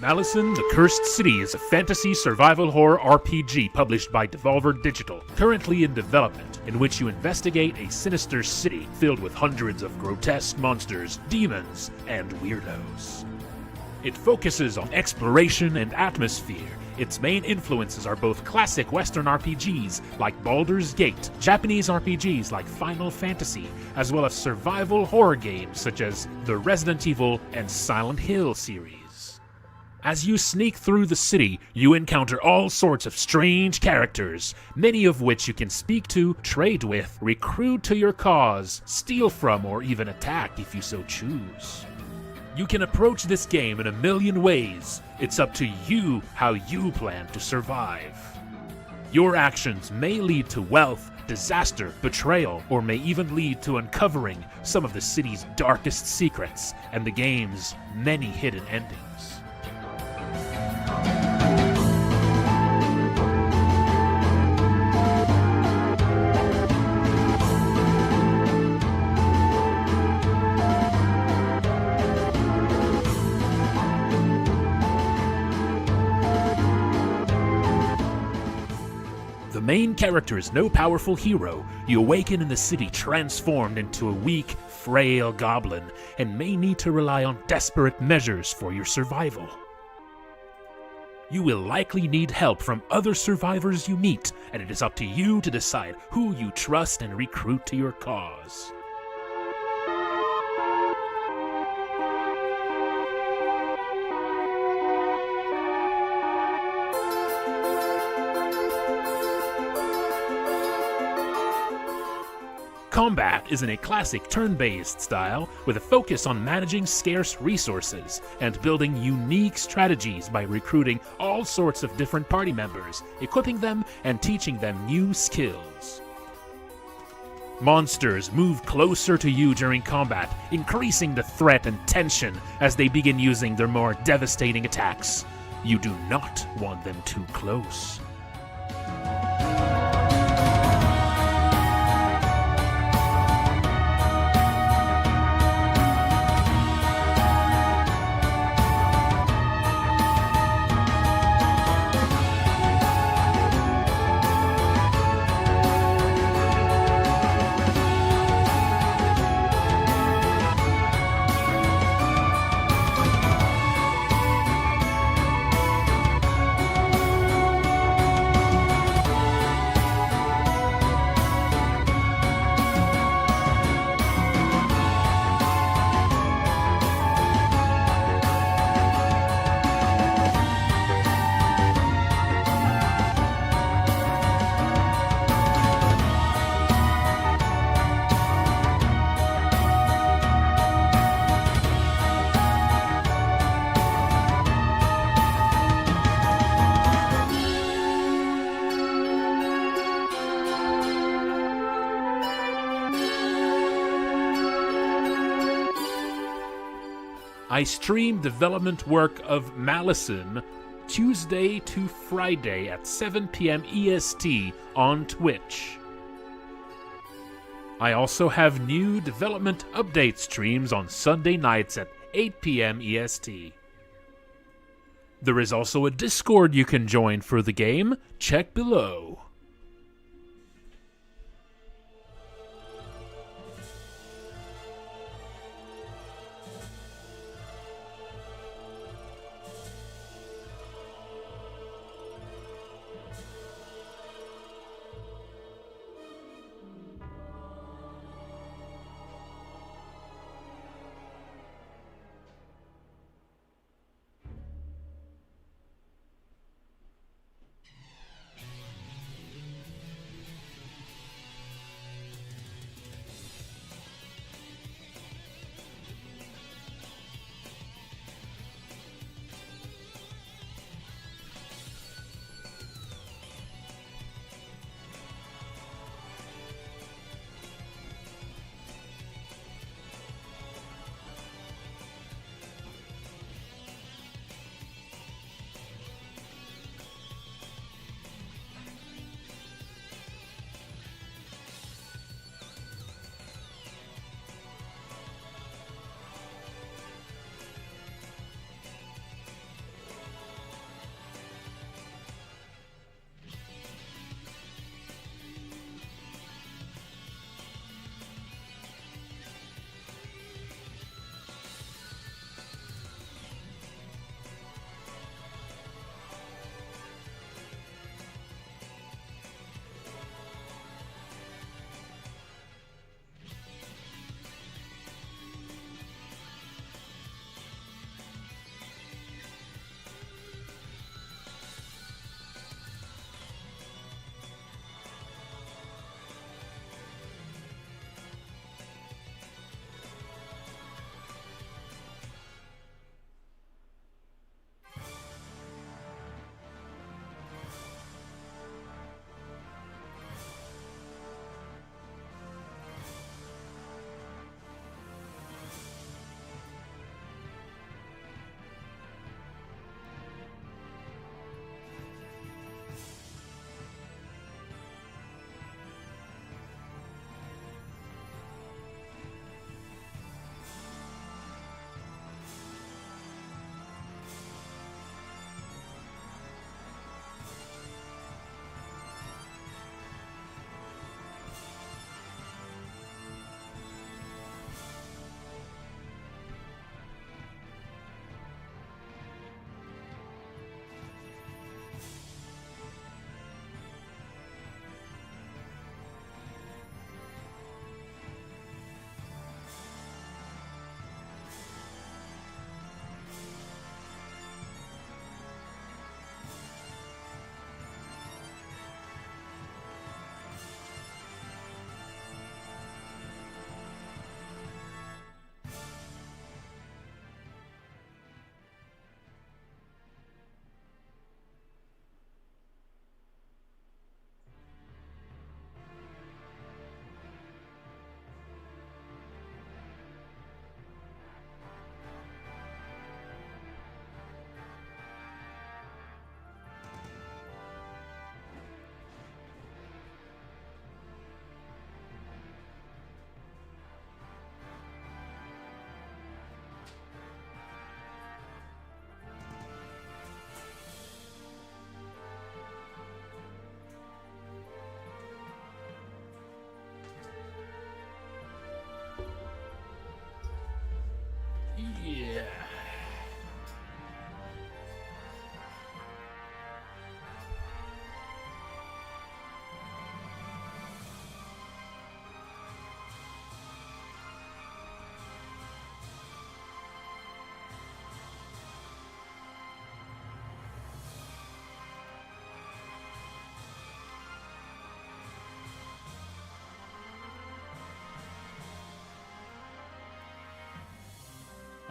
Malison: The Cursed City is a fantasy survival horror RPG published by Devolver Digital, currently in development, in which you investigate a sinister city filled with hundreds of grotesque monsters, demons, and weirdos. It focuses on exploration and atmosphere. Its main influences are both classic Western RPGs like Baldur's Gate, Japanese RPGs like Final Fantasy, as well as survival horror games such as the Resident Evil and Silent Hill series. As you sneak through the city, you encounter all sorts of strange characters, many of which you can speak to, trade with, recruit to your cause, steal from, or even attack if you so choose. You can approach this game in a million ways. It's up to you how you plan to survive. Your actions may lead to wealth, disaster, betrayal, or may even lead to uncovering some of the city's darkest secrets and the game's many hidden endings. The main character is no powerful hero. You awaken in the city transformed into a weak, frail goblin, and may need to rely on desperate measures for your survival. You will likely need help from other survivors you meet, and it is up to you to decide who you trust and recruit to your cause. Combat is in a classic turn-based style with a focus on managing scarce resources and building unique strategies by recruiting all sorts of different party members, equipping them, and teaching them new skills. Monsters move closer to you during combat, increasing the threat and tension as they begin using their more devastating attacks. You do not want them too close. I stream development work of Malison Tuesday to Friday at 7 p.m. EST on Twitch. I also have new development update streams on Sunday nights at 8 p.m. EST. There is also a Discord you can join for the game. Check below.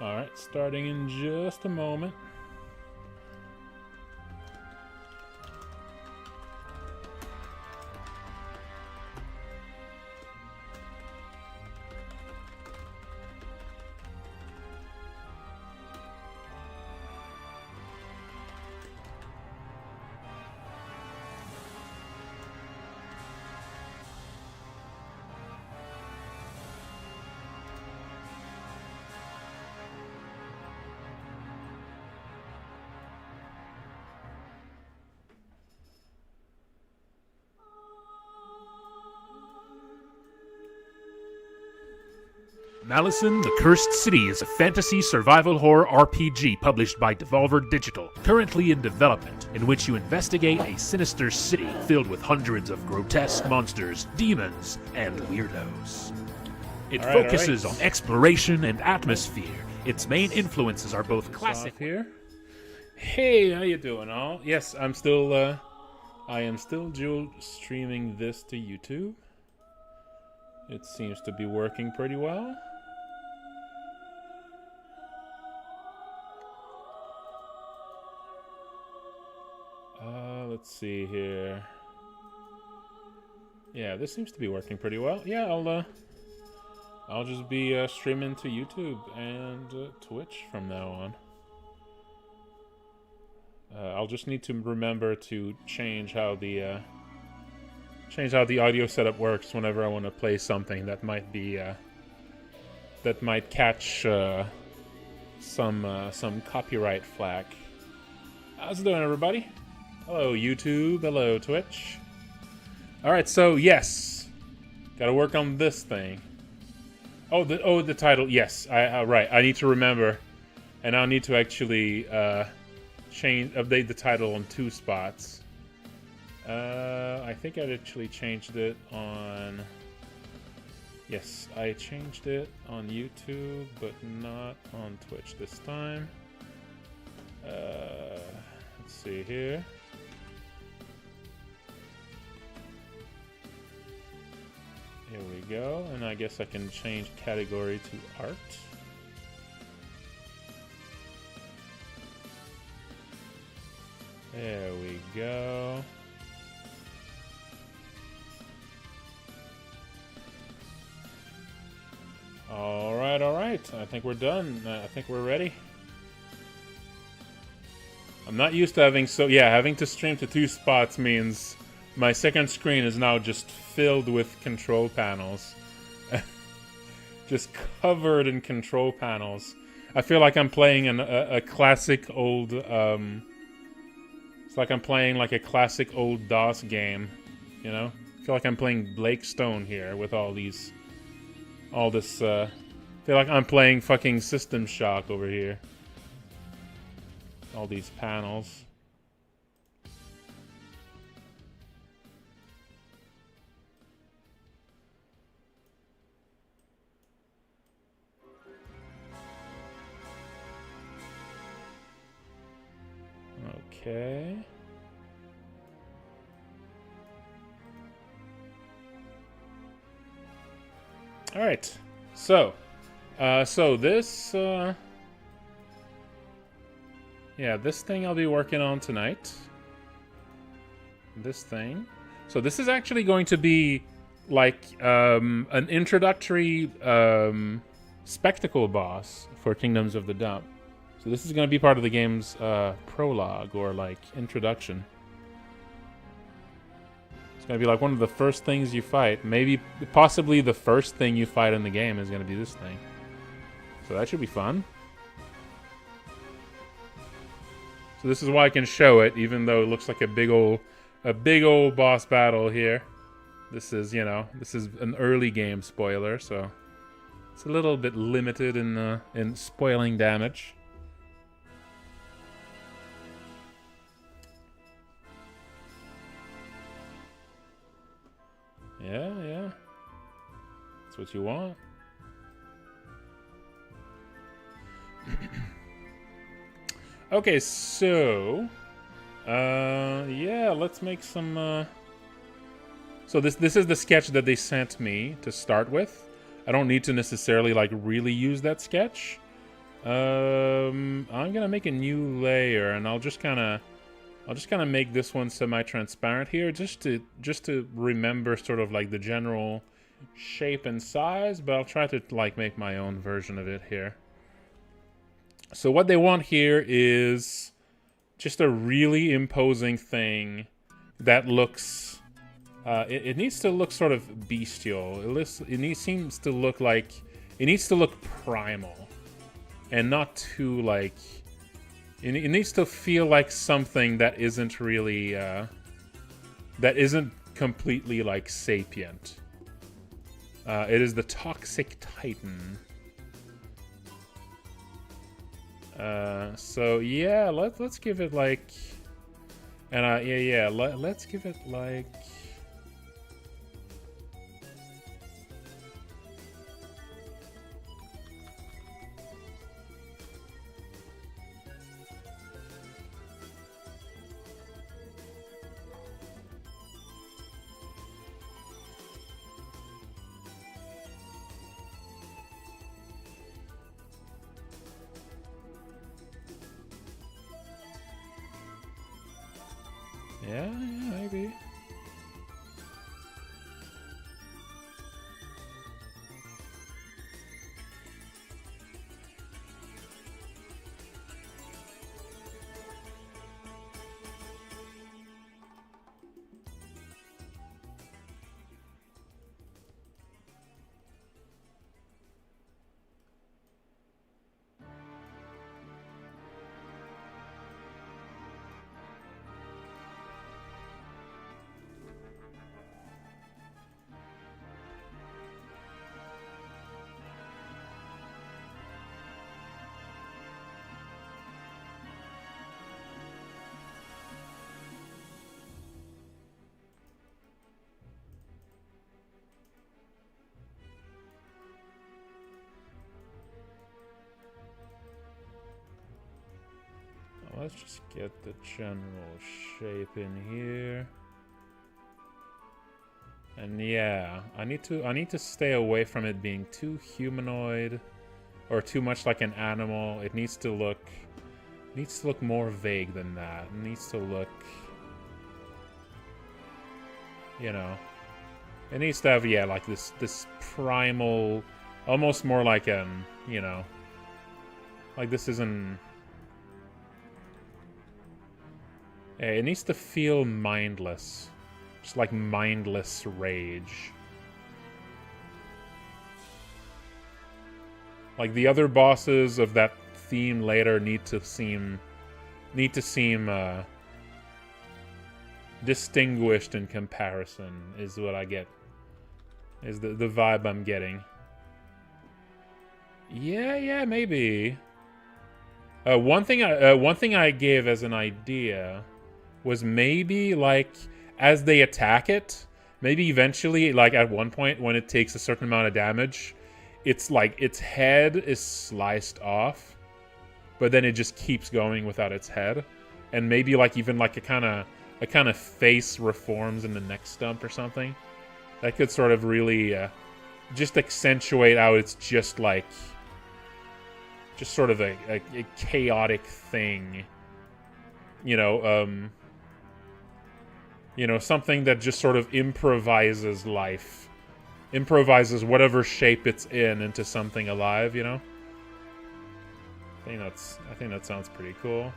Alright, starting in just a moment. Malison: The Cursed City is a fantasy survival horror RPG published by Devolver Digital, currently in development, in which you investigate a sinister city filled with hundreds of grotesque monsters, demons, and weirdos. It focuses on exploration and atmosphere. Its main influences are both classic here. Hey, how you doing, all? Yes, I am still dual streaming this to YouTube. It seems to be working pretty well. Let's see here. Yeah, this seems to be working pretty well. Yeah, I'll just be streaming to YouTube and Twitch from now on. I'll just need to remember to change how the audio setup works whenever I want to play something that might be that might catch some copyright flack. How's it doing, everybody? Hello, YouTube. Hello, Twitch. Alright, so yes. Gotta work on this thing. Oh, the title. Yes, right. I need to remember. And I'll need to actually update the title on 2 spots. I think I actually changed it on... Yes, I changed it on YouTube, but not on Twitch this time. Let's see here. Here we go, and I guess I can change category to art. There we go. Alright. I think we're done. I think we're ready. I'm not used to having to stream to 2 spots means my second screen is now just filled with control panels. Just covered in control panels. I feel like I'm playing a classic old... it's like I'm playing like a classic old DOS game, you know? I feel like I'm playing Blake Stone here with all this... I feel like I'm playing fucking System Shock over here. All these panels. Okay. All right. So this this thing I'll be working on tonight. This thing. So this is actually going to be like an introductory spectacle boss for Kingdoms of the Dump. So this is going to be part of the game's prologue, or like introduction. It's going to be like one of the first things you fight. Possibly the first thing you fight in the game is going to be this thing. So that should be fun. So this is why I can show it, even though it looks like a big old boss battle here. This is an early game spoiler, so it's a little bit limited in spoiling damage. Yeah. That's what you want. Okay, so let's make some so this is the sketch that they sent me to start with. I don't need to necessarily like really use that sketch. I'm gonna make a new layer, and I'll just kind of make this one semi-transparent here, just to remember sort of like the general shape and size. But I'll try to like make my own version of it here. So what they want here is just a really imposing thing that looks. It needs to look sort of bestial. Seems to look like it needs to look primal, and not too like. It needs to feel like something that isn't really that isn't completely like sapient. It is the Toxic Titan. So yeah, let's give it like, and let's give it like. Yeah, maybe. Let's just get the general shape in here. And yeah, I need to stay away from it being too humanoid or too much like an animal. It needs to look more vague than that. It needs to look, you know, it needs to have, yeah, like this primal, almost more like an, you know, like this isn't. It needs to feel mindless. Just like mindless rage. Like the other bosses of that theme later need to seem distinguished in comparison, is what I get. Is the vibe I'm getting. Yeah, maybe. One thing I gave as an idea was maybe like as they attack it, maybe eventually, like at one point when it takes a certain amount of damage, it's like its head is sliced off, but then it just keeps going without its head, and maybe like even like a kind of face reforms in the neck stump or something. That could sort of really just accentuate how it's just like just sort of a chaotic thing, you know. You know, something that just sort of improvises life. Improvises whatever shape it's in into something alive, you know? I think that sounds pretty cool.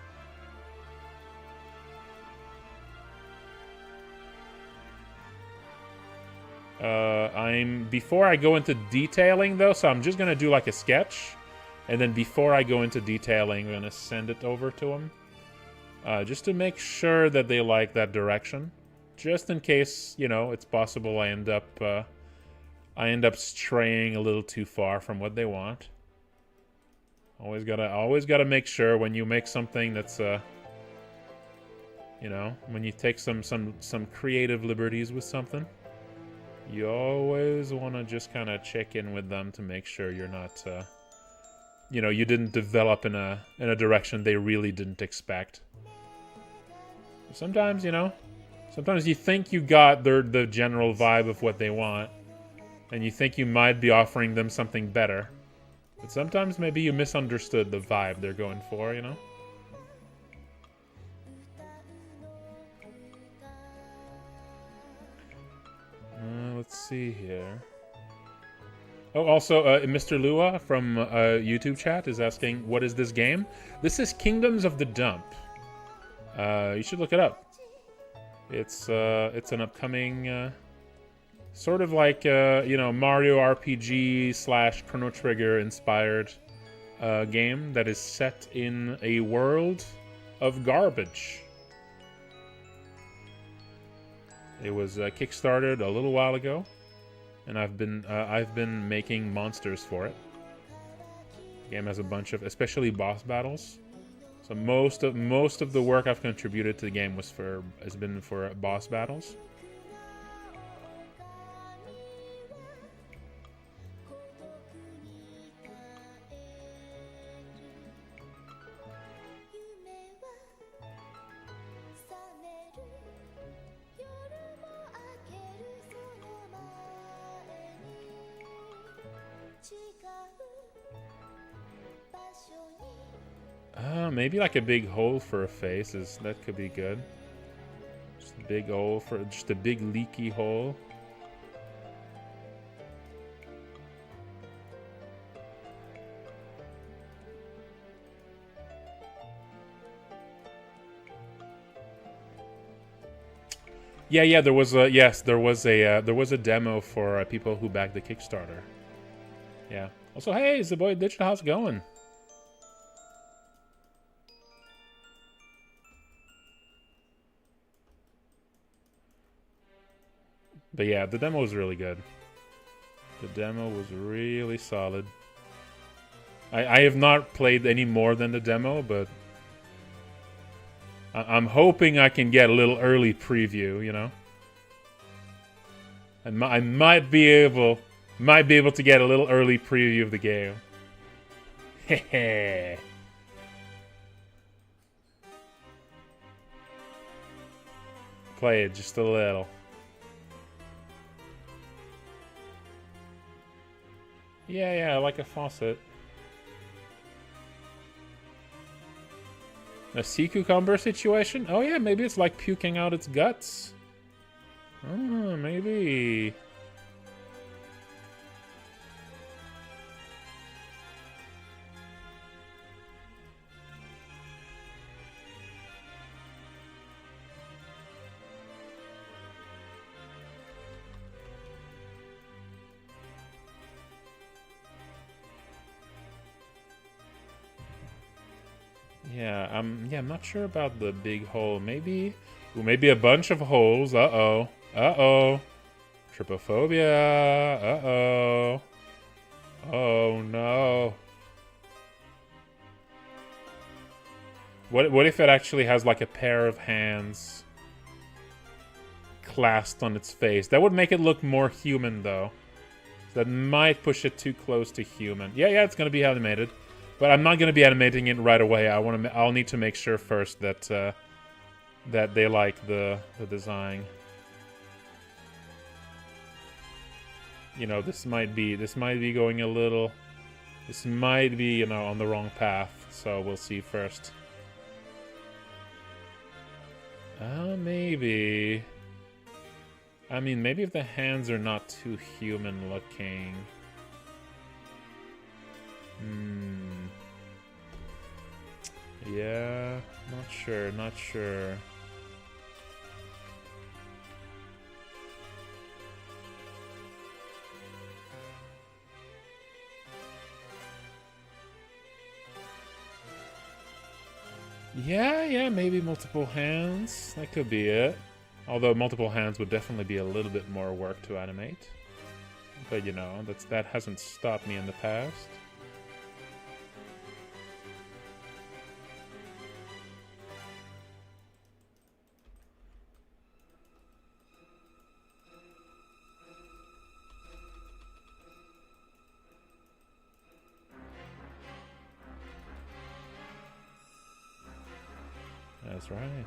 Before I go into detailing though, so I'm just gonna do like a sketch, and then before I go into detailing, I'm gonna send it over to them. Just to make sure that they like that direction. Just in case, you know, it's possible I end up straying a little too far from what they want. Always gotta make sure when you make something that's you know, when you take some creative liberties with something, you always want to just kind of check in with them to make sure you're not you know, you didn't develop in a direction they really didn't expect. Sometimes, you know, sometimes you think you got the general vibe of what they want, and you think you might be offering them something better, But sometimes maybe you misunderstood the vibe they're going for, you know? Let's see here. Oh, also, Mr. Lua from YouTube chat is asking, what is this game? This is Kingdoms of the Dump. You should look it up. It's an upcoming, sort of like, you know, Mario RPG / Chrono Trigger inspired game that is set in a world of garbage. It was kickstarted a little while ago, and I've been making monsters for it. The game has a bunch of, especially boss battles. So most of the work I've contributed to the game has been for boss battles. Maybe like a big hole for a face that could be good. Just a big hole for just a big leaky hole. Yeah, there was a demo for people who backed the Kickstarter. Yeah. Also, hey, it's the boy Digital. How's it going? But yeah, the demo was really good. The demo was really solid. I have not played any more than the demo, but I'm hoping I can get a little early preview, you know? I might be able to get a little early preview of the game. Hehe. Play it just a little. Yeah, like a faucet. A sea cucumber situation? Oh yeah, maybe it's like puking out its guts. Oh, maybe. Yeah, I'm not sure about the big hole. Maybe a bunch of holes. Uh-oh. Uh-oh. Trypophobia. Uh-oh. Oh no. What if it actually has like a pair of hands clasped on its face? That would make it look more human though. That might push it too close to human. Yeah, it's gonna be animated. But I'm not going to be animating it right away. I'll need to make sure first that that they like the design. You know, this might be going a little. This might be, you know, on the wrong path. So we'll see first. Maybe. I mean, maybe if the hands are not too human looking. Yeah, not sure. Yeah, maybe multiple hands. That could be it. Although multiple hands would definitely be a little bit more work to animate. But you know, that hasn't stopped me in the past. That's right.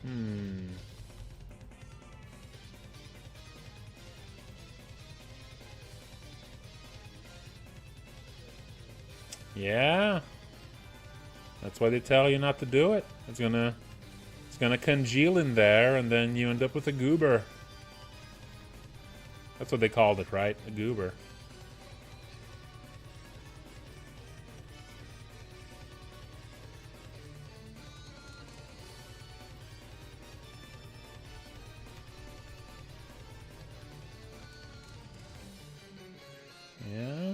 Hmm. Yeah. That's why they tell you not to do it. It's gonna congeal in there, and then you end up with a goober. That's what they called it, right? A goober. Yeah.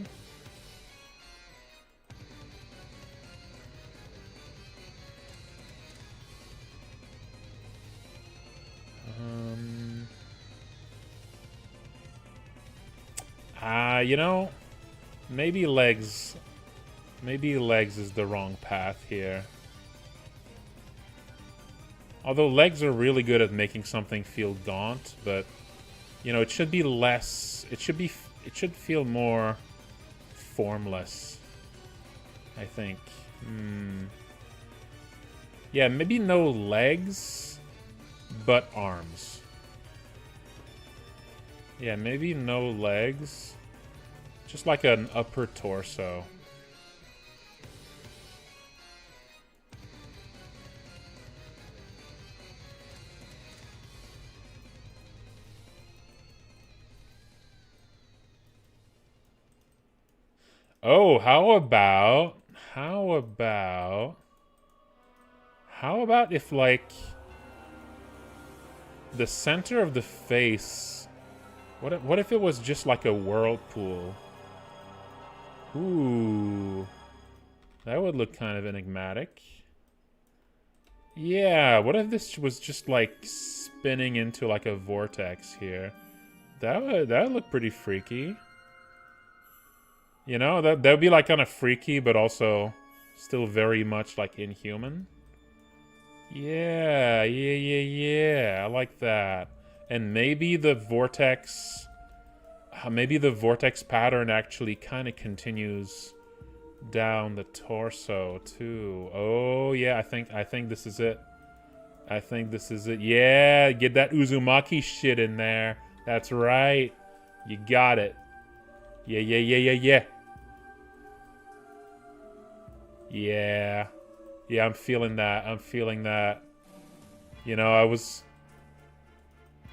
You know, maybe legs. Maybe legs is the wrong path here. Although legs are really good at making something feel gaunt, but you know, it should be less. It should feel more formless, I think. Yeah, maybe no legs, but arms. Yeah, maybe no legs. Just like an upper torso. Oh, how about if, like, the center of the face, what if it was just like a whirlpool? Ooh, that would look kind of enigmatic. Yeah, what if this was just like spinning into like a vortex here? That would look pretty freaky. You know, that would be like kind of freaky, but also still very much like inhuman. Yeah, I like that. And maybe the vortex pattern actually kind of continues down the torso too. Oh yeah, I think this is it. I think this is it. Yeah, get that Uzumaki shit in there. That's right. You got it. Yeah. Yeah. Yeah, I'm feeling that. I'm feeling that. You know, I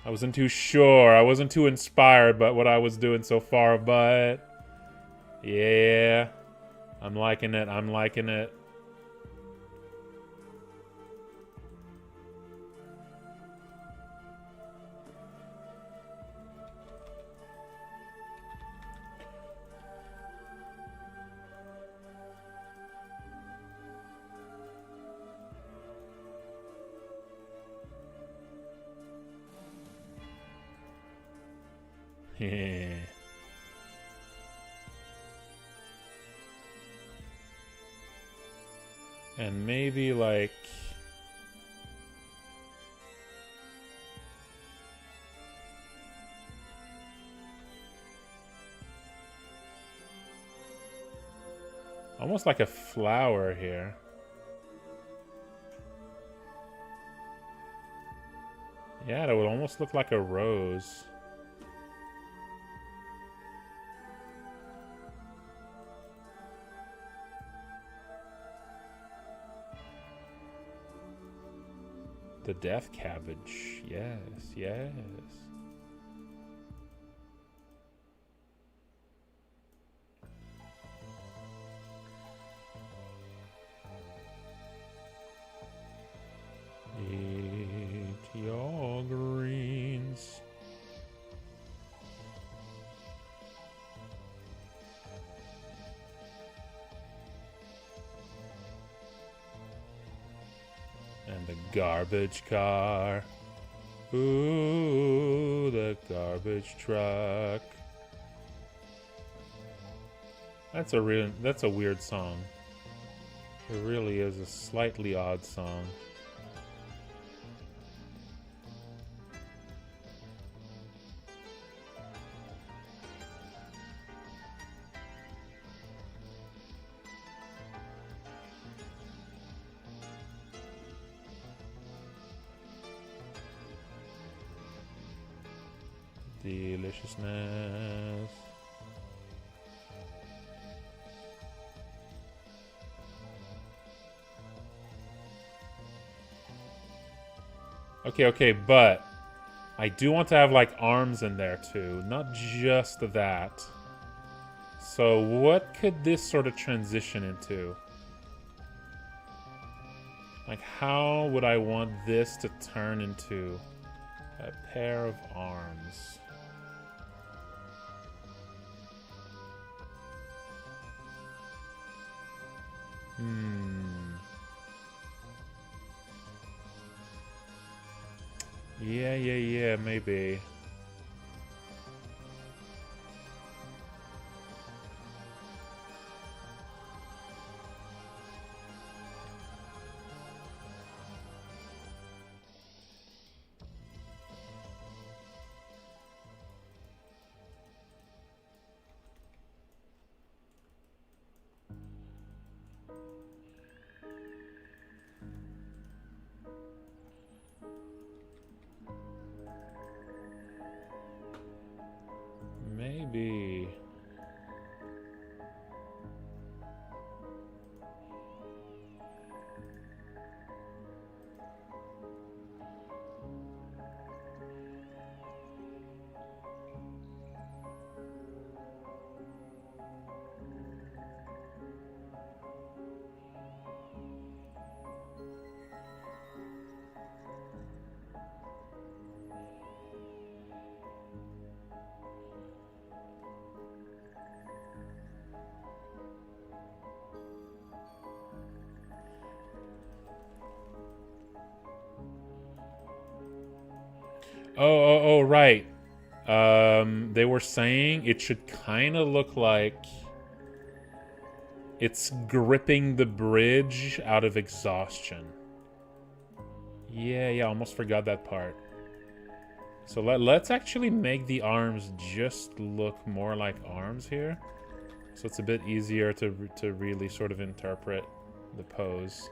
wasn't too sure. I wasn't too inspired by what I was doing so far, but yeah. I'm liking it. I'm liking it. Yeah. And maybe like almost like a flower here. Yeah, that would almost look like a rose. The death cabbage. Yes. Eat your greens. And the garbage car. Ooh, the garbage truck. That's a weird song. It really is a slightly odd song. Deliciousness. Okay, but I do want to have like arms in there too, not just that. So what could this sort of transition into? Like, how would I want this to turn into a pair of arms? Yeah, maybe. Maybe. Oh, right. They were saying it should kind of look like it's gripping the bridge out of exhaustion. Yeah, almost forgot that part. So let's actually make the arms just look more like arms here. So it's a bit easier to really sort of interpret the pose.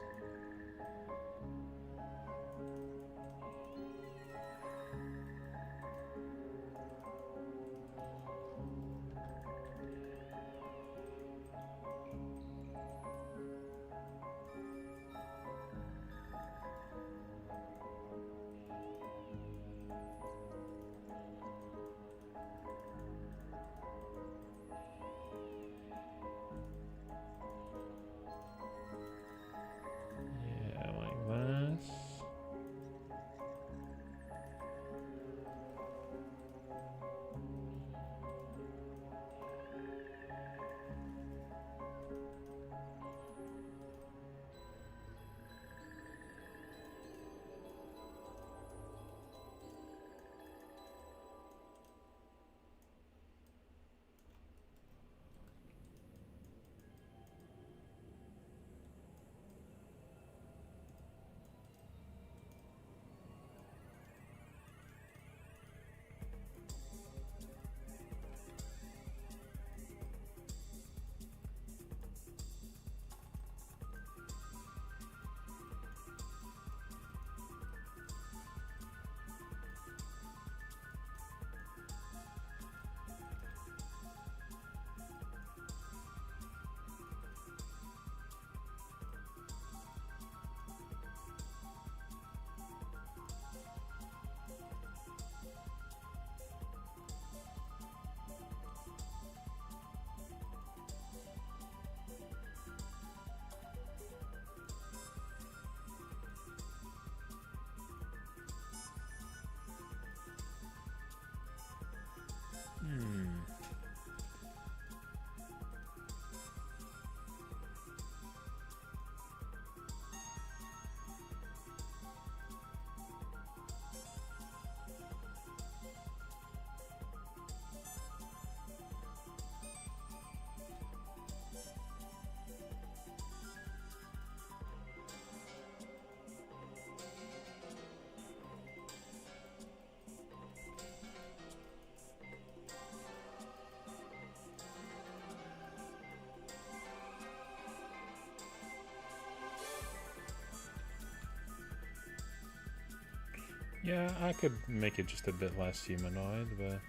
Yeah, I could make it just a bit less humanoid, but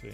see.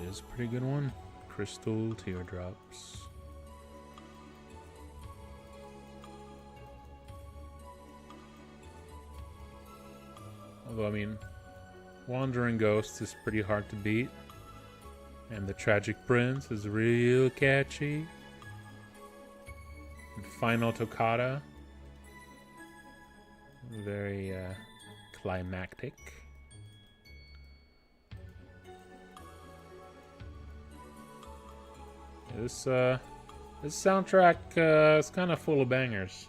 It is a pretty good one. Crystal teardrops. Although, I mean, Wandering Ghost is pretty hard to beat. And the Tragic Prince is real catchy. And Final Toccata. Very climactic. This soundtrack is kind of full of bangers.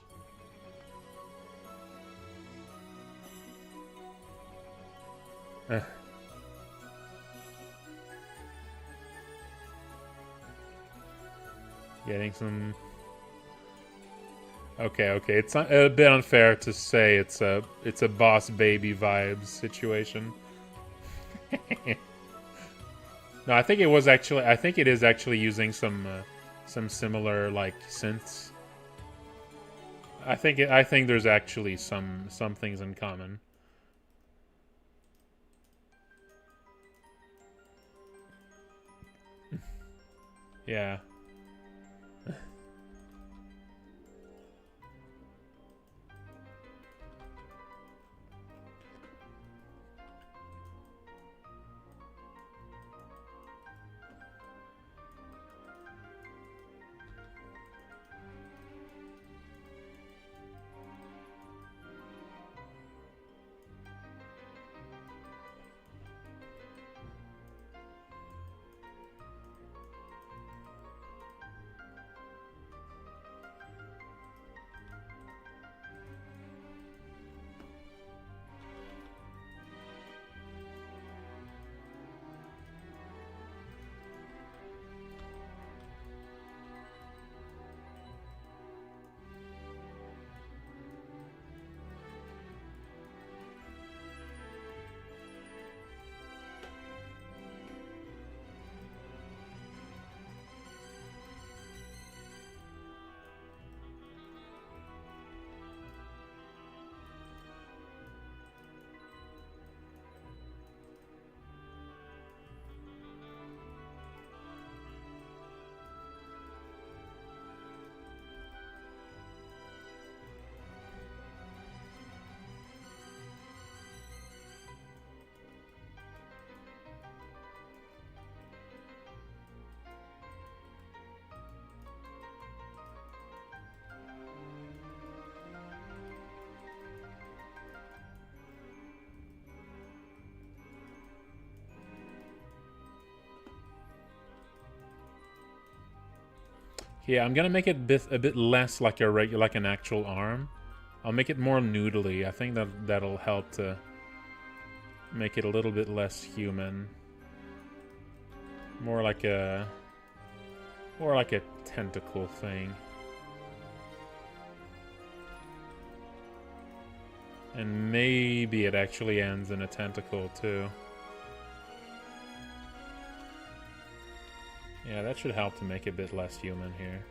Getting some. Okay. It's a bit unfair to say it's a Boss Baby vibes situation. No, I think it is actually using some similar like synths. I think there's actually some things in common. Yeah. Yeah, I'm gonna make it a bit less like like an actual arm. I'll make it more noodly. I think that'll help to make it a little bit less human. More like a tentacle thing. And maybe it actually ends in a tentacle too. Yeah, that should help to make it a bit less human here.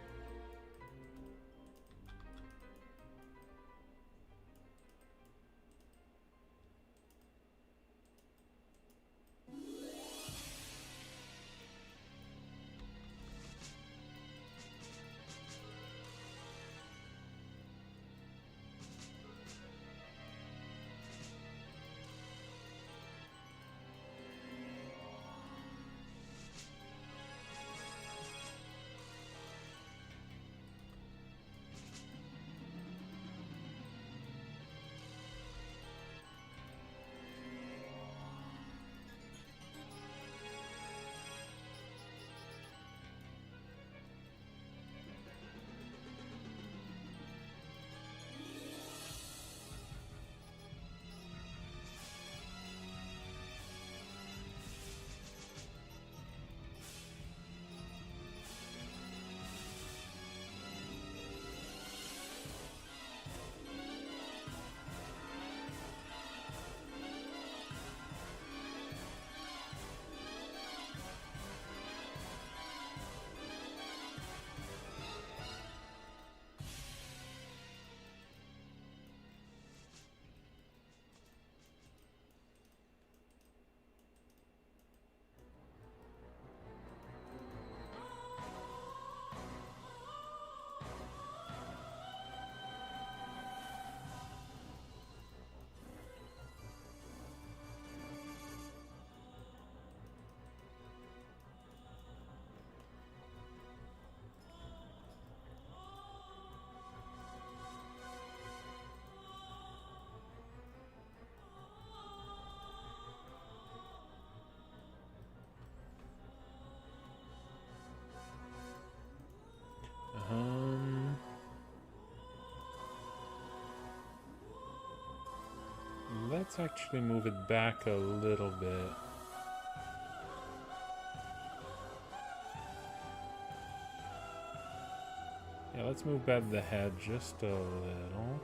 Let's actually move it back a little bit. Yeah, let's move back the head just a little.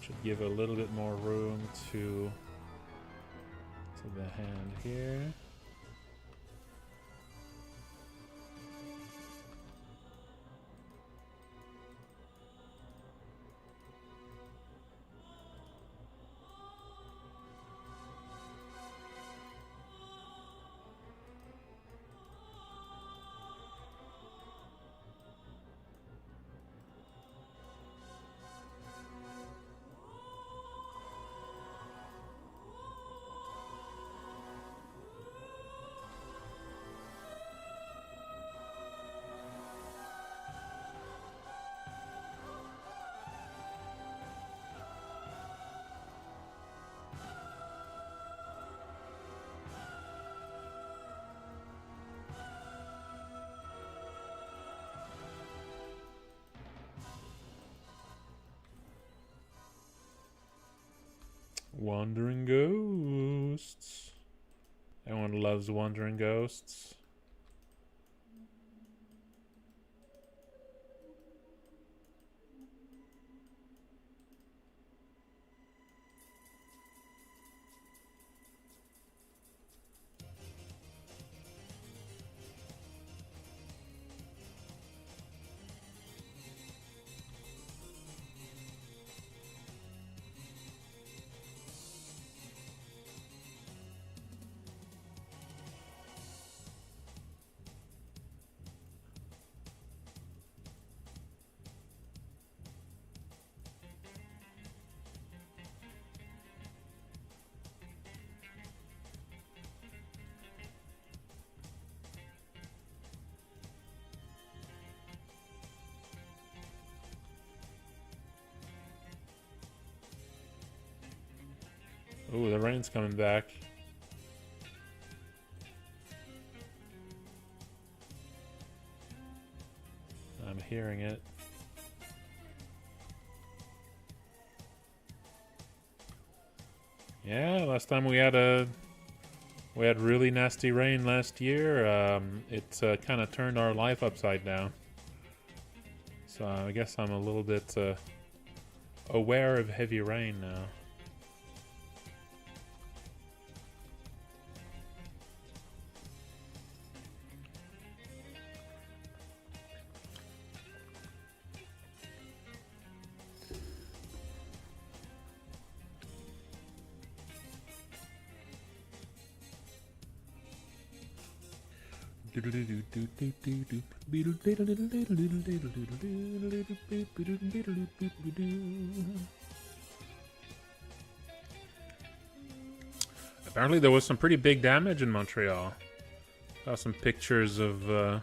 Should give a little bit more room to the hand here. Wandering ghosts. Everyone loves wandering ghosts. Ooh, the rain's coming back. hearing it. Yeah, last time we had really nasty rain last year. It kind of turned our life upside down. So I guess I'm a little bit aware of heavy rain now. Apparently there was some pretty big damage in Montreal. Saw some pictures of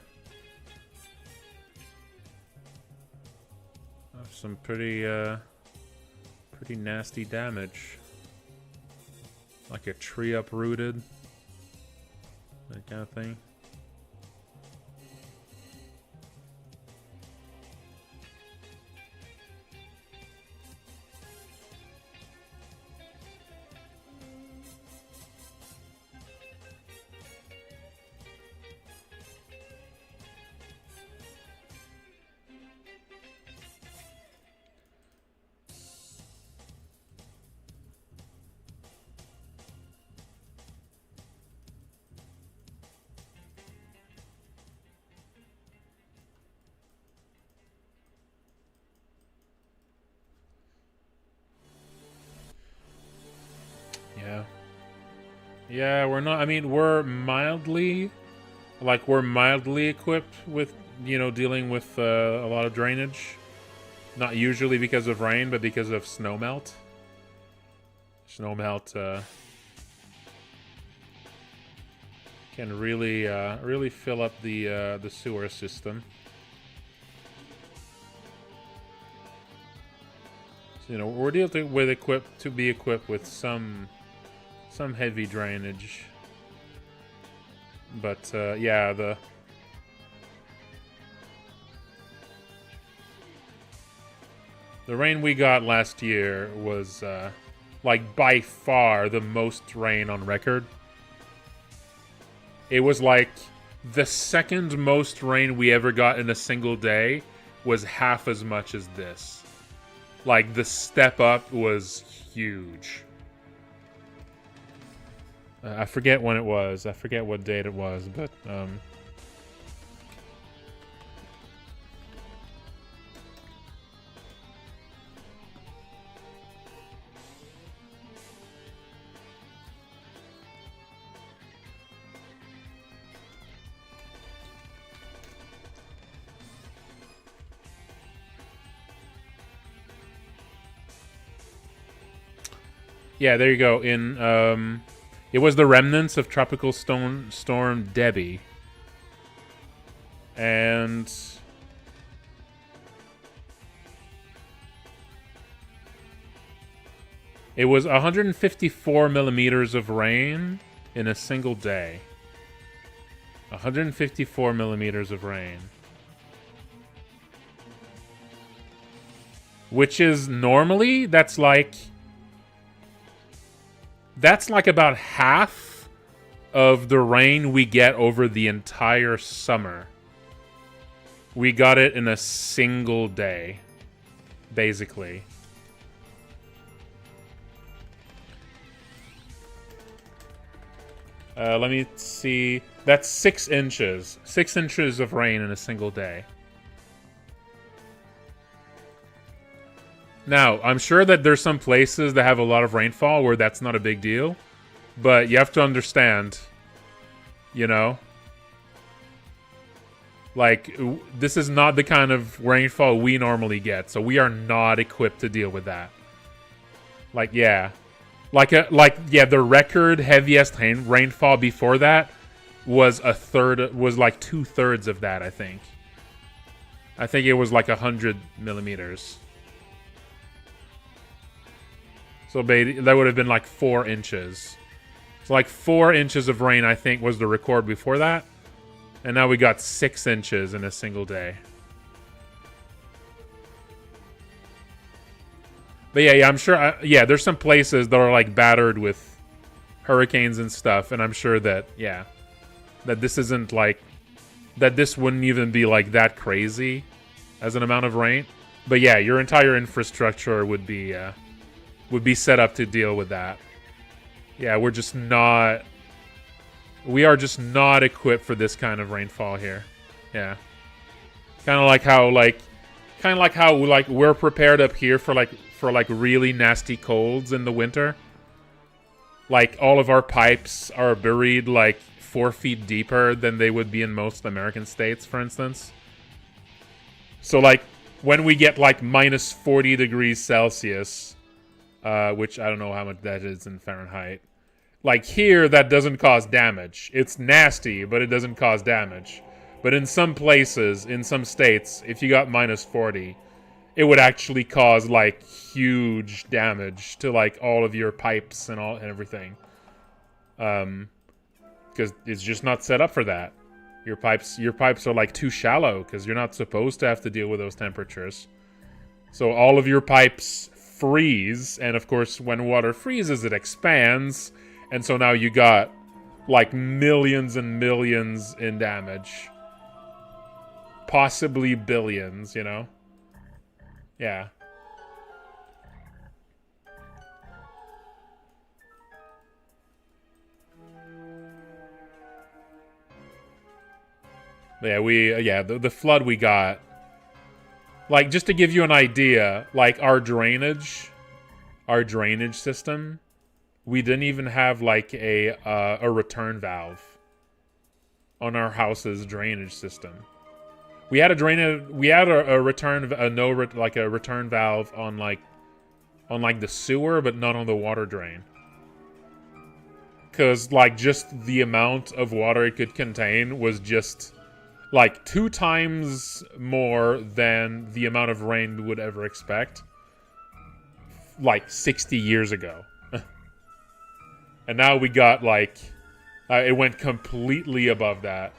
some pretty nasty damage. Like a tree uprooted. That kind of thing. Yeah, we're not. I mean, we're mildly equipped with, dealing with a lot of drainage. Not usually because of rain, but because of snowmelt. Snowmelt can really fill up the sewer system. So, we're dealing with equipped with some heavy drainage, but yeah, the rain we got last year was like by far the most rain on record. It was like the second most rain we ever got in a single day was half as much as this. Like, the step up was huge. I forget when it was. I forget what date it was, but yeah, there you go. It was the remnants of Tropical Storm Debbie. And it was 154 millimeters of rain in a single day. 154 millimeters of rain. Which is normally, that's like about half of the rain we get over the entire summer. We got it in a single day, basically. Let me see. That's 6 inches. 6 inches of rain in a single day. Now, I'm sure that there's some places that have a lot of rainfall where that's not a big deal. But you have to understand, like, this is not the kind of rainfall we normally get. So we are not equipped to deal with that. Like, yeah. The record heaviest rainfall before that was like 2/3 of that, I think. I think it was like 100 millimeters. So that would have been like 4 inches. So like 4 inches of rain, I think, was the record before that. And now we got 6 inches in a single day. But yeah, I'm sure. Yeah, there's some places that are like battered with hurricanes and stuff, and I'm sure that that this isn't like that. This wouldn't even be like that crazy as an amount of rain. But yeah, your entire infrastructure would be set up to deal with that. Yeah, we are just not equipped for this kind of rainfall here. Yeah. Kind of like how we're prepared up here for really nasty colds in the winter. Like all of our pipes are buried like 4 feet deeper than they would be in most American states, for instance. So like when we get like minus 40 degrees Celsius, which I don't know how much that is in Fahrenheit. Like here, that doesn't cause damage. It's nasty, but it doesn't cause damage. But in some places, in some states, if you got minus 40, it would actually cause like huge damage to like all of your pipes and everything. Because it's just not set up for that. Your pipes are like too shallow because you're not supposed to have to deal with those temperatures. So all of your pipes freeze, and of course when water freezes it expands, and so now you got like millions and millions in damage. Possibly billions, you know? Yeah. But yeah, the flood we got. Like, just to give you an idea, like our drainage system, we didn't even have like a return valve on our house's drainage system. We had a return valve on the sewer, but not on the water drain. Cause like just the amount of water it could contain was just like 2 times more than the amount of rain we would ever expect. Like 60 years ago. And now we got like, it went completely above that.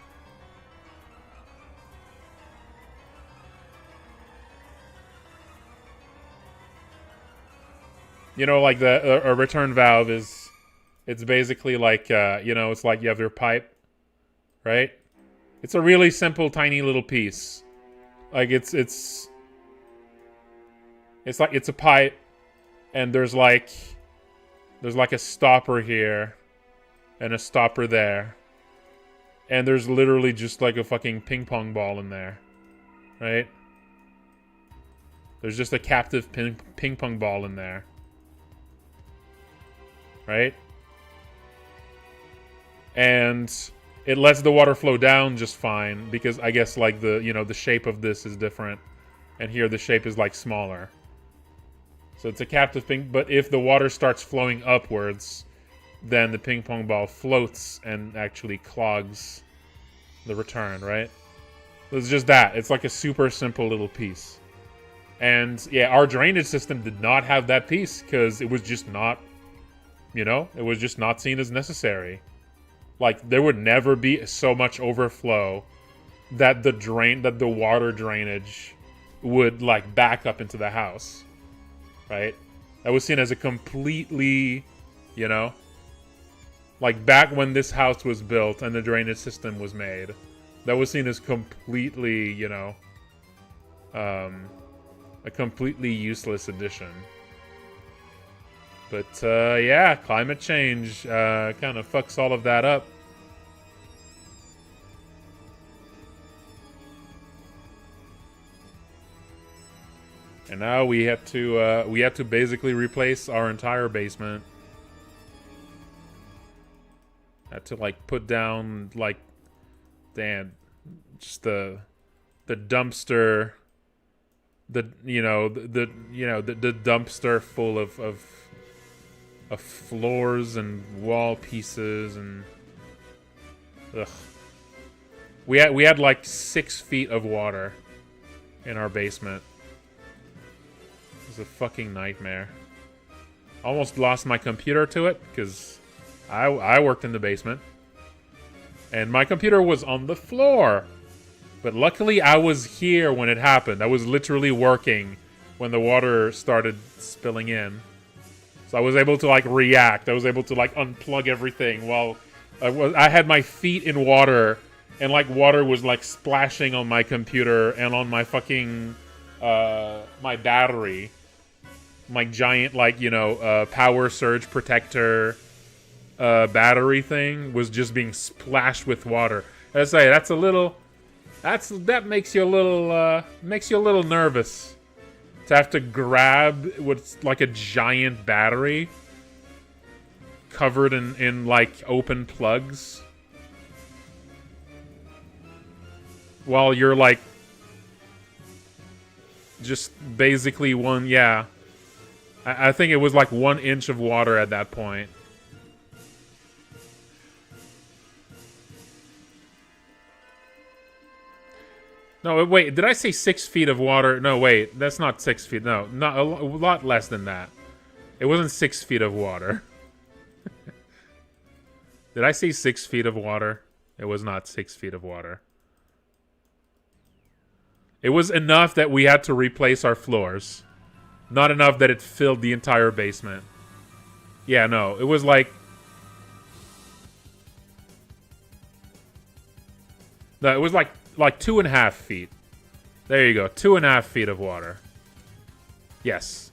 You know, like a return valve it's basically like, it's like you have your pipe, right? It's a really simple, tiny little piece. Like it's a pipe, and there's like a stopper here, and a stopper there, and there's literally just like a fucking ping pong ball in there, right? There's just a captive ping pong ball in there. Right? And it lets the water flow down just fine because I guess like the shape of this is different, and here the shape is like smaller. So it's a captive ping, but if the water starts flowing upwards, then the ping pong ball floats and actually clogs the return, right? It's just that. It's like a super simple little piece. And yeah, our drainage system did not have that piece because it was just not, it was just not seen as necessary. Like, there would never be so much overflow that the water drainage would, like, back up into the house. Right? That was seen as a completely, like, back when this house was built and the drainage system was made, that was seen as completely, a completely useless addition. But, yeah, climate change kind of fucks all of that up. And now we have to basically replace our entire basement. Had to, like, put down, like, just the dumpster, the dumpster full of floors and wall pieces, and ugh. We had like 6 feet of water in our basement. It was a fucking nightmare. Almost lost my computer to it because I worked in the basement, and my computer was on the floor. But luckily I was here when it happened. I was literally working when the water started spilling in. So I was able to like react. I was able to like unplug everything while I had my feet in water, and like water was like splashing on my computer and on my fucking my battery, my giant like power surge protector battery thing was just being splashed with water. I say that's a little. That makes you a little nervous to have to grab what's like a giant battery covered in like open plugs while you're like just basically I think it was like 1 inch of water at that point. No, wait, did I say 6 feet of water? No, wait, that's not 6 feet. No, not a lot less than that. It wasn't 6 feet of water. Did I say 6 feet of water? It was not 6 feet of water. It was enough that we had to replace our floors. Not enough that it filled the entire basement. Yeah, no, it was like... No, it was like 2.5 feet. There you go. 2.5 feet of water. Yes.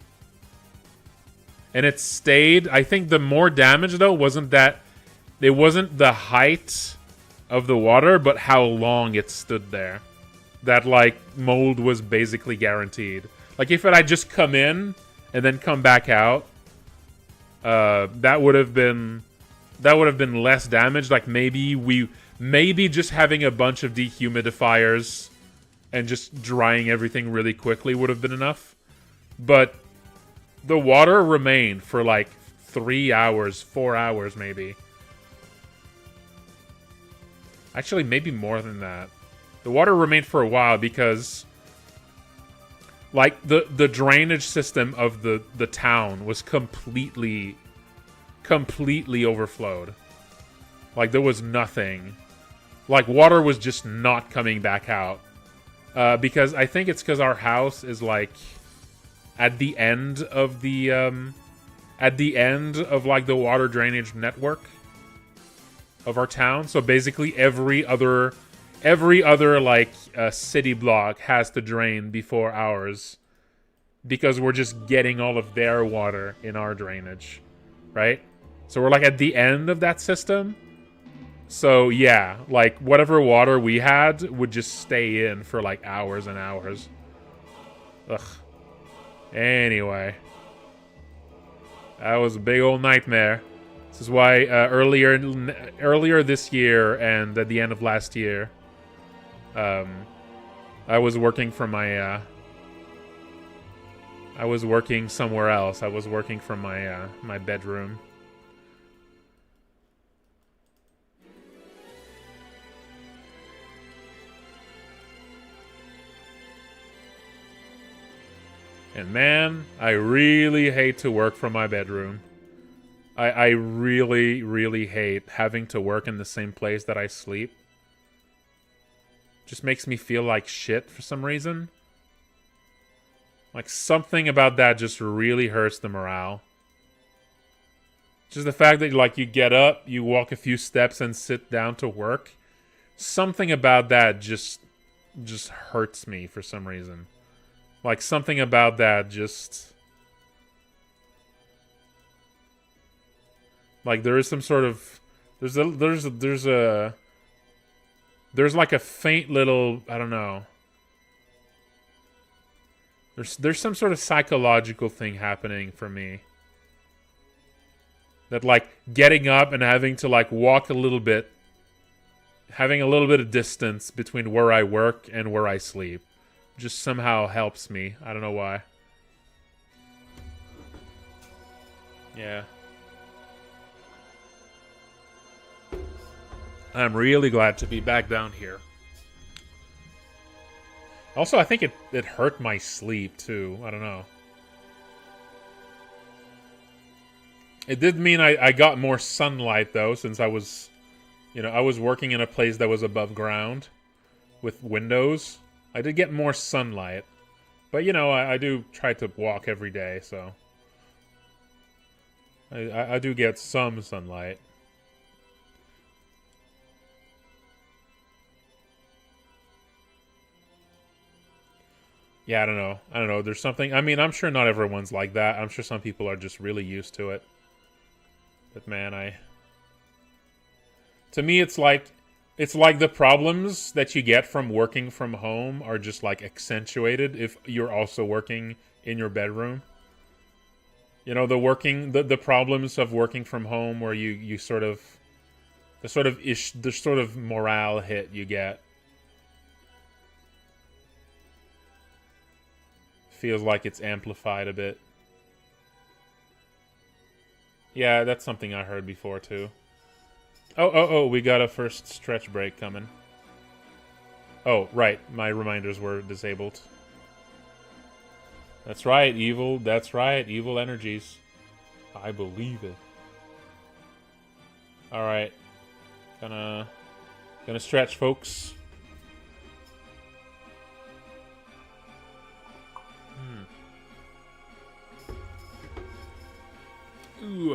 And it stayed. I think the more damage, though, wasn't that... It wasn't the height of the water, but how long it stood there. That, like, mold was basically guaranteed. Like, if it had just come in and then come back out, that would have been less damage. Like, maybe just having a bunch of dehumidifiers and just drying everything really quickly would have been enough. But the water remained for like 3 hours, 4 hours maybe. Actually, maybe more than that. The water remained for a while because like the drainage system of the town was completely overflowed. Like there was nothing. Like, water was just not coming back out. Because I think it's because our house is, like, at the end of the, like, the water drainage network of our town. So, basically, every other, like, city block has to drain before ours. Because we're just getting all of their water in our drainage. Right? So, we're, like, at the end of that system. So, yeah, like, whatever water we had would just stay in for, like, hours and hours. Ugh. Anyway. That was a big old nightmare. This is why earlier this year and at the end of last year, I was working from my, I was working somewhere else. I was working from my, my bedroom. And man, I really hate to work from my bedroom. I really, really hate having to work in the same place that I sleep. Just makes me feel like shit for some reason. Like something about that just really hurts the morale. Just the fact that like you get up, you walk a few steps and sit down to work. Something about that just hurts me for some reason. Like, something about that just... Like, there is some sort of... There's like a faint little... I don't know. There's some sort of psychological thing happening for me. That, like, getting up and having to, like, walk a little bit... Having a little bit of distance between where I work and where I sleep. Just somehow helps me. I don't know why. Yeah. I'm really glad to be back down here. Also, I think it hurt my sleep, too. I don't know. It did mean I got more sunlight, though, since I was... You know, I was working in a place that was above ground with windows. I did get more sunlight, But, you know, I do try to walk every day, so... I do get some sunlight. Yeah, I don't know. I don't know. There's something... I mean, I'm sure not everyone's like that. I'm sure some people are just really used to it. But, man, to me, it's like the problems that you get from working from home are just, like, accentuated if you're also working in your bedroom. You know, the problems of working from home where you sort of... The sort of morale hit you get. Feels like it's amplified a bit. Yeah, that's something I heard before, too. Oh, we got a first stretch break coming. Oh, right. My reminders were disabled. That's right, evil. That's right, evil energies. I believe it. Alright. Gonna stretch, folks. Ooh,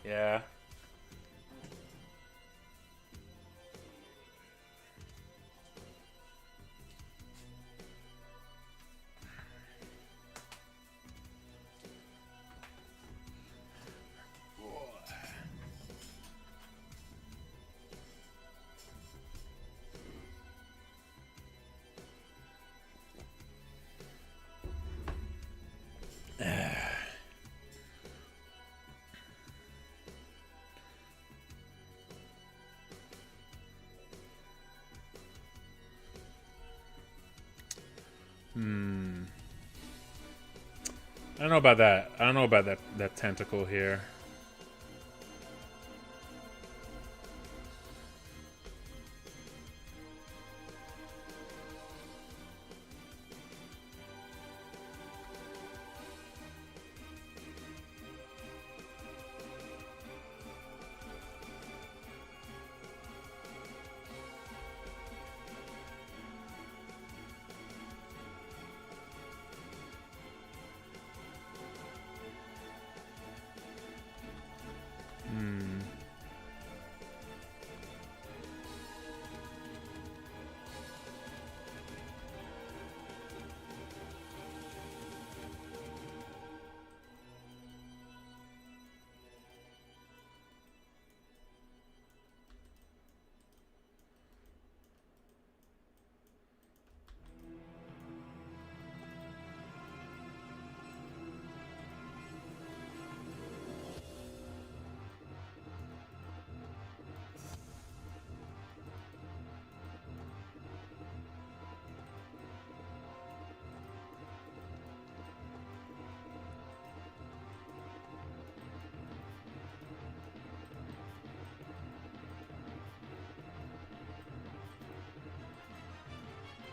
yeah. I don't know about that. I don't know about that tentacle here.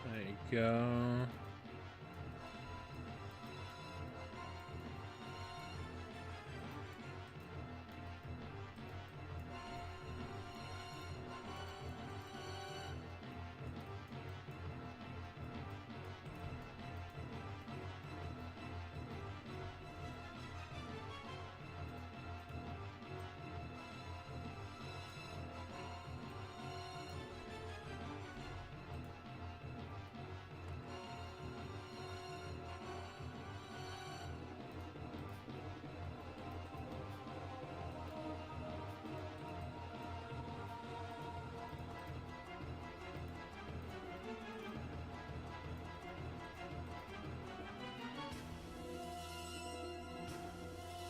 There you go.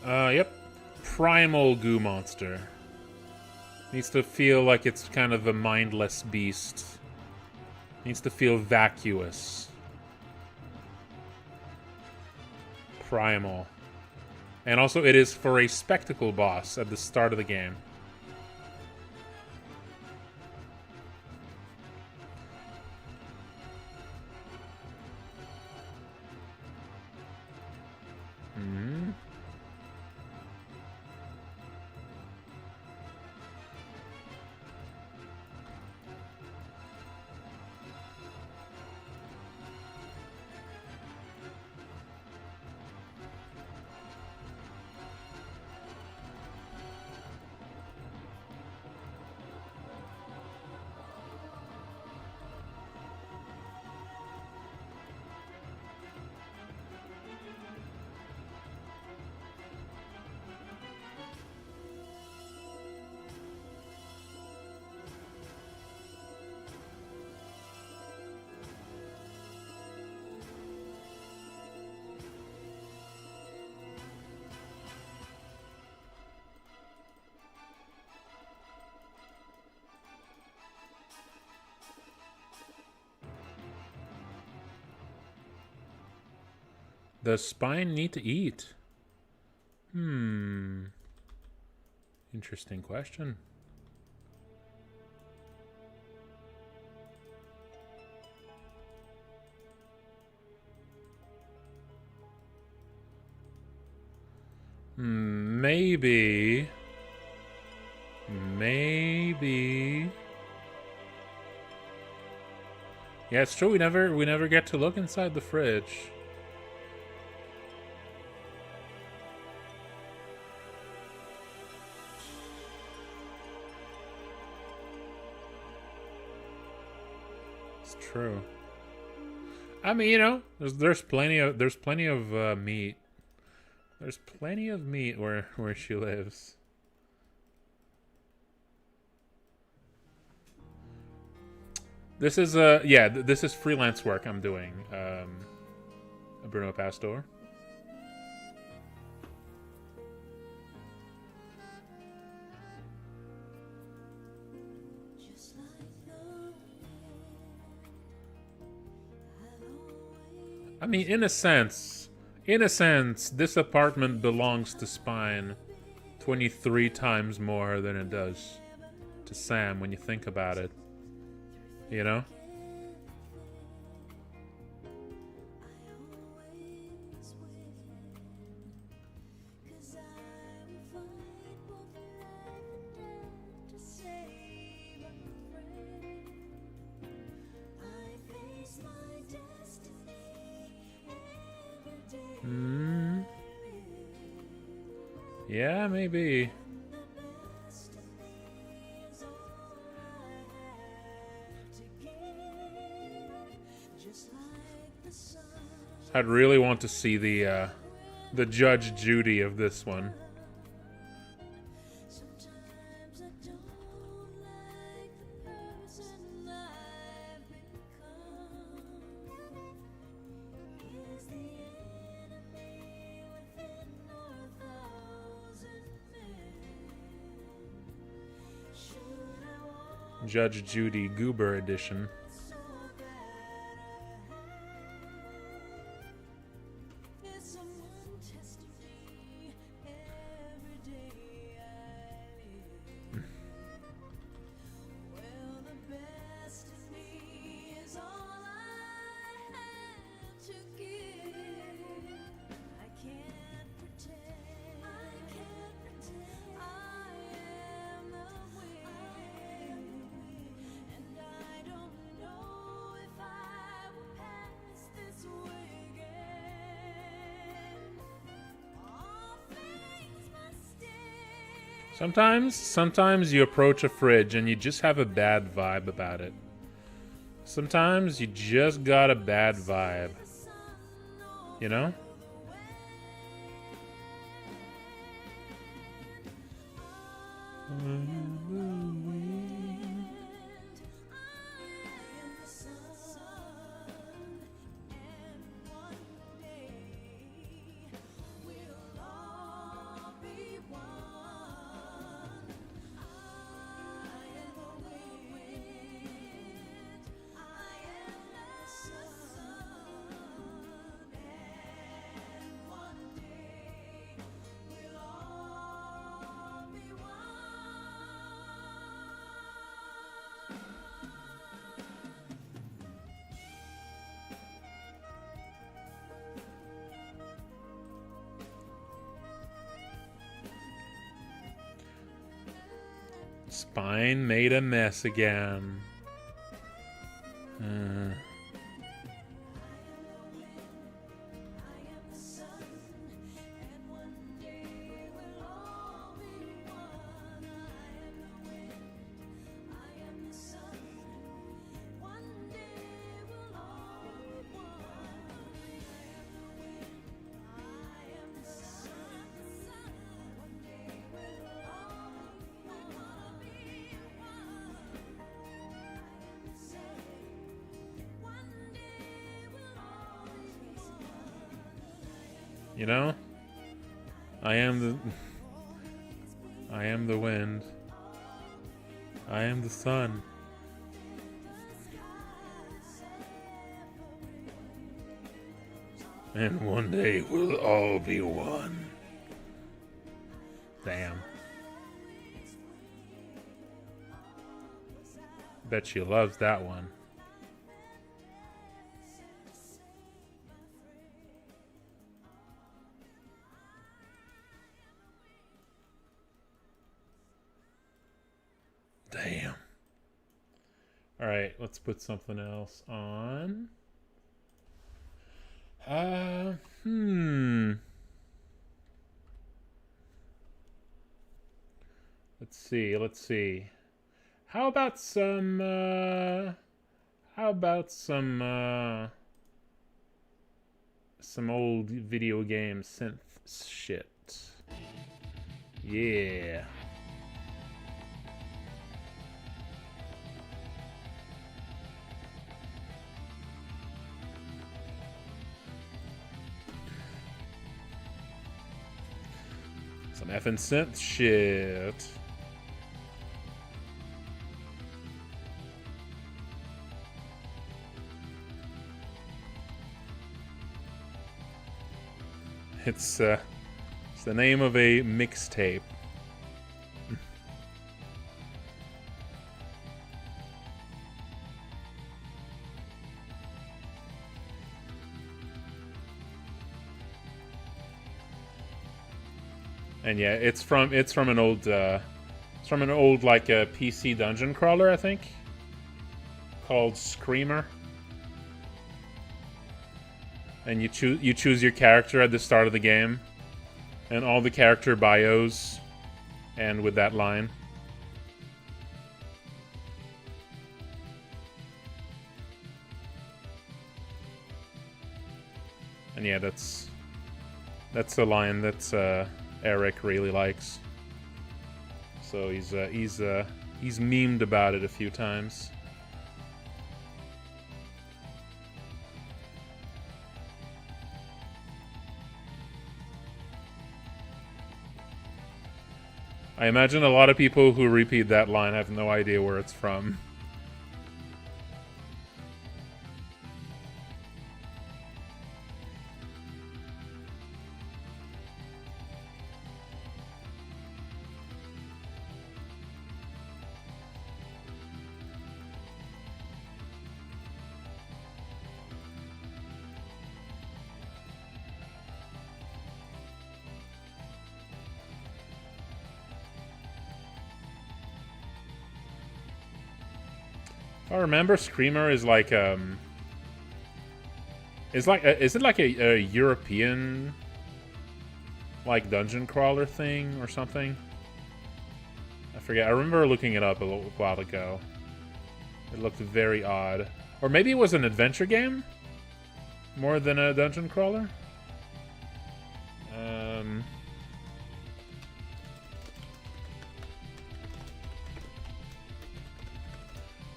Yep. Primal goo monster. Needs to feel like it's kind of a mindless beast. Needs to feel vacuous. Primal. And also it is for a spectacle boss at the start of the game. Does spine need to eat? Interesting question. Maybe. Yeah, it's true. We never get to look inside the fridge. It's true. I mean, you know, there's plenty of meat. There's plenty of meat where she lives. This is this is freelance work I'm doing. Bruno Pastor. I mean, in a sense, this apartment belongs to Spine 23 times more than it does to Sam when you think about it. You know? Yeah, maybe. I'd really want to see the Judge Judy of this one. Judge Judy Goober edition. Sometimes you approach a fridge and you just have a bad vibe about it. Sometimes you just got a bad vibe. You know? Spine made a mess again. You know? I am the wind. I am the sun. And one day we'll all be one. Damn. Bet she loves that one. Damn. All right, let's put something else on. Let's see. How about some old video game synth shit? Yeah. Some effing synth shit. It's the name of a mixtape. And yeah, it's from an old like a PC dungeon crawler, I think, called Screamer. And you choose your character at the start of the game, and all the character bios end with that line. And yeah, that's a line that Eric really likes. So he's memed about it a few times. I imagine a lot of people who repeat that line have no idea where it's from. If I remember, Screamer is like is it like a European like dungeon crawler thing or something? I forget. I remember looking it up a little while ago. It looked very odd. Or maybe it was an adventure game more than a dungeon crawler.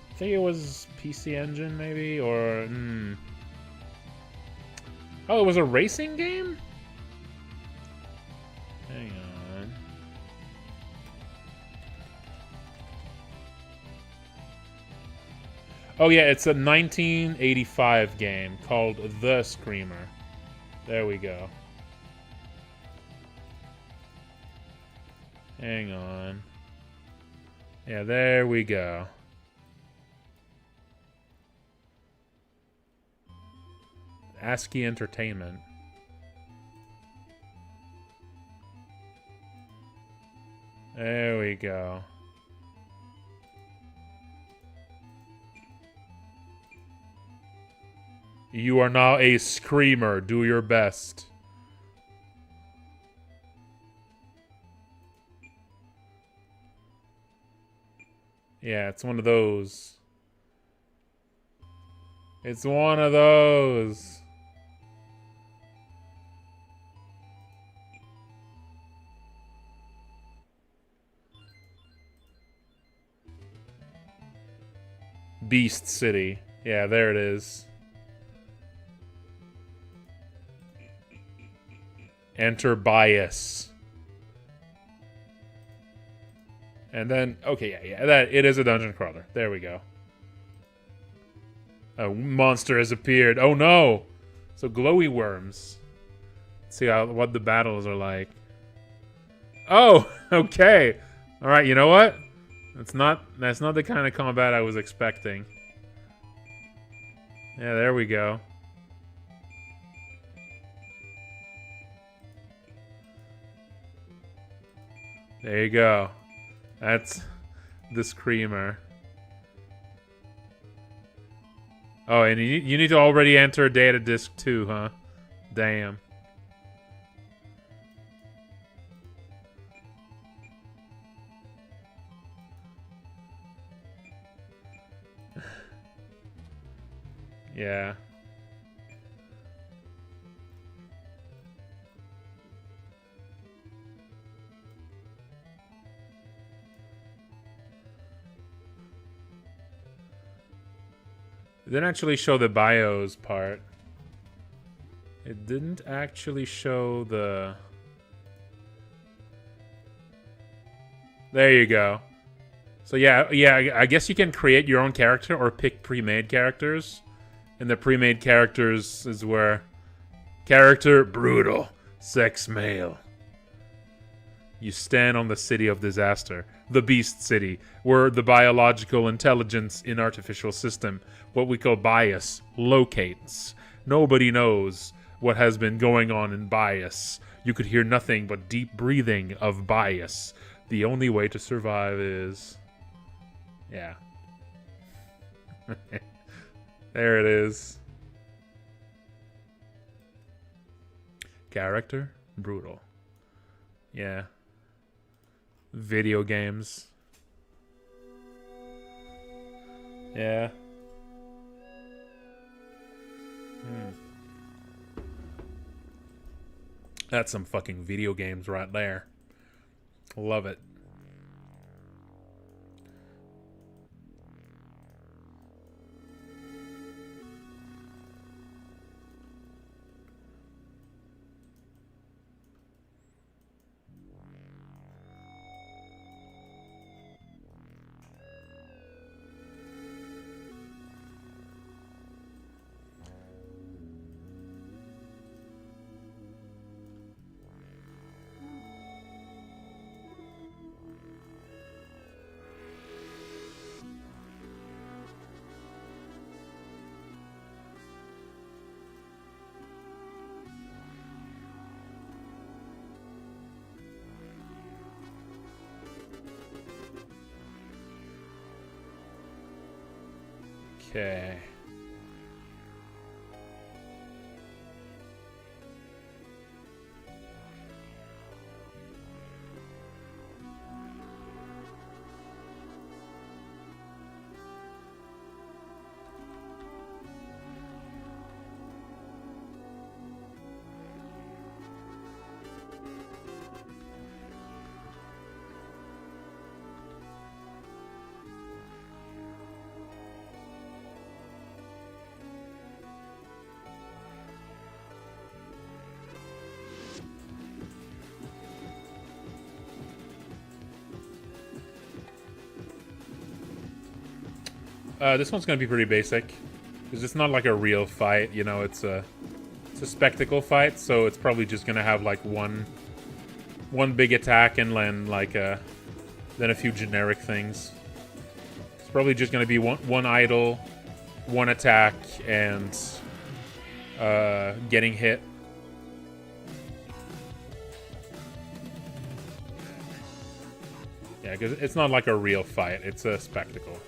I think it was PC Engine, maybe, or oh, it was a racing game? Hang on. Oh yeah, it's a 1985 game called The Screamer. There we go. Hang on. Yeah, there we go. ASCII Entertainment. There we go. You are now a screamer. Do your best. Yeah, it's one of those. It's one of those. Beast City. Yeah, there it is. Enter bias. And then, okay, yeah, that it is a dungeon crawler. There we go. A monster has appeared. Oh no! So glowy worms. Let's see what the battles are like. Oh, okay. All right, you know what? That's not the kind of combat I was expecting. Yeah, there we go. There you go. That's the screamer. Oh, and you need to already enter data disk 2, huh? Damn. Yeah. It didn't actually show the bios part. It didn't actually show the... There you go. So yeah, I guess you can create your own character or pick pre-made characters. And the pre-made characters is where... Character, brutal. Sex, male. You stand on the city of disaster. The Beast City. Where the biological intelligence in artificial system, what we call bias, locates. Nobody knows what has been going on in bias. You could hear nothing but deep breathing of bias. The only way to survive is... Yeah. There it is. Character? Brutal. Yeah. Video games. Yeah. That's some fucking video games right there. Love it. Okay. This one's gonna be pretty basic, because it's not like a real fight, you know, it's a spectacle fight, so it's probably just gonna have like one big attack and then like then a few generic things. It's probably just gonna be one idle, one attack, and getting hit. Yeah, because it's not like a real fight, it's a spectacle.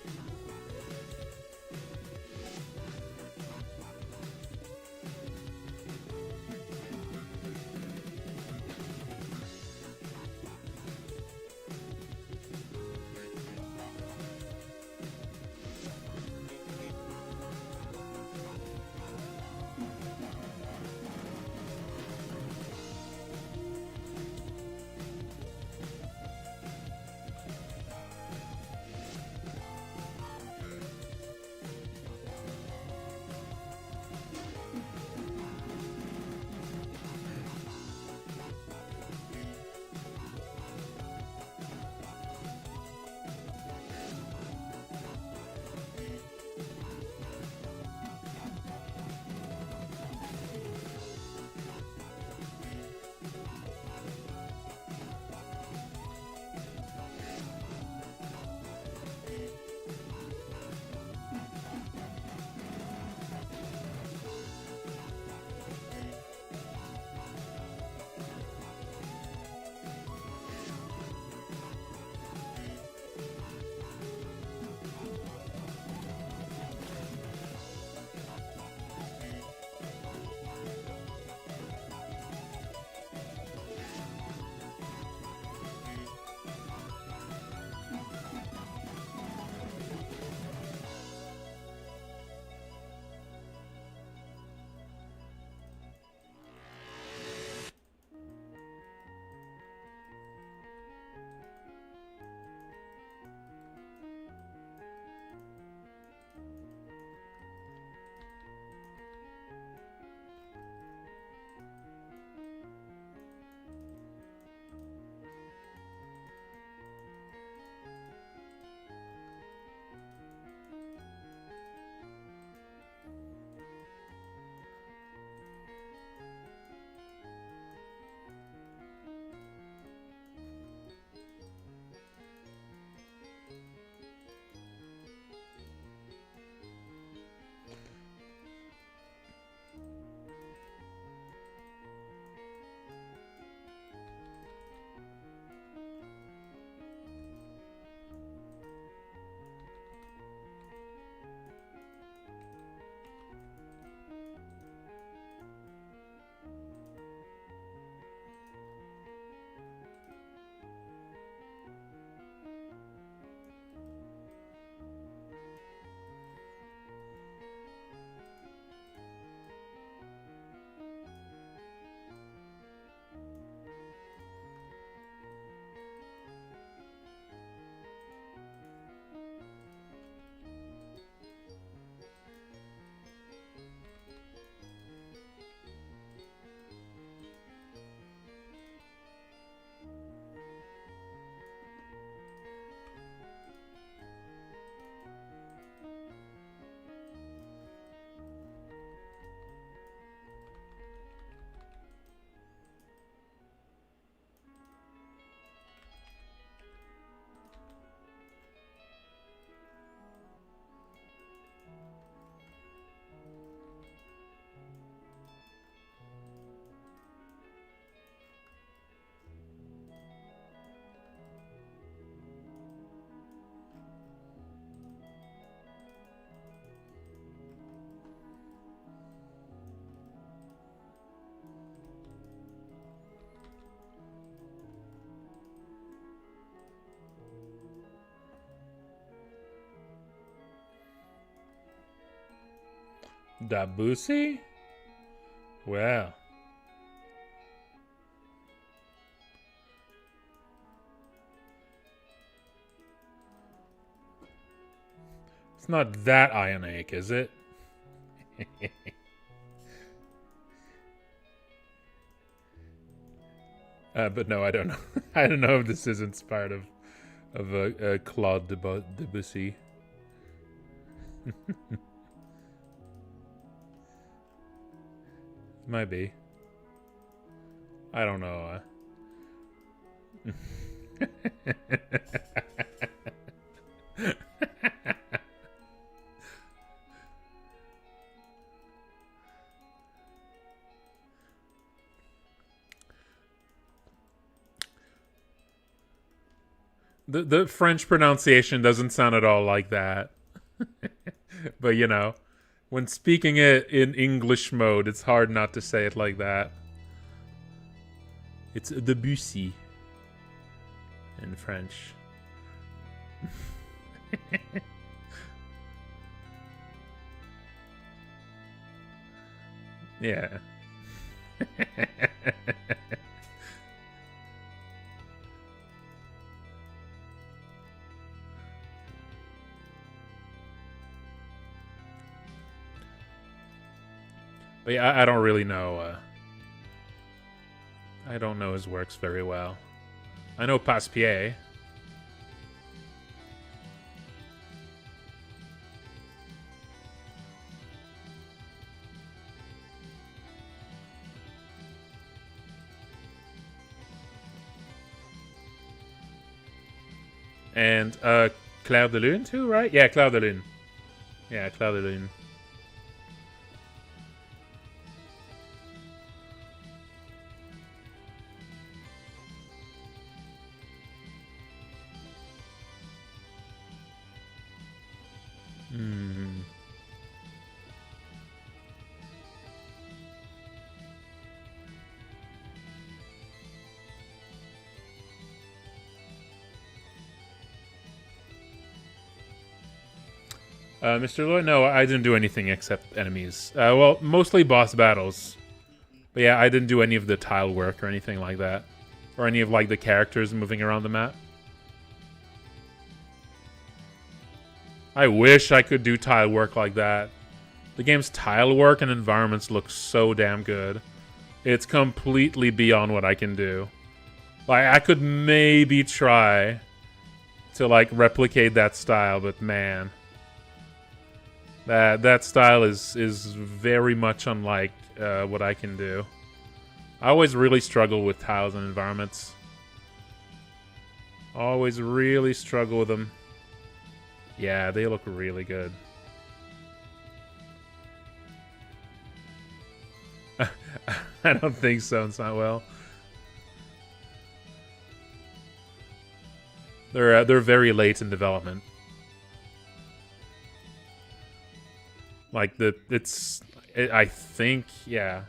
Debussy? Well. It's not that Ionic, is it? But no, I don't know. I don't know if this is inspired of Claude Debussy. Might be. I don't know. The French pronunciation doesn't sound at all like that. But you know, when speaking it in English mode, it's hard not to say it like that. It's Debussy in French. Yeah. But yeah, I don't really know. I don't know his works very well. I know Passepied. And Clair de Lune too, right? Yeah, Clair de Lune. Yeah, Clair de Lune. Mr. Lloyd? No, I didn't do anything except enemies. Well, mostly boss battles. But yeah, I didn't do any of the tile work or anything like that. Or any of, like, the characters moving around the map. I wish I could do tile work like that. The game's tile work and environments look so damn good. It's completely beyond what I can do. Like, I could maybe try to, like, replicate that style, but man... That style is very much unlike what I can do. I always really struggle with tiles and environments. Always really struggle with them. Yeah, they look really good. I don't think so. It's not well. They're very late in development. Like I think, yeah.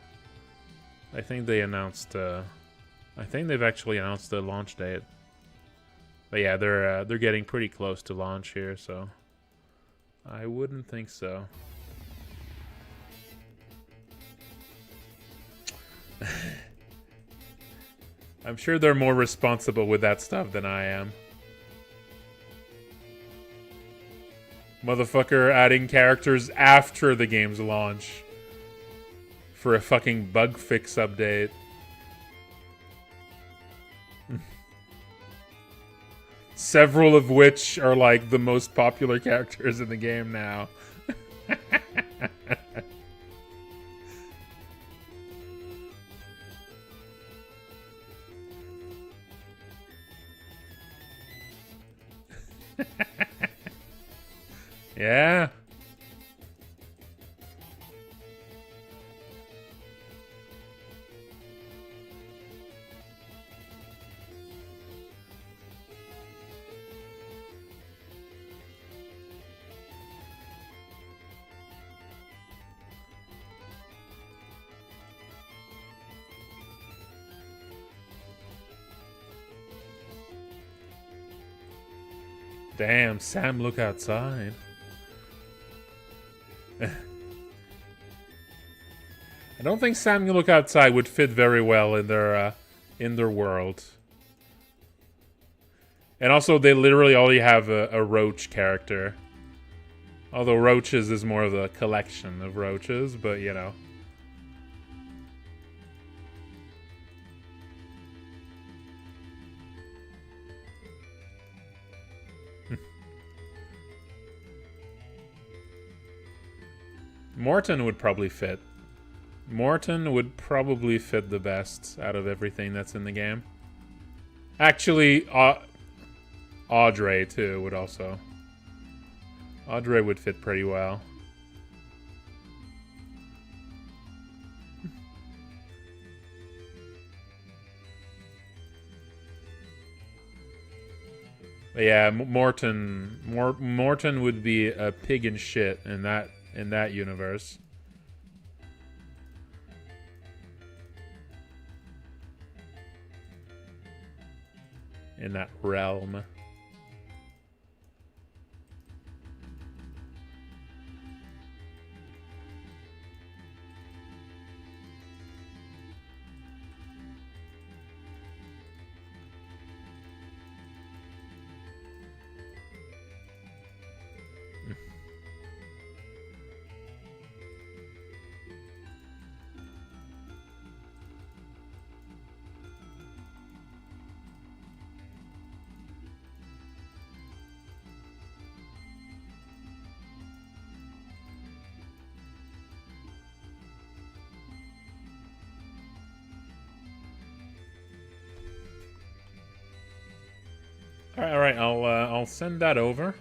I think they announced. I think they've actually announced the launch date. But yeah, they're getting pretty close to launch here, so I wouldn't think so. I'm sure they're more responsible with that stuff than I am. Motherfucker adding characters after the game's launch for a fucking bug fix update. Several of which are like the most popular characters in the game now. Yeah. Damn, Sam, look outside. I don't think Sam You Look Outside would fit very well in their world. And also, they literally only have a roach character. Although Roaches is more of a collection of roaches, but you know. Morton would probably fit. Morton would probably fit the best out of everything that's in the game. Actually, Audrey, too, would also. Audrey would fit pretty well. But yeah, Morton would be a pig in shit in that universe. In that realm. All right. I'll send that over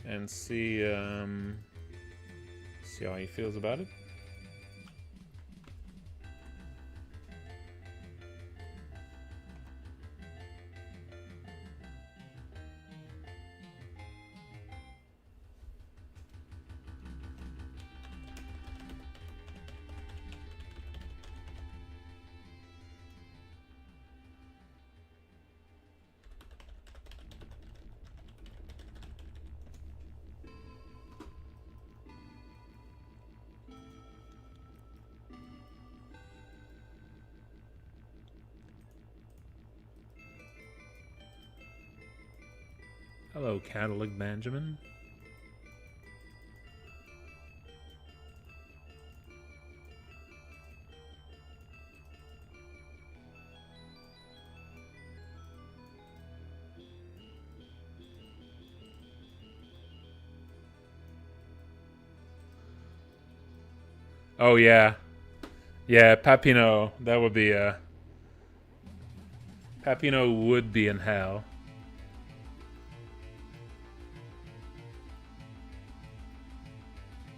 and see how he feels about it. Hello, Cadillac Benjamin. Oh yeah. Yeah, Papino, that would be Papino would be in hell.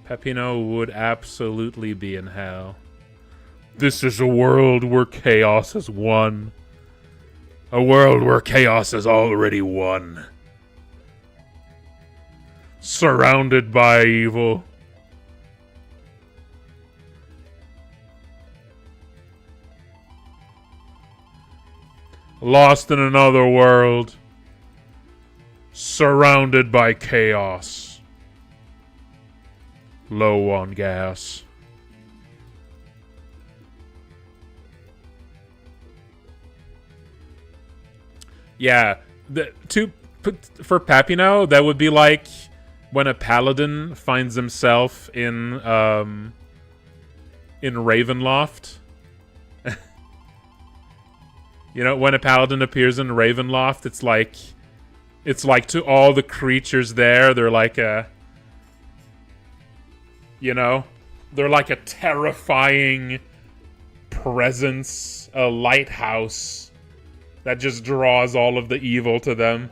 Peppino would absolutely be in hell. This is a world where chaos has won. A world where chaos has already won. Surrounded by evil. Lost in another world. Surrounded by chaos. Low on gas. Yeah, for Papino, that would be like when a paladin finds himself in Ravenloft. You know, when a paladin appears in Ravenloft, it's like to all the creatures there, they're like a, you know, they're like a terrifying presence, a lighthouse that just draws all of the evil to them.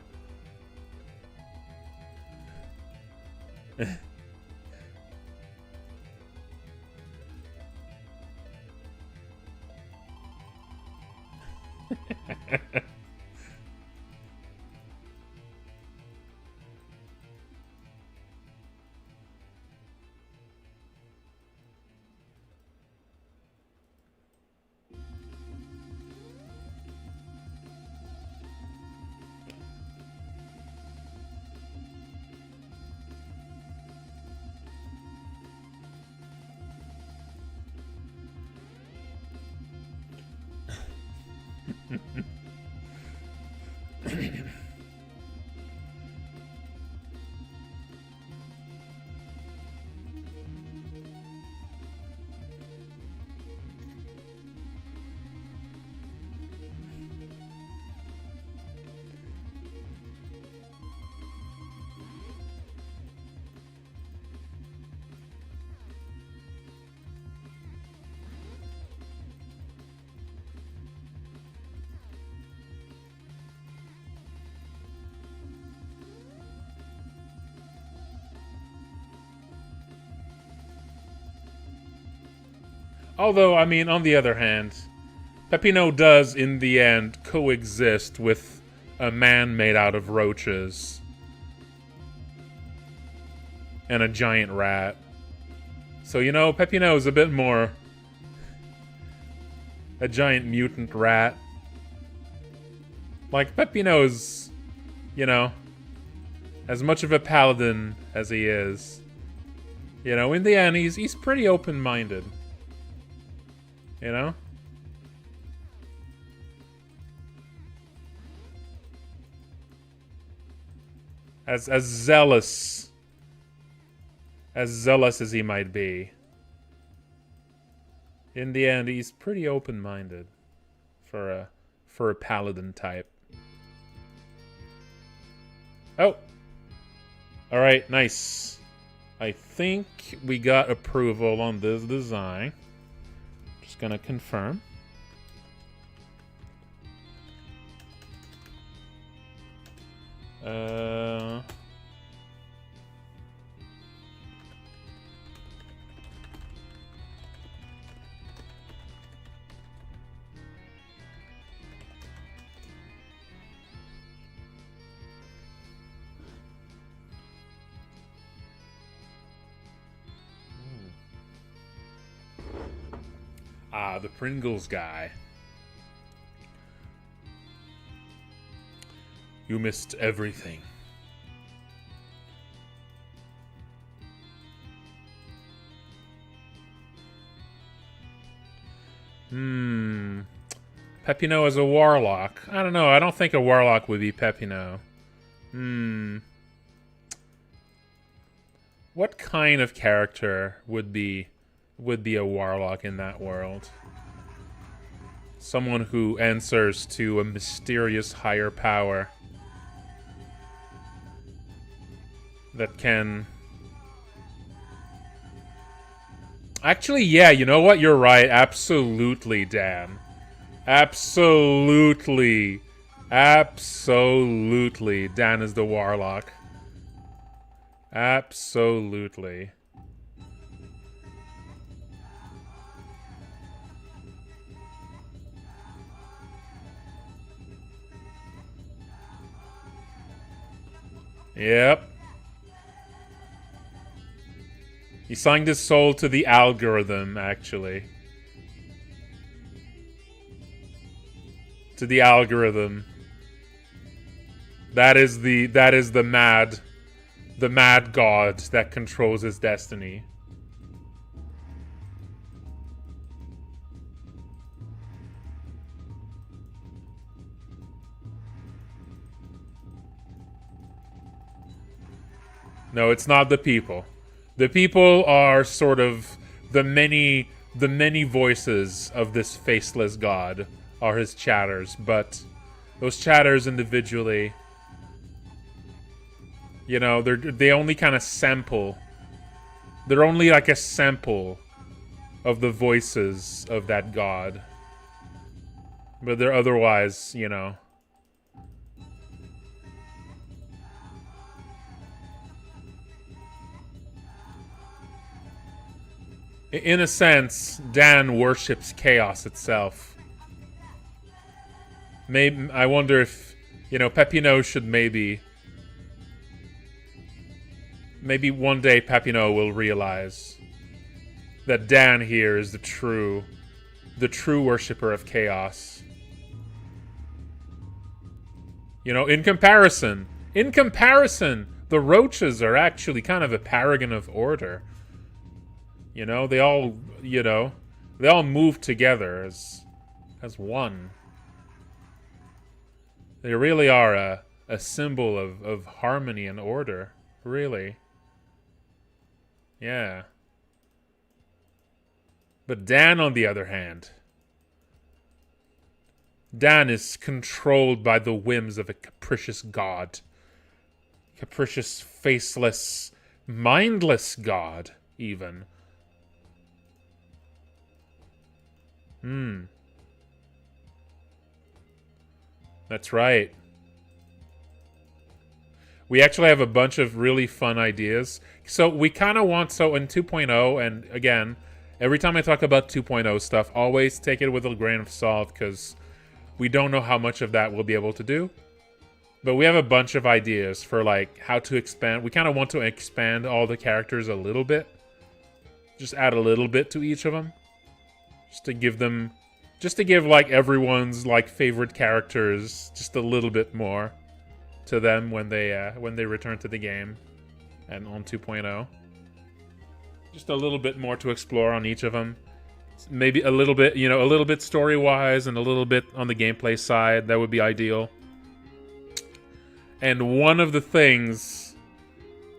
Although, I mean, on the other hand, Peppino does, in the end, coexist with a man made out of roaches. And a giant rat. So, you know, Peppino is a bit more... a giant mutant rat. Like, Peppino is, you know, as much of a paladin as he is. You know, in the end, he's pretty open-minded. You know? As zealous as he might be, in the end, he's pretty open-minded for a paladin type. Oh, all right, nice. I think we got approval on this design. Just gonna confirm. Ah, the Pringles guy. You missed everything. Peppino as a warlock. I don't know. I don't think a warlock would be Peppino. What kind of character would be a warlock in that world? Someone who answers to a mysterious higher power that can... Actually, yeah, you know what? You're right. Absolutely, Dan. Absolutely. Absolutely. Dan is the warlock. Absolutely. Yep. He signed his soul to the algorithm, actually. To the algorithm. That is the mad god that controls his destiny. No, it's not the people. The people are sort of the many voices of this faceless god are his chatters, but those chatters individually, you know, they only kind of sample. They're only like a sample of the voices of that god. But they're otherwise, you know, in a sense, Dan worships chaos itself. Maybe I wonder if, you know, Peppino should maybe one day Peppino will realize that Dan here is the true worshiper of chaos. You know, in comparison, the roaches are actually kind of a paragon of order. You know, they all move together as one. They really are a symbol of harmony and order. Really. Yeah. But Dan, on the other hand, Dan is controlled by the whims of a capricious god. Capricious, faceless, mindless god, even. That's right. We actually have a bunch of really fun ideas. So we kind of want, so in 2.0, and again, every time I talk about 2.0 stuff, always take it with a grain of salt, because we don't know how much of that we'll be able to do. But we have a bunch of ideas for like how to expand. We kind of want to expand all the characters a little bit. Just add a little bit to each of them. Just to give like everyone's like favorite characters just a little bit more to them when they return to the game and on 2.0. Just a little bit more to explore on each of them. Maybe a little bit, a little bit story-wise and a little bit on the gameplay side. That would be ideal. And one of the things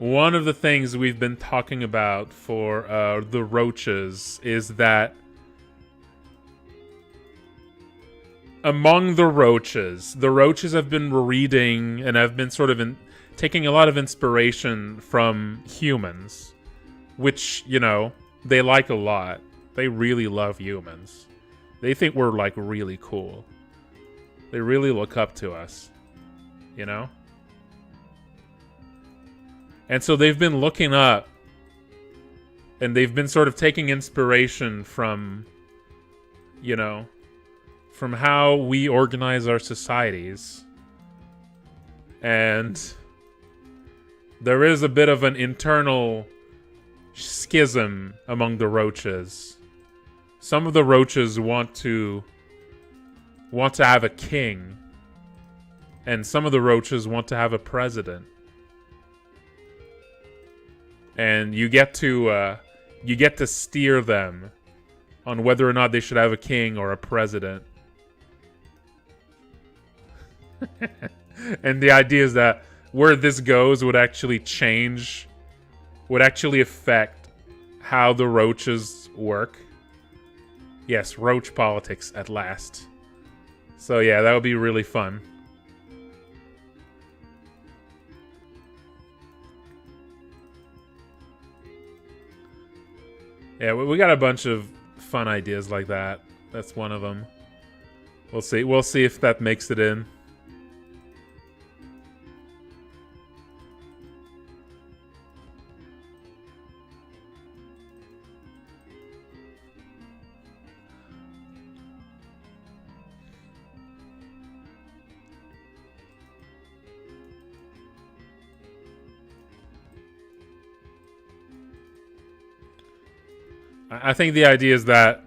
we've been talking about for the roaches is that among the roaches have been reading and have been sort of taking a lot of inspiration from humans, which, they like a lot. They really love humans. They think we're, like, really cool. They really look up to us, And so they've been looking up, and they've been sort of taking inspiration from, from how we organize our societies. And there is a bit of an internal schism among the roaches. Some of the roaches want to have a king, and some of the roaches want to have a president. And you get to steer them on whether or not they should have a king or a president. And the idea is that where this goes would actually affect how the roaches work. Yes, roach politics at last. So yeah, that would be really fun. Yeah, we got a bunch of fun ideas like that. That's one of them. We'll see. We'll see if that makes it in. I think the idea is that,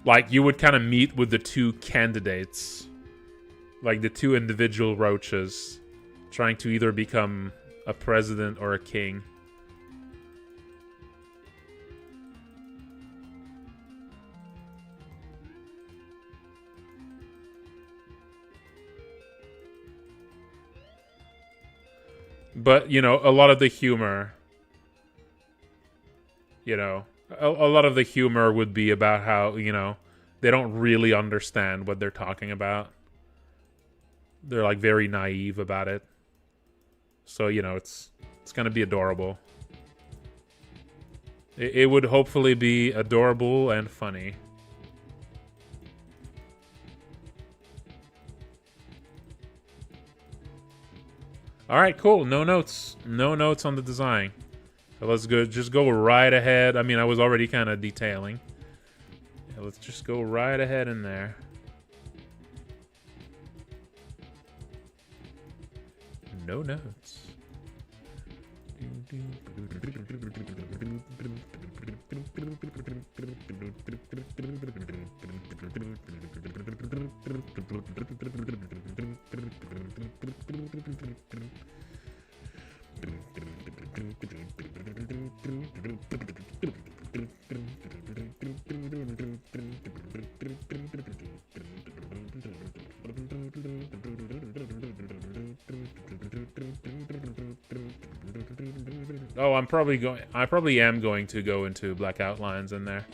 like, you would kind of meet with the two candidates, like the two individual roaches, trying to either become a president or a king. But, a lot of the humor, a lot of the humor would be about how, they don't really understand what they're talking about. They're, like, very naive about it. So, it's going to be adorable. It would hopefully be adorable and funny. Alright, cool. No notes. No notes on the design. So let's go. Just go right ahead. I mean, I was already kind of detailing. Yeah, let's just go right ahead in there. No notes. Oh, I probably am going to go into black outlines in there.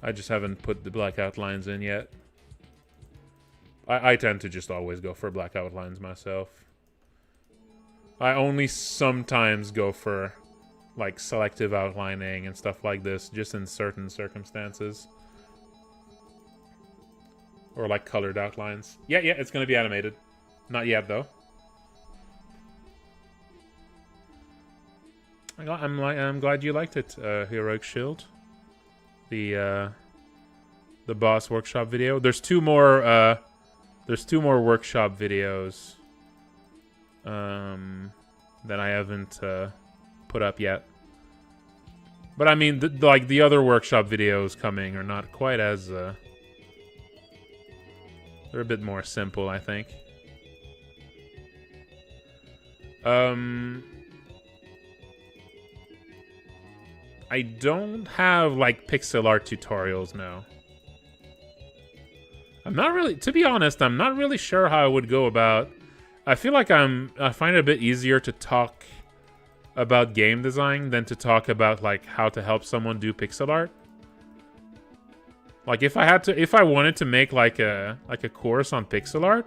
I just haven't put the black outlines in yet. I tend to just always go for black outlines myself. I only sometimes go for like selective outlining and stuff like this, just in certain circumstances. Or like colored outlines. Yeah, it's gonna be animated. Not yet though. I'm glad you liked it, Heroic Shield. The boss workshop video. There's two more workshop videos that I haven't put up yet. But I mean, like the other workshop videos coming are not quite as they're a bit more simple, I think. I don't have like pixel art tutorials now. I'm not really, to be honest, I'm not really sure how I would go about. I feel like I find it a bit easier to talk about game design than to talk about like how to help someone do pixel art. Like if I wanted to make like a course on pixel art,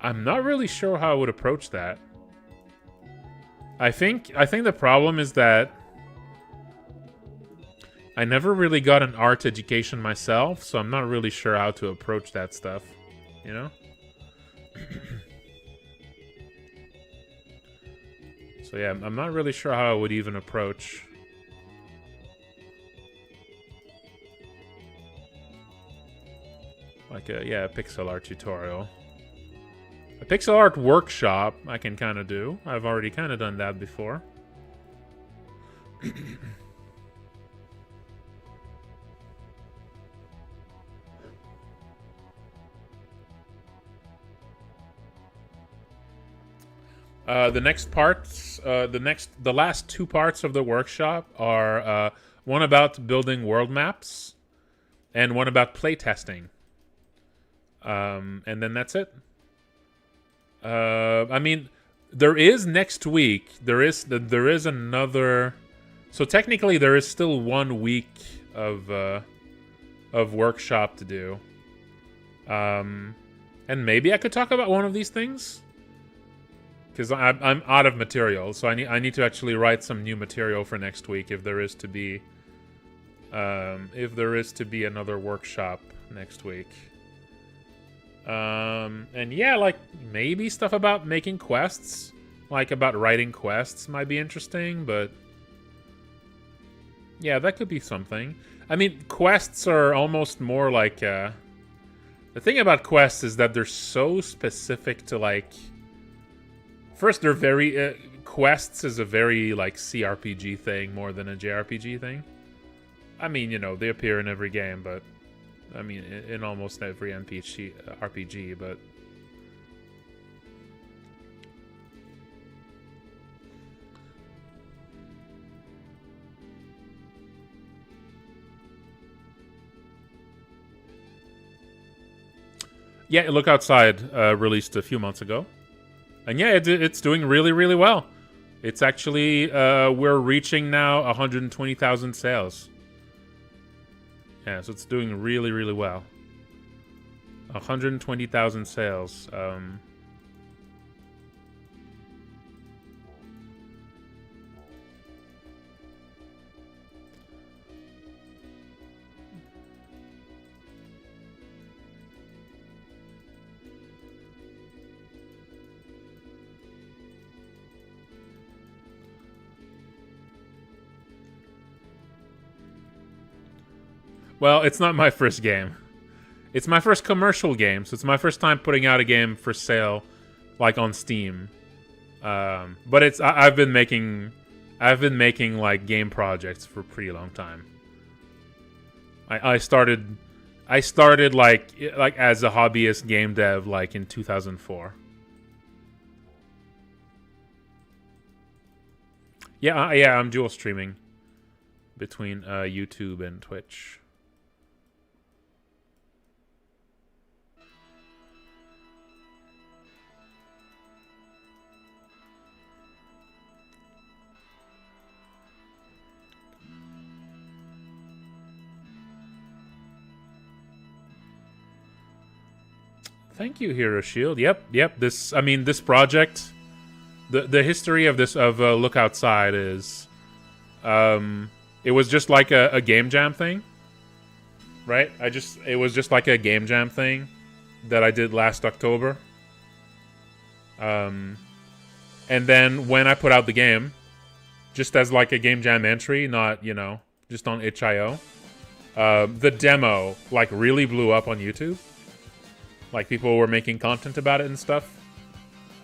I'm not really sure how I would approach that. I think the problem is that I never really got an art education myself, so I'm not really sure how to approach that stuff, you know? So yeah, I'm not really sure how I would even approach like a pixel art tutorial. A pixel art workshop I can kind of do. I've already kind of done that before. The next parts, the last two parts of the workshop are one about building world maps and one about playtesting. And then that's it. I mean, there is next week. There is another. So technically, there is still 1 week of workshop to do. And maybe I could talk about one of these things, because I'm out of material. So I need to actually write some new material for next week if there is to be another workshop next week. And yeah, like maybe stuff about making quests, like about writing quests might be interesting, but yeah, that could be something. I mean, quests are almost more like, the thing about quests is that they're so specific to like, first they're very, quests is a very like CRPG thing more than a JRPG thing. I mean, you know, they appear in every game, but I mean, in almost every RPG, but yeah, Look Outside released a few months ago, and yeah, it's doing really, really well. It's actually we're reaching now 120,000 sales. Yeah, so it's doing really, really well. 120,000 sales. Well, it's not my first game. It's my first commercial game, so it's my first time putting out a game for sale, like on Steam. But it's I've been making like game projects for a pretty long time. I started like as a hobbyist game dev like in 2004. Yeah, I'm dual streaming between YouTube and Twitch. Thank you, Hero Shield. Yep. This project, the history of this Look Outside is, it was just like a game jam thing, right? It was just like a game jam thing that I did last October. And then when I put out the game, just as like a game jam entry, not, just on itch.io, the demo like really blew up on YouTube. Like people were making content about it and stuff.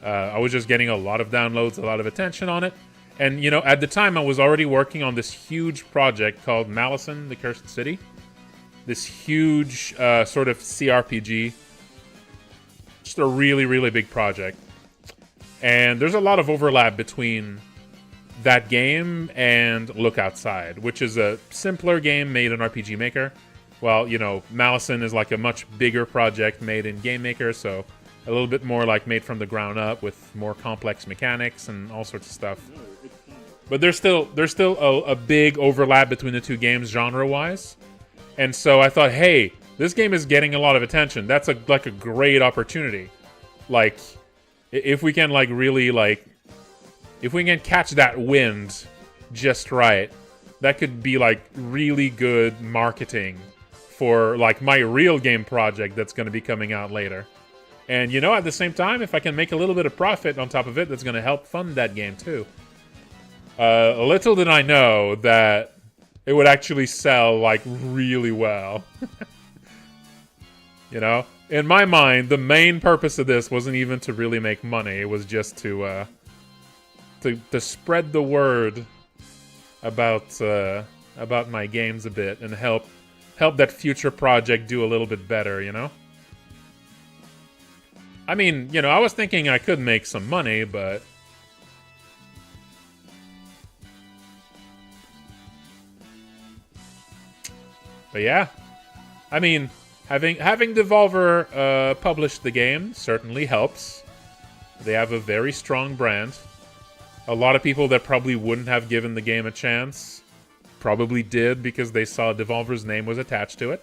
I was just getting a lot of downloads, a lot of attention on it. And, at the time I was already working on this huge project called Malison, the Cursed City. This huge sort of CRPG. Just a really, really big project. And there's a lot of overlap between that game and Look Outside, which is a simpler game made in RPG Maker. Well, Malison is like a much bigger project made in Game Maker, so a little bit more like made from the ground up with more complex mechanics and all sorts of stuff. But there's still a big overlap between the two games genre-wise. And so I thought, hey, this game is getting a lot of attention. That's a great opportunity. Like, if we can if we can catch that wind just right, that could be like really good marketing for like my real game project that's going to be coming out later. And at the same time, if I can make a little bit of profit on top of it, that's going to help fund that game too. Little did I know that it would actually sell like really well. In my mind, the main purpose of this wasn't even to really make money. It was just to spread the word about my games a bit and help that future project do a little bit better, I mean, I was thinking I could make some money, but yeah. I mean, having Devolver publish the game certainly helps. They have a very strong brand. A lot of people that probably wouldn't have given the game a chance probably did because they saw Devolver's name was attached to it.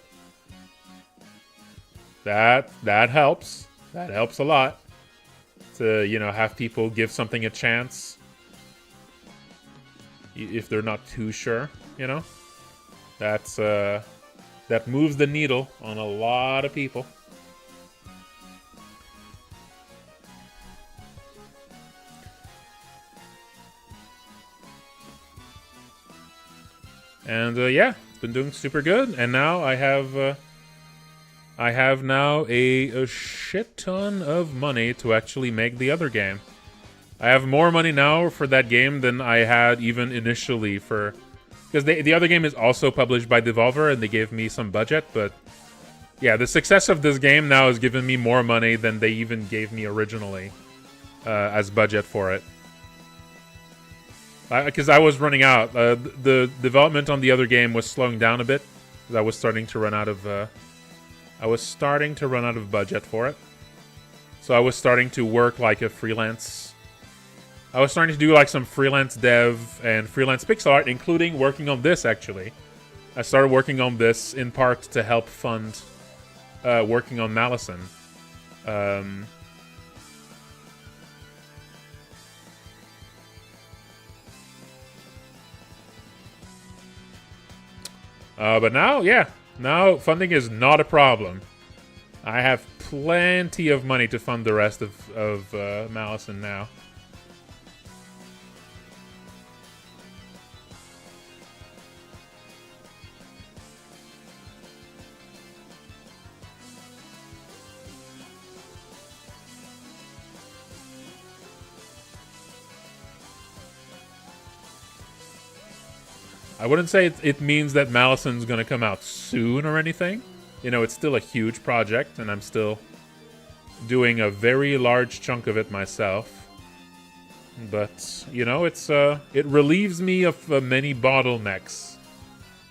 That helps. That helps a lot to, have people give something a chance if they're not too sure, That's that moves the needle on a lot of people. And yeah, it's been doing super good. And now I have now a shit ton of money to actually make the other game. I have more money now for that game than I had even initially for... Because the other game is also published by Devolver, and they gave me some budget, but... Yeah, the success of this game now has given me more money than they even gave me originally as budget for it. Because I was running out. The development on the other game was slowing down a bit, because I was starting to run out of... budget for it. So I was starting to work like a freelance... I was starting to do like some freelance dev and freelance pixel art, including working on this, actually. I started working on this in part to help fund working on Malison. But now, yeah. Now funding is not a problem. I have plenty of money to fund the rest of Malison now. I wouldn't say it means that Malison's going to come out soon or anything. It's still a huge project, and I'm still doing a very large chunk of it myself. But, it relieves me of many bottlenecks.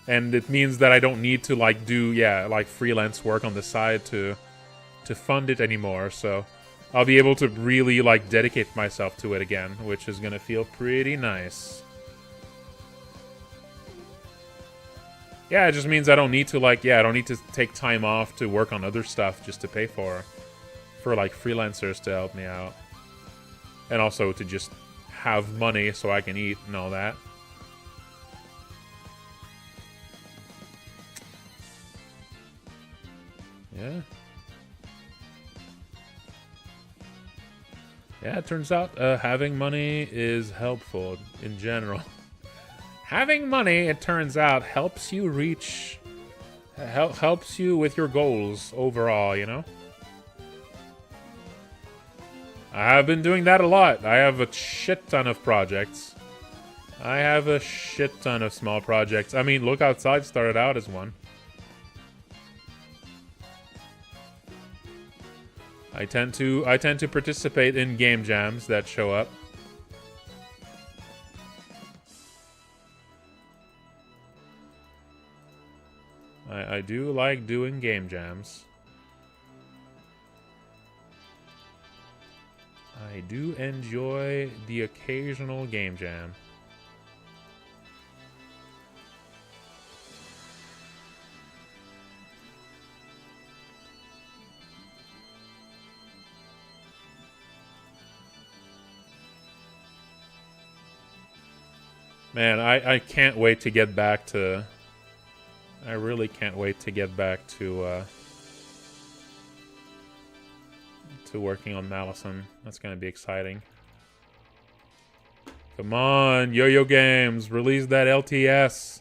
And it means that I don't need to, do freelance work on the side to fund it anymore. So I'll be able to really, dedicate myself to it again, which is going to feel pretty nice. Yeah, it just means I don't need to, I don't need to take time off to work on other stuff just to pay for for like freelancers to help me out. And also to just have money so I can eat and all that. Yeah. Yeah, it turns out having money is helpful in general. Having money, it turns out, helps you reach... helps you with your goals overall, you know? I have been doing that a lot. I have a shit ton of projects. I have a shit ton of small projects. I mean, Look Outside started out as one. I tend to participate in game jams that show up. I do like doing game jams. I do enjoy the occasional game jam. Man, I can't wait to get back to... I really can't wait to get back to working on Malison. That's gonna be exciting. Come on, Yo-Yo Games, release that LTS.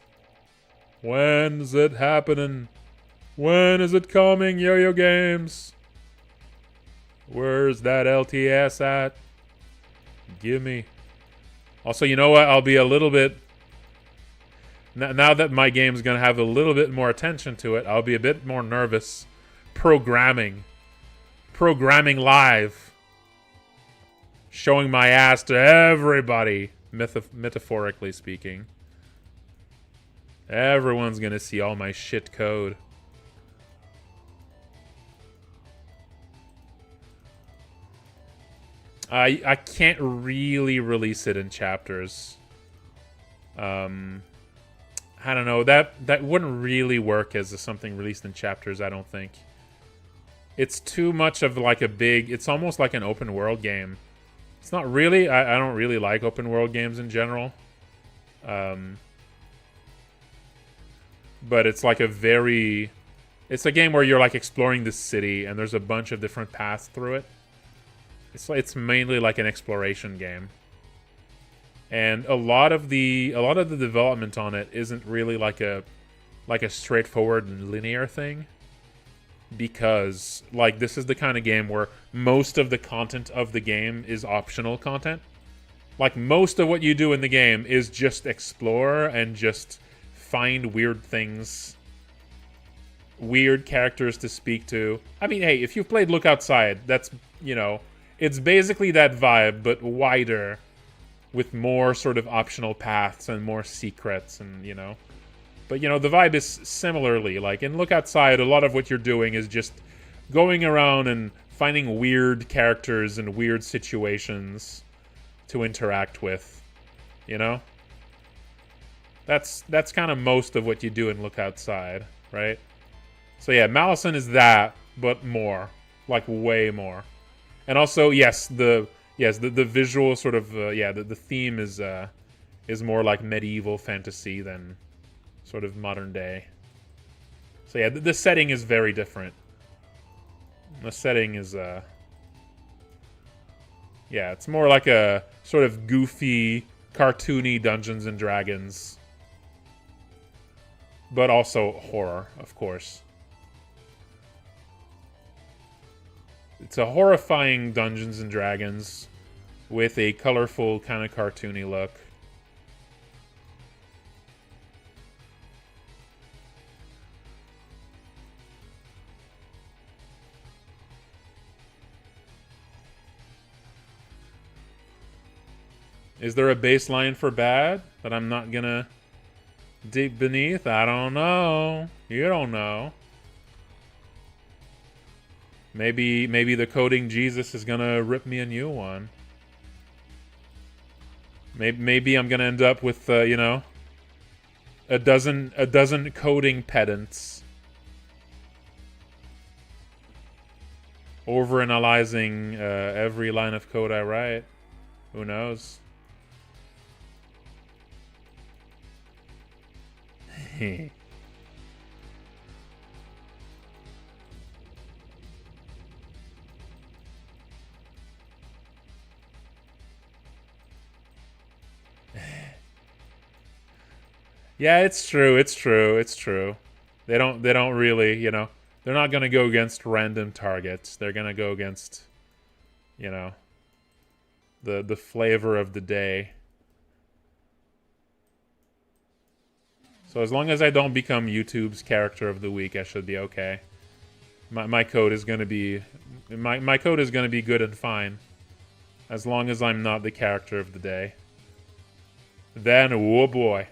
When's it happening? When is it coming, Yo-Yo Games? Where's that LTS at? Gimme. Also, you know what? I'll be a little bit... Now that my game's going to have a little bit more attention to it, I'll be a bit more nervous programming live. Showing my ass to everybody, metaphorically speaking. Everyone's going to see all my shit code. I can't really release it in chapters. I don't know. That wouldn't really work as something released in chapters, I don't think. It's too much of like a big... It's almost like an open world game. It's not really... I don't really like open world games in general. But it's like a very... It's a game where you're like exploring the city and there's a bunch of different paths through it. It's mainly like an exploration game. And a lot of the development on it isn't really like a straightforward and linear thing, because like this is the kind of game where most of the content of the game is optional content. Like most of what you do in the game is just explore and just find weird things, weird characters to speak to. I mean, hey, if you've played Look Outside, that's, you know, it's basically that vibe but wider, with more sort of optional paths and more secrets, and, you know. But, you know, the vibe is similarly. Like, in Look Outside, a lot of what you're doing is just going around and finding weird characters and weird situations to interact with, you know? That's kind of most of what you do in Look Outside, right? So, yeah, Malison is that, but more. Like, way more. And also, yes, the visual sort of the theme is more like medieval fantasy than sort of modern day. So yeah, the setting is very different. The setting is it's more like a sort of goofy, cartoony Dungeons and Dragons, but also horror, of course. It's a horrifying Dungeons and Dragons with a colorful, kind of cartoony look. Is there a baseline for bad that I'm not gonna dig beneath? I don't know. You don't know. Maybe the coding Jesus is gonna rip me a new one. Maybe I'm gonna end up with you know, a dozen coding pedants. overanalyzing every line of code I write. Who knows? Yeah, it's true. It's true. It's true. They don't really, you know, they're not going to go against random targets. They're going to go against, you know, the flavor of the day. So as long as I don't become YouTube's character of the week, I should be okay. My code is going to be my code is going to be good and fine as long as I'm not the character of the day. Then, oh boy.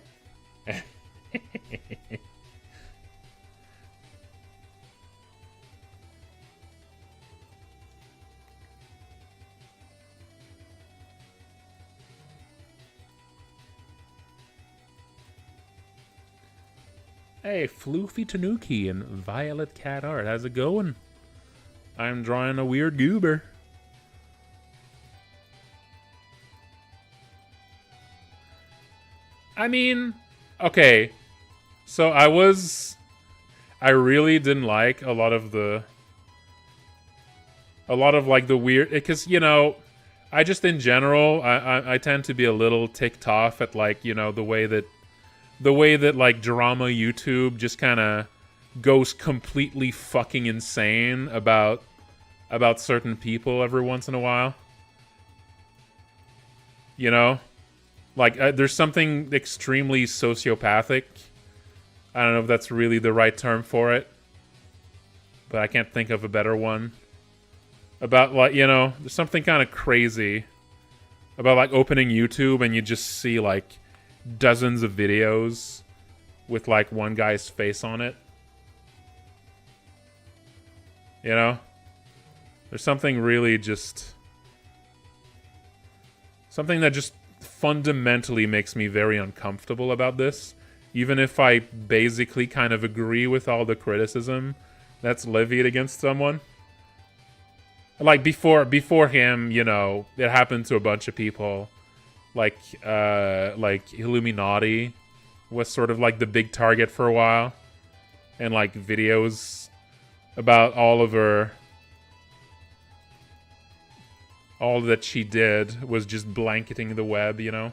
Hey, Floofy Tanuki and Violet Cat Art, how's it going? I'm drawing a weird goober. I mean, okay, so I really didn't like a lot of like the weird, because, you know, I just in general, I tend to be a little ticked off at, like, you know, the way that like drama YouTube just kind of goes completely fucking insane about certain people every once in a while. You know? Like, there's something extremely sociopathic. I don't know if that's really the right term for it, but I can't think of a better one. About, like, you know, there's something kind of crazy about, like, opening YouTube and you just see, like, dozens of videos with, like, one guy's face on it. You know? There's something really just... something that just fundamentally makes me very uncomfortable about this. Even if I basically kind of agree with all the criticism that's levied against someone. Like, before him, you know, it happened to a bunch of people. Like Illuminati was sort of like the big target for a while. And, like, videos about all that she did was just blanketing the web, you know?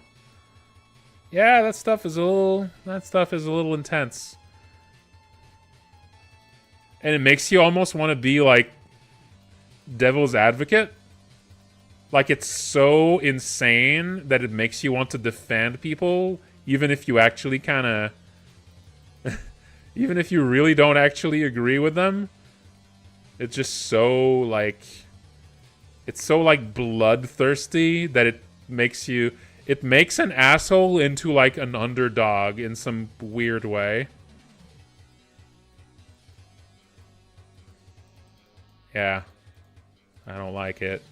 Yeah, that stuff is a little intense. And it makes you almost want to be, like, devil's advocate. Like, it's so insane that it makes you want to defend people, even if you actually kind of... even if you really don't actually agree with them. It's just so, like... it's so, like, bloodthirsty that it makes you... it makes an asshole into, like, an underdog in some weird way. Yeah. I don't like it.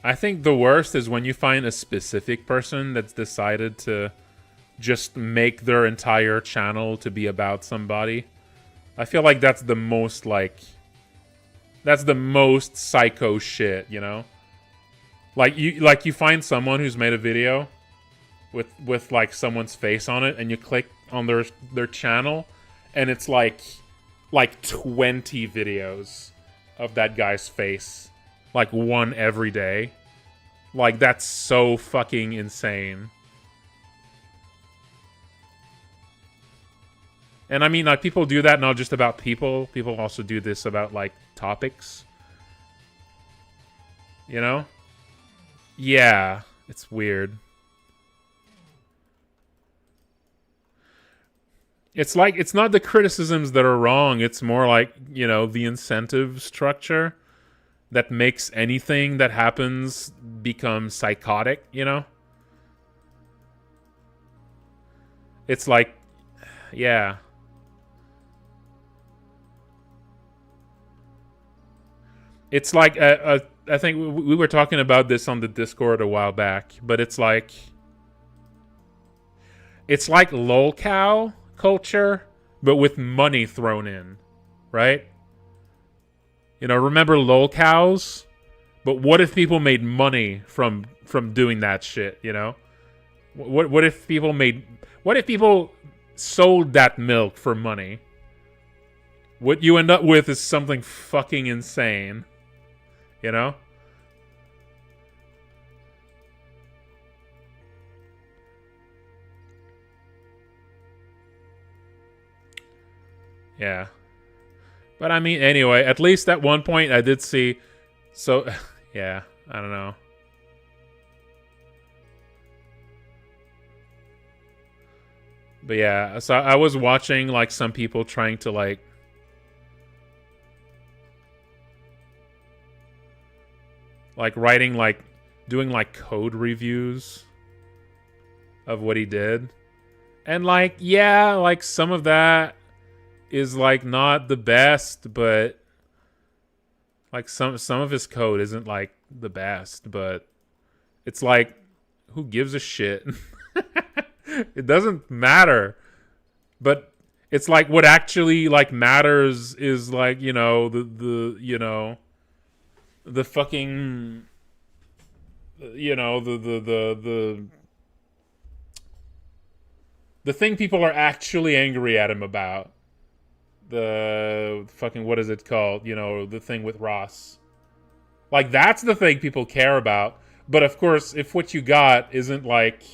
I think the worst is when you find a specific person that's decided to just make their entire channel to be about somebody. I feel like that's the most, like... that's the most psycho shit, you know? Like, you find someone who's made a video with like, someone's face on it, and you click on their channel, and it's, like 20 videos of that guy's face. Like, one every day. Like, that's so fucking insane. And I mean, like, people do that not just about people. People also do this about, like, topics. You know? Yeah. It's weird. It's like, it's not the criticisms that are wrong. It's more like, you know, the incentive structure that makes anything that happens become psychotic, you know? It's like, yeah. It's like, I think we were talking about this on the Discord a while back, but it's like lolcow culture, but with money thrown in, right? You know, remember lolcows? But what if people made money from doing that shit, you know? What if people sold that milk for money? What you end up with is something fucking insane. You know? Yeah. But I mean, anyway, at least at one point I did see... So, yeah, I don't know. But yeah, so I was watching, like, some people trying to, like... Like, writing, like... Doing, like, code reviews of what he did. And, like, yeah, like, some of that is, like, not the best, but... Like, some of his code isn't, like, the best, but... It's like, who gives a shit? It doesn't matter. But it's like what actually like matters is like, you know, the you know, the fucking, you know, the thing people are actually angry at him about. The fucking, what is it called? You know, the thing with Ross. Like, that's the thing people care about. But of course, if what you got isn't like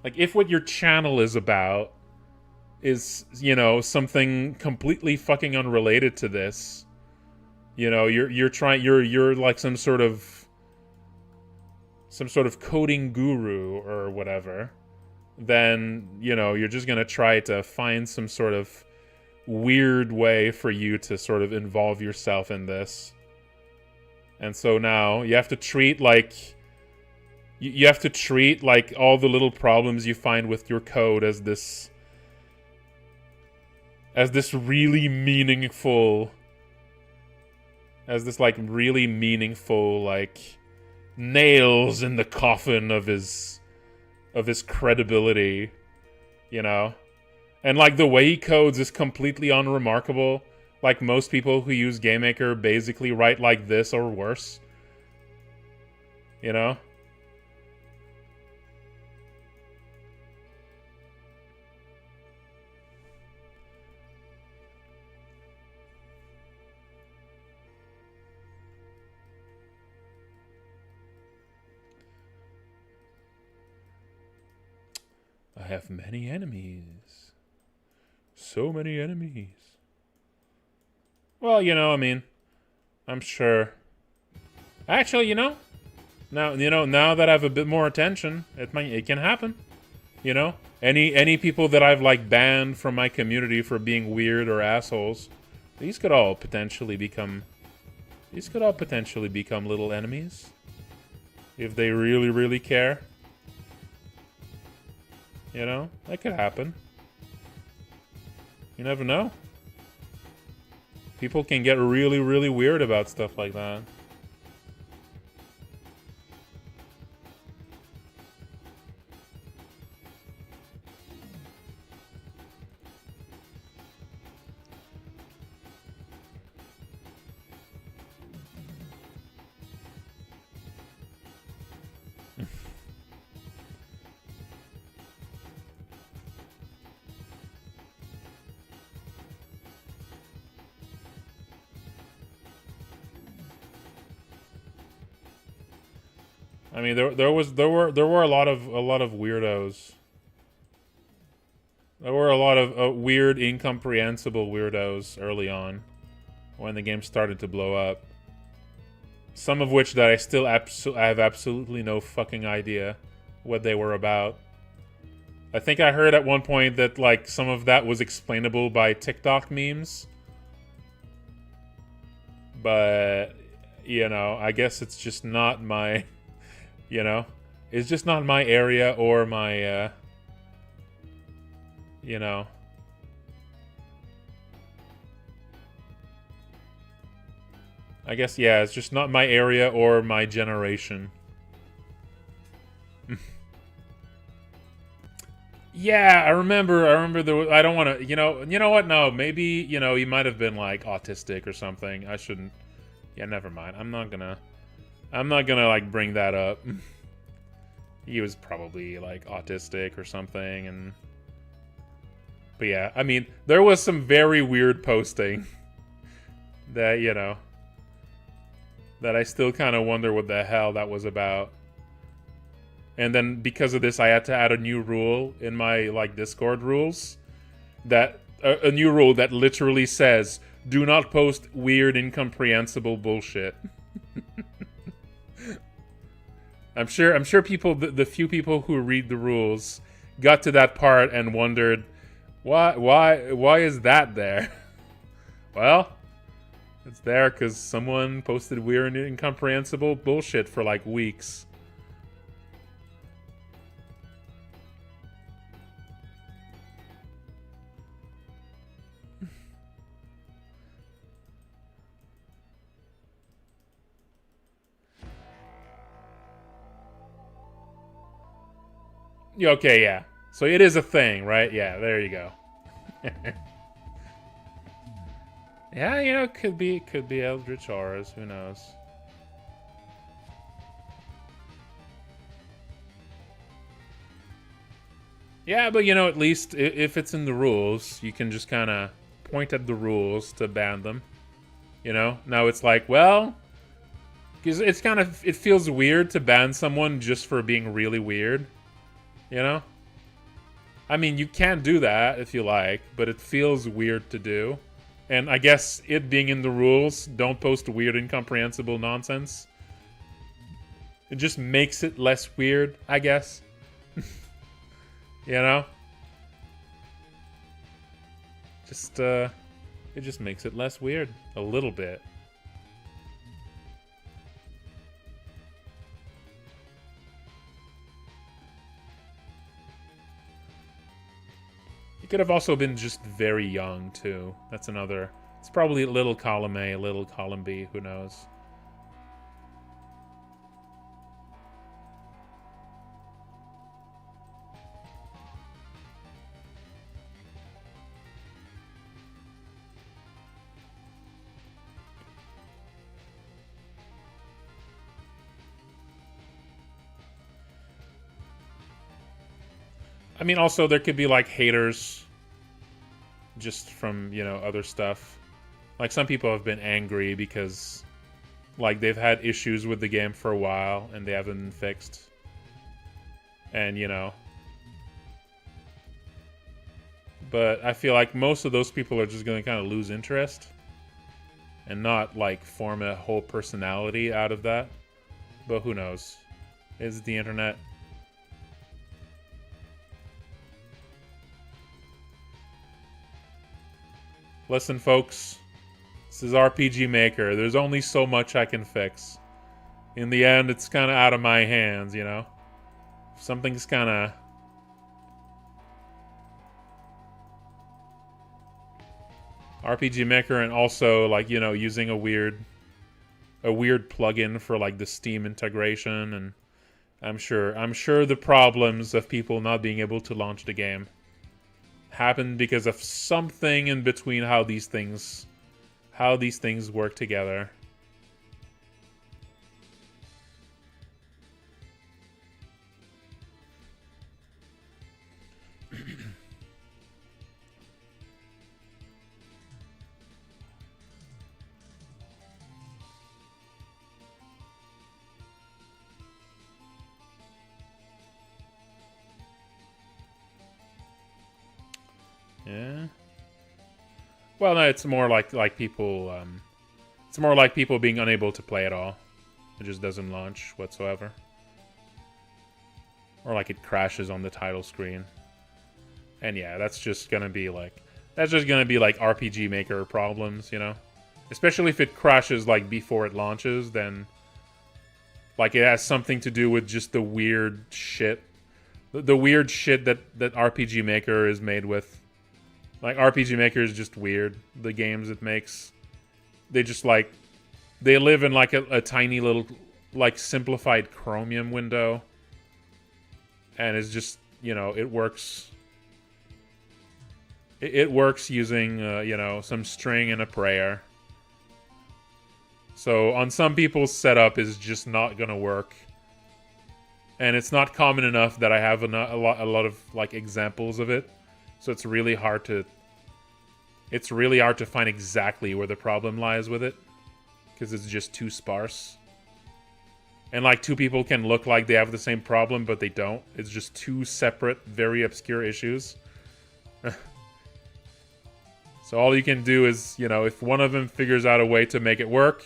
if what your channel is about is, you know, something completely fucking unrelated to this, you know, you're like some sort of coding guru or whatever, then, you know, you're just gonna try to find some sort of weird way for you to sort of involve yourself in this. And so now you have to treat like all the little problems you find with your code as this really meaningful, like nails in the coffin of his credibility, you know? And like the way he codes is completely unremarkable. Like most people who use GameMaker basically write like this or worse. You know? I have many enemies. So many enemies. Well, you know, I mean, I'm sure. Actually, you know, now that I have a bit more attention, it can happen. You know, any people that I've like banned from my community for being weird or assholes, these could all potentially become little enemies if they really, really care. You know, that could happen. You never know. People can get really, really weird about stuff like that. I mean, there were a lot of weirdos. There were a lot of weird, incomprehensible weirdos early on, when the game started to blow up. Some of which that I still I have absolutely no fucking idea what they were about. I think I heard at one point that like some of that was explainable by TikTok memes. But, you know, I guess it's just not my... You know, it's just not my area or my You know. I guess, yeah, it's just not my area or my generation. Yeah, I remember there was, I don't want to, you know what? No, maybe, he might have been like autistic or something. I shouldn't. Yeah, never mind. I'm not gonna like bring that up. He was probably like autistic or something, but yeah, I mean, there was some very weird posting that, that I still kind of wonder what the hell that was about. And then because of this, I had to add a new rule in my like Discord rules, that a new rule that literally says, "Do not post weird, incomprehensible bullshit." I'm sure people, the few people who read the rules, got to that part and wondered, why is that there? Well, it's there because someone posted weird and incomprehensible bullshit for like weeks. Okay, yeah. So it is a thing, right? Yeah, there you go. Yeah, could be Eldritch Horrors. Who knows? Yeah, but at least if it's in the rules, you can just kind of point at the rules to ban them. Now it's like, well, because it feels weird to ban someone just for being really weird. I mean, you can do that if you like, but it feels weird to do. And I guess it being in the rules, don't post weird, incomprehensible nonsense. It just makes it less weird, I guess. It just makes it less weird. A little bit. Could have also been just very young, too. That's another... It's probably a little column A, a little column B. Who knows? I mean, also, there could be, like, haters just from, other stuff. Like, some people have been angry because, like, they've had issues with the game for a while and they haven't been fixed. And, But I feel like most of those people are just going to kind of lose interest and not, like, form a whole personality out of that. But who knows? It's the internet. Listen, folks, this is RPG Maker. There's only so much I can fix. In the end, it's kind of out of my hands, Something's kind of... RPG Maker, and also, like, using a weird plugin for, like, the Steam integration, and I'm sure the problems of people not being able to launch the game happened because of something in between how these things work together. Yeah. Well, no, it's more like people. It's more like people being unable to play at all. It just doesn't launch whatsoever, or like it crashes on the title screen. And yeah, that's just gonna be like RPG Maker problems, Especially if it crashes like before it launches, then like it has something to do with just the weird shit The weird shit that RPG Maker is made with. Like, RPG Maker is just weird. The games it makes. They just, like... They live in, like, a tiny little, like, simplified Chromium window. And it's just, you know, it works... It works using, you know, some string and a prayer. So, on some people's setup is just not gonna work. And it's not common enough that I have a lot of, like, examples of it. So it's really hard to... It's really hard to find exactly where the problem lies with it. Because it's just too sparse. And, like, two people can look like they have the same problem, but they don't. It's just two separate, very obscure issues. So all you can do is, you know, if one of them figures out a way to make it work,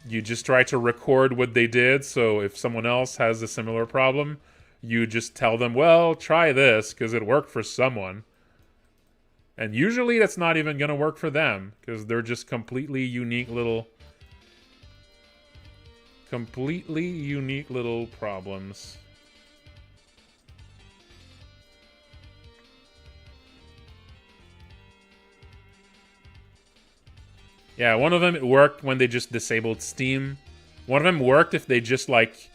you just try to record what they did. So if someone else has a similar problem, you just tell them, well, try this because it worked for someone. And usually that's not even going to work for them because they're just completely unique little problems. Yeah, one of them, it worked when they just disabled Steam. One of them worked if they just, like,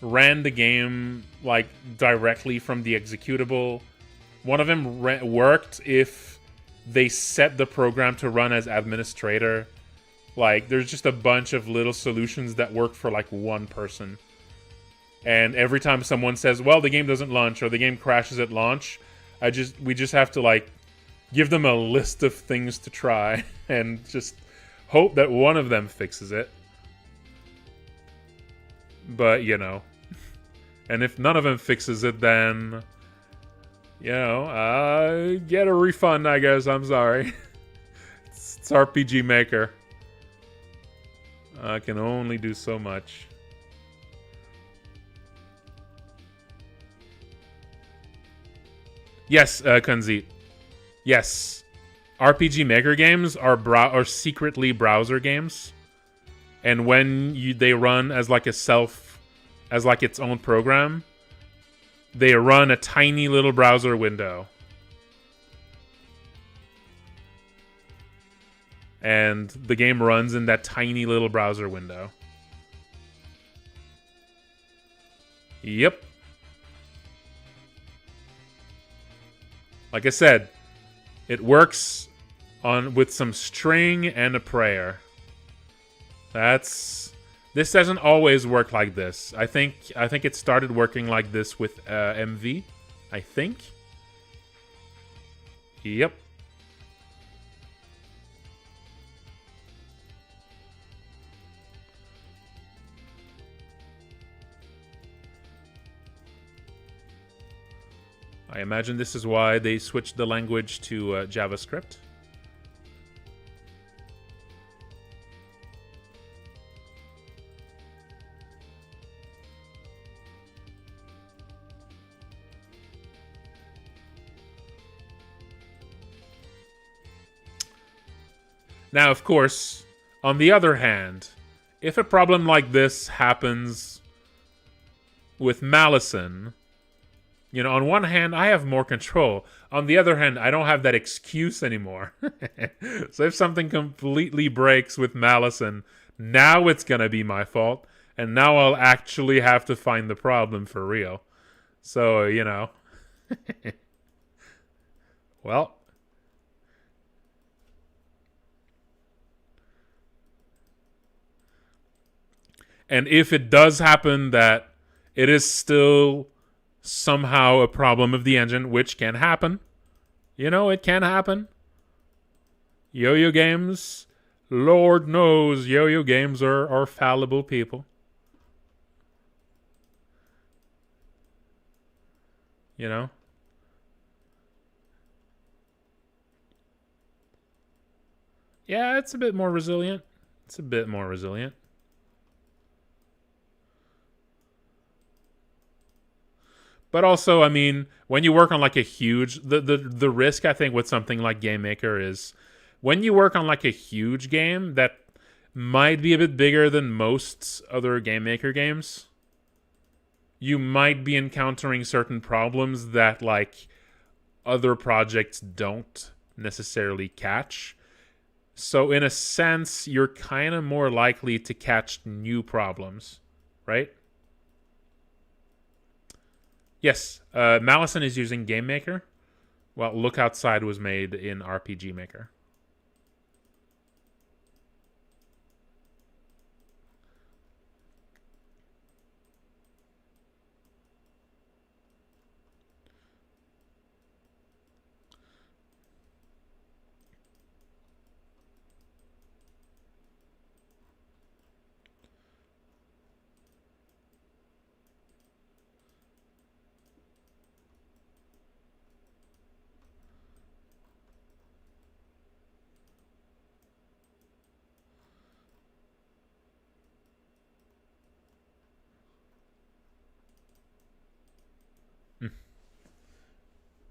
ran the game, like, directly from the executable. One of them worked if they set the program to run as administrator. Like, there's just a bunch of little solutions that work for, like, one person. And every time someone says, well, the game doesn't launch or the game crashes at launch, we just have to, like, give them a list of things to try and just hope that one of them fixes it. But, you know. And if none of them fixes it, then, you know, get a refund, I guess. I'm sorry. It's RPG Maker. I can only do so much. Yes, Kunzi. Yes. RPG Maker games are secretly browser games. And when they run as like its own program, they run a tiny little browser window. And the game runs in that tiny little browser window. Yep. Like I said, it works with some string and a prayer. This doesn't always work like this. I think it started working like this with MV. I think. Yep. I imagine this is why they switched the language to JavaScript. Now, of course, on the other hand, if a problem like this happens with Malison, you know, on one hand, I have more control. On the other hand, I don't have that excuse anymore. So if something completely breaks with Malison, now it's going to be my fault. And now I'll actually have to find the problem for real. So, you know. Well. And if it does happen that it is still somehow a problem of the engine, which can happen. You know, it can happen. Yo-Yo Games, Lord knows Yo-Yo Games are fallible people. You know? Yeah, it's a bit more resilient. It's a bit more resilient. But also, I mean, when you work on like a huge... The risk, I think, with something like Game Maker is when you work on like a huge game that might be a bit bigger than most other Game Maker games, you might be encountering certain problems that like other projects don't necessarily catch. So in a sense, you're kind of more likely to catch new problems, right? Yes, Malison is using Game Maker, while Look Outside was made in RPG Maker.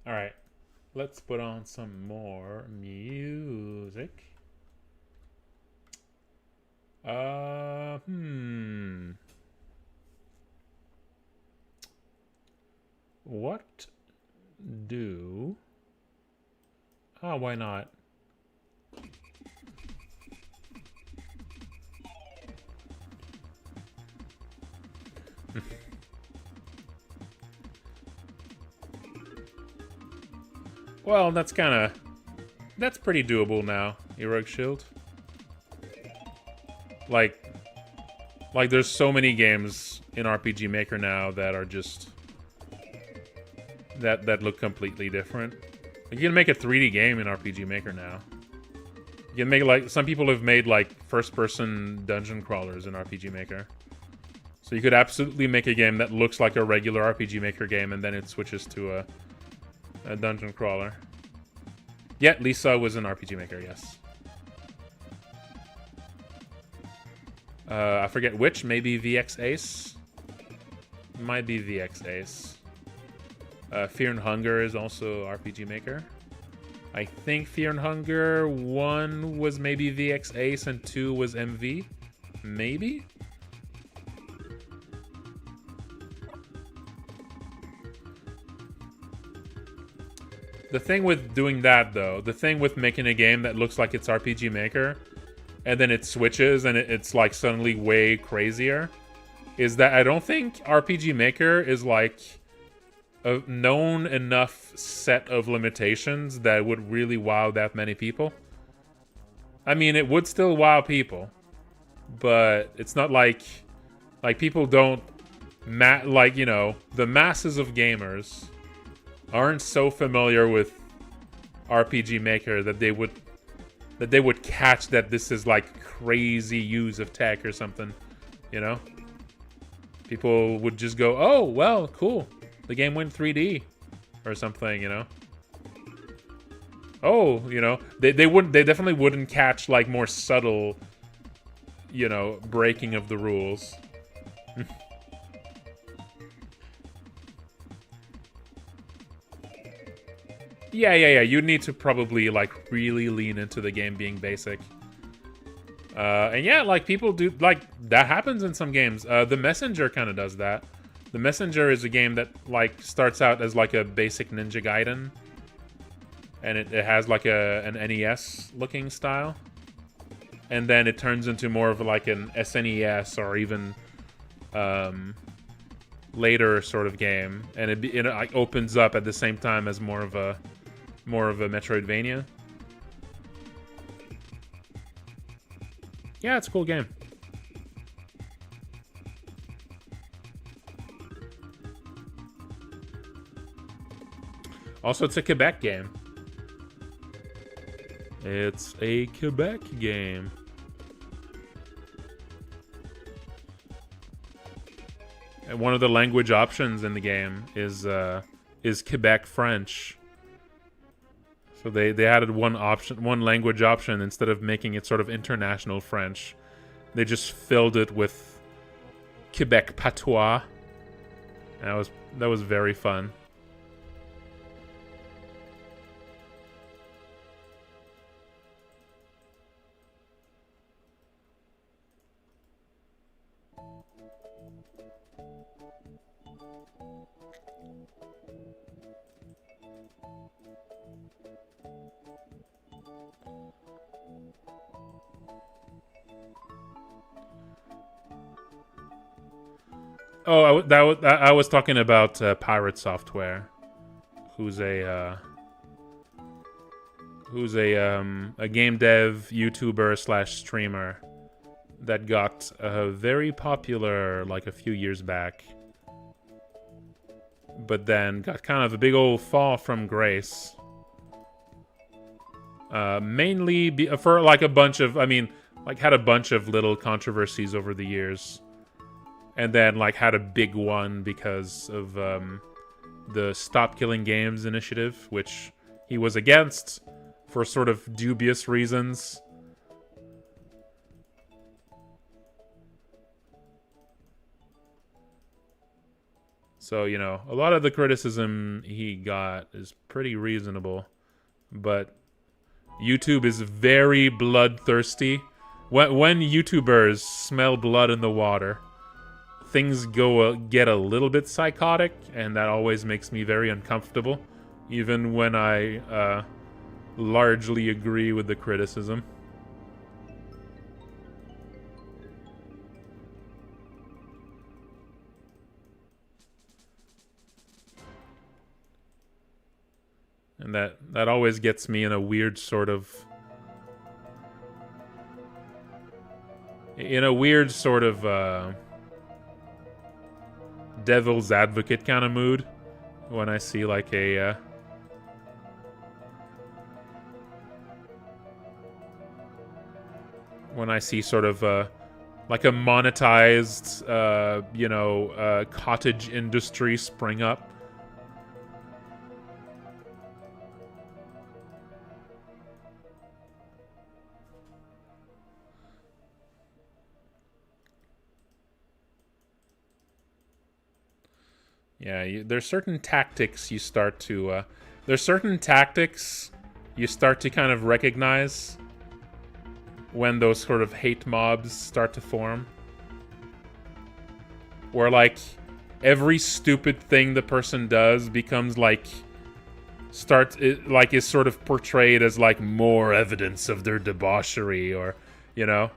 All right, let's put on some more music. What do... Oh, why not? Well, that's kind of... That's pretty doable now, Heroic Shield. Like, there's so many games in RPG Maker now that are just... That look completely different. Like, you can make a 3D game in RPG Maker now. You can make, like... Some people have made, like, first-person dungeon crawlers in RPG Maker. So you could absolutely make a game that looks like a regular RPG Maker game, and then it switches to a dungeon crawler. Yeah, Lisa was an RPG Maker, yes. I forget which, maybe VX Ace? Might be VX Ace. Fear and Hunger is also RPG Maker. I think Fear and Hunger 1 was maybe VX Ace and 2 was MV. Maybe? The thing with doing that, though, the thing with making a game that looks like it's RPG Maker, and then it switches and it's like suddenly way crazier, is that I don't think RPG Maker is like a known enough set of limitations that would really wow that many people. I mean, it would still wow people, but it's not like people don't like, you know, the masses of gamers aren't so familiar with RPG Maker that they would catch that this is like crazy use of tech or something, you know? People would just go, "Oh, well, cool. The game went 3D," or something, you know? Oh, you know, they definitely wouldn't catch like more subtle, you know, breaking of the rules. Yeah. You'd need to probably like really lean into the game being basic. And yeah, like people do, like that happens in some games. The Messenger kind of does that. The Messenger is a game that like starts out as like a basic Ninja Gaiden, and it has like an NES looking style, and then it turns into more of like an SNES or even later sort of game, and it like opens up at the same time as more of a Metroidvania. Yeah, it's a cool game. Also, it's a Quebec game. It's a Quebec game. And one of the language options in the game is Quebec French. So they added one language option instead of making it sort of international French. They just filled it with Quebec patois. And that was very fun. Oh, I was talking about Pirate Software, who's a game dev YouTuber slash streamer that got very popular like a few years back, but then got kind of a big old fall from grace. Mainly for like a bunch of, had a bunch of little controversies over the years. And then, like, had a big one because of the Stop Killing Games initiative, which he was against for sort of dubious reasons. So, you know, a lot of the criticism he got is pretty reasonable. But YouTube is very bloodthirsty. When YouTubers smell blood in the water, things get a little bit psychotic, and that always makes me very uncomfortable, even when I largely agree with the criticism. And that always gets me in a weird sort of devil's advocate kind of mood when I see like when I see sort of like a monetized cottage industry spring up. Yeah, there's certain tactics you start to kind of recognize when those sort of hate mobs start to form. Where, like, every stupid thing the person does becomes, like, is sort of portrayed as, like, more evidence of their debauchery, or, you know,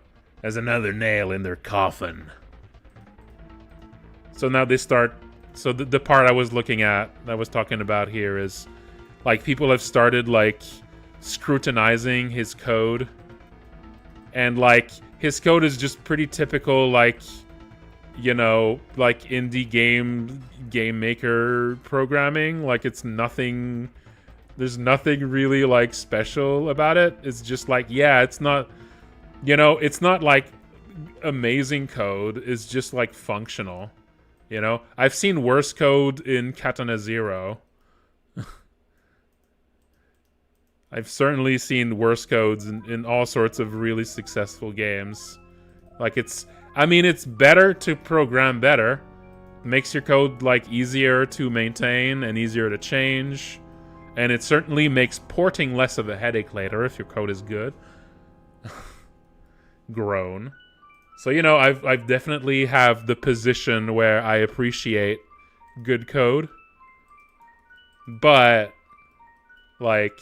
as another nail in their coffin. So now they start... So the part I was talking about here is, like, people have started, like, scrutinizing his code. And, like, his code is just pretty typical, like, you know, like, indie game maker programming. Like, it's nothing... There's nothing really, like, special about it. It's just, like, yeah, it's not... You know, it's not, like, amazing code. It's just, like, functional. You know, I've seen worse code in Katana Zero. I've certainly seen worse codes in all sorts of really successful games. Like, it's better to program better. It makes your code, like, easier to maintain and easier to change. And it certainly makes porting less of a headache later if your code is good. Grown. So, you know, I've definitely have the position where I appreciate good code. But, like,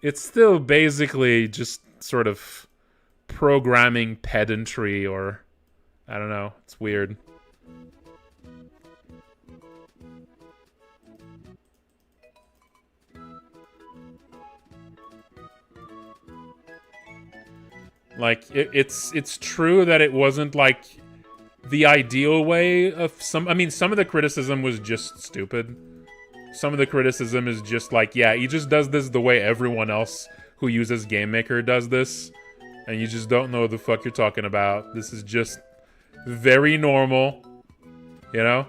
it's still basically just sort of programming pedantry, or I don't know. It's weird. Like, it's true that it wasn't, like, the ideal way of some... I mean, some of the criticism was just stupid. Some of the criticism is just like, yeah, he just does this the way everyone else who uses GameMaker does this. And you just don't know what the fuck you're talking about. This is just very normal, you know?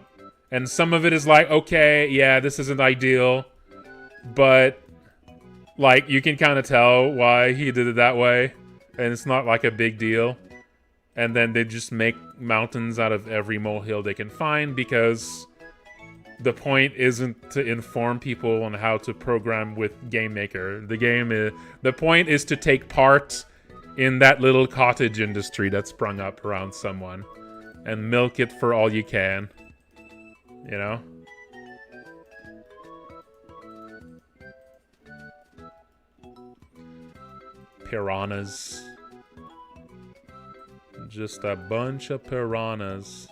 And some of it is like, okay, yeah, this isn't ideal. But, like, you can kind of tell why he did it that way. And it's not like a big deal. And then they just make mountains out of every molehill they can find, because the point isn't to inform people on how to program with GameMaker. The point is to take part in that little cottage industry that sprung up around someone and milk it for all you can. You know? Piranhas. Just a bunch of piranhas.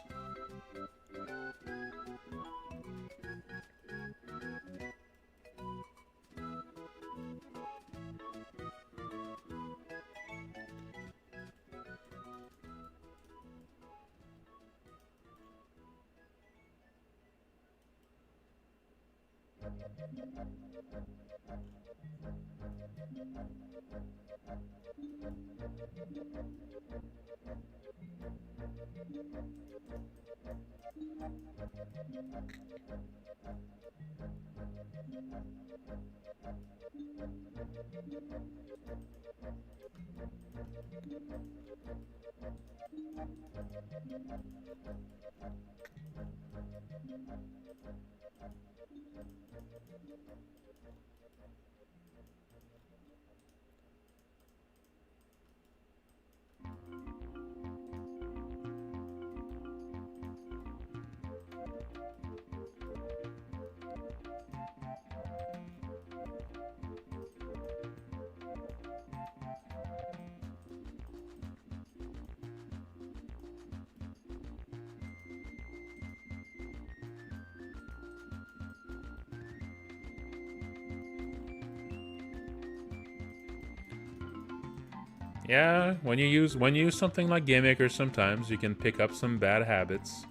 Yeah, when you use something like GameMaker, sometimes you can pick up some bad habits,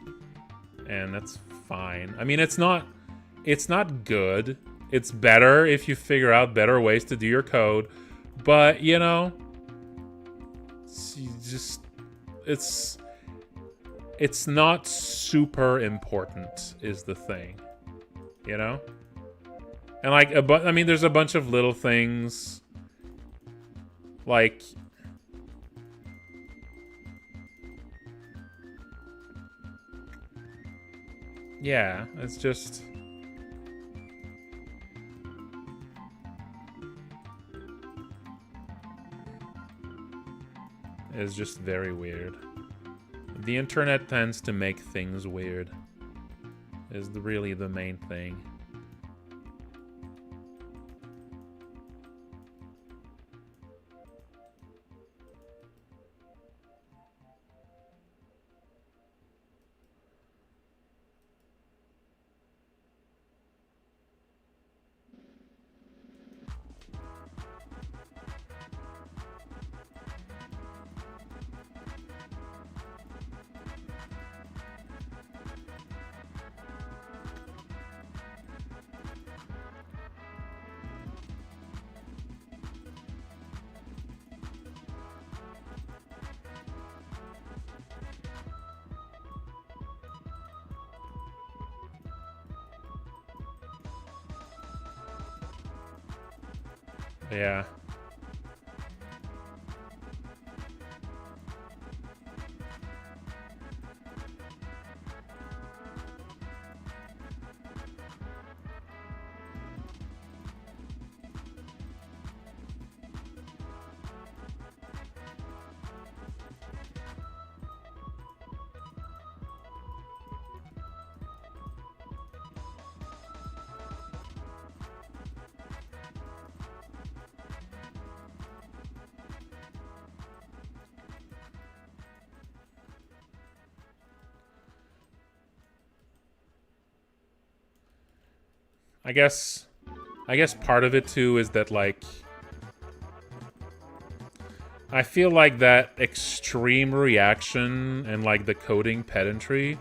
and that's fine. I mean, it's not good. It's better if you figure out better ways to do your code, but you know, it's not super important is the thing, you know? And like I mean, there's a bunch of little things like yeah, it's just very weird. The internet tends to make things weird. Is really the main thing. Yeah. I guess part of it too is that like I feel like that extreme reaction and like the coding pedantry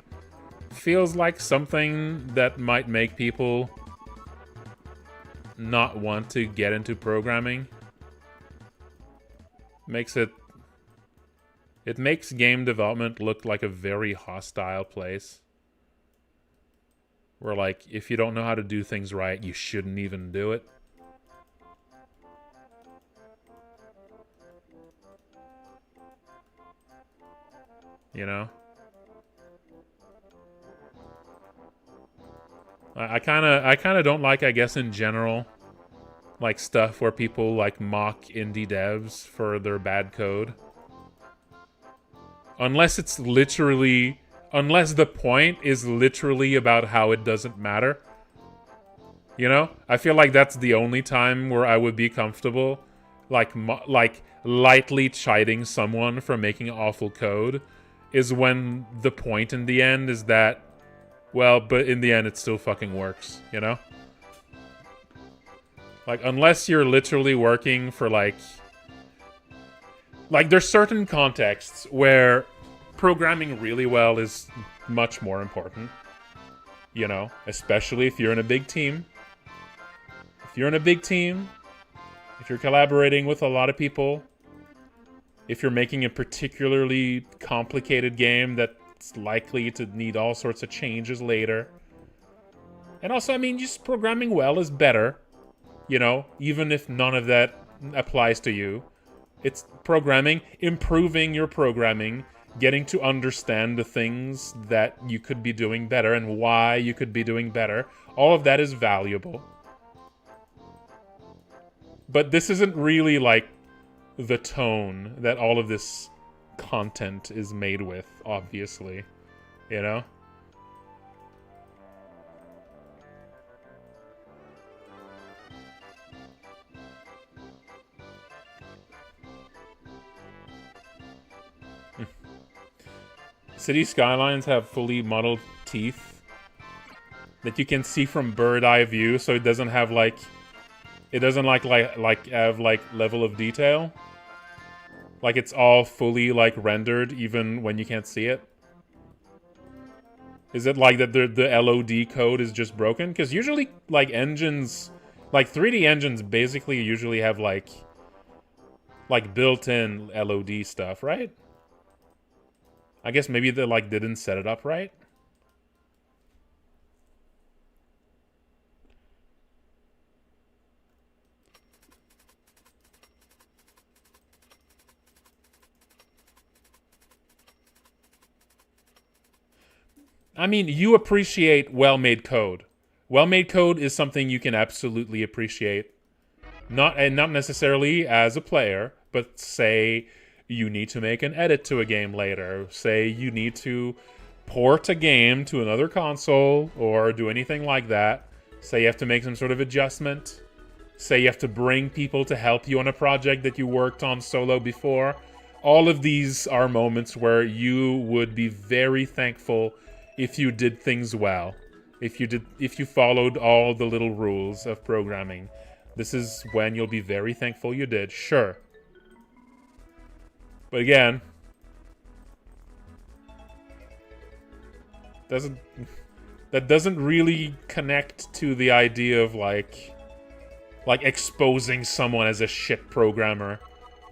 feels like something that might make people not want to get into programming. It makes game development look like a very hostile place. Where, like, if you don't know how to do things right, you shouldn't even do it. You know? I kind of don't like, I guess, in general, like, stuff where people, like, mock indie devs for their bad code. Unless it's literally... Unless the point is literally about how it doesn't matter. You know? I feel like that's the only time where I would be comfortable. like lightly chiding someone for making awful code is when the point in the end is that, well, but in the end it still fucking works, you know? Like, unless you're literally working for, like, there's certain contexts where programming really well is much more important. You know? Especially if you're in a big team. If you're in a big team, if you're collaborating with a lot of people, if you're making a particularly complicated game that's likely to need all sorts of changes later. And also, I mean, just programming well is better. You know, even if none of that applies to you. It's programming, improving your programming, getting to understand the things that you could be doing better and why you could be doing better. All of that is valuable. But this isn't really, like, the tone that all of this content is made with, obviously. You know? City skylines have fully modeled teeth that you can see from bird eye view, so it doesn't have like have like level of detail. Like it's all fully like rendered even when you can't see it. Is it like that the LOD code is just broken? Because usually like engines, like 3D engines basically usually have like built-in LOD stuff, right? I guess maybe they like didn't set it up right. I mean, you appreciate well-made code. Well-made code is something you can absolutely appreciate. Not necessarily as a player, but say you need to make an edit to a game later. Say you need to port a game to another console or do anything like that. Say you have to make some sort of adjustment. Say you have to bring people to help you on a project that you worked on solo before. All of these are moments where you would be very thankful if you did things well. If you followed all the little rules of programming. This is when you'll be very thankful you did, sure. But again, that doesn't really connect to the idea of like exposing someone as a shit programmer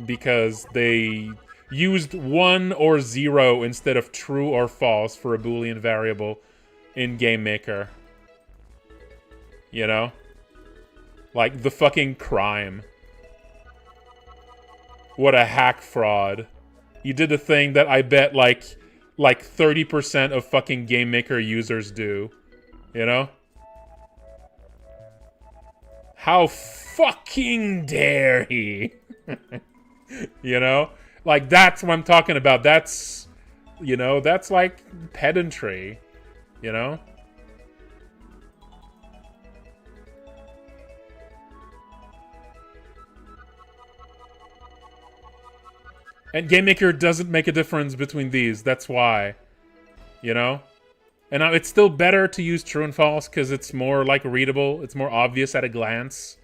because they used 1 or 0 instead of true or false for a Boolean variable in GameMaker. You know? Like the fucking crime. What a hack fraud. You did a thing that I bet like 30% of fucking GameMaker users do. You know? How fucking dare he? You know? Like, that's what I'm talking about. That's, you know, that's like pedantry. You know? And GameMaker doesn't make a difference between these. That's why. You know? And it's still better to use true and false because it's more, like, readable. It's more obvious at a glance.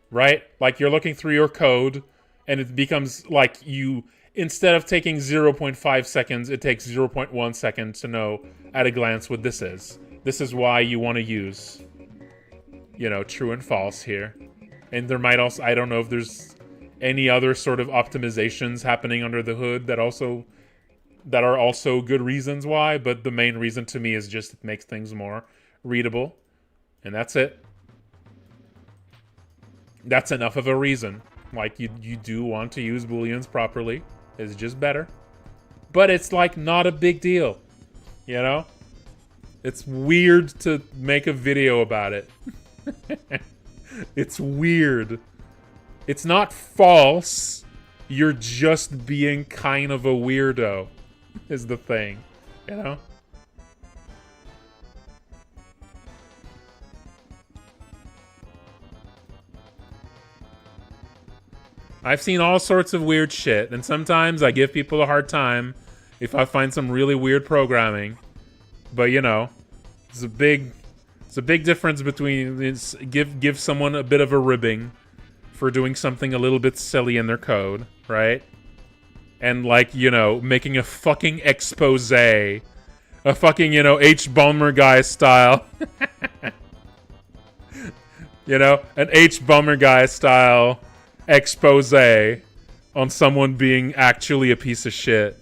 Right? Like, you're looking through your code, and it becomes, like, you... Instead of taking 0.5 seconds, it takes 0.1 second to know at a glance what this is. This is why you want to use, you know, true and false here. And there might also... I don't know if there's any other sort of optimizations happening under the hood that are also good reasons why, but the main reason to me is just it makes things more readable. And that's it. That's enough of a reason. Like, you do want to use Booleans properly. It's just better. But it's, like, not a big deal. You know? It's weird to make a video about it. It's weird. It's not false. You're just being kind of a weirdo, is the thing. You know? I've seen all sorts of weird shit, and sometimes I give people a hard time if I find some really weird programming. But you know, it's a big difference between give someone a bit of a ribbing for doing something a little bit silly in their code, right? And like, you know, making a fucking expose, a fucking, you know, H-Bomber guy style. You know, an H-Bomber guy style expose on someone being actually a piece of shit.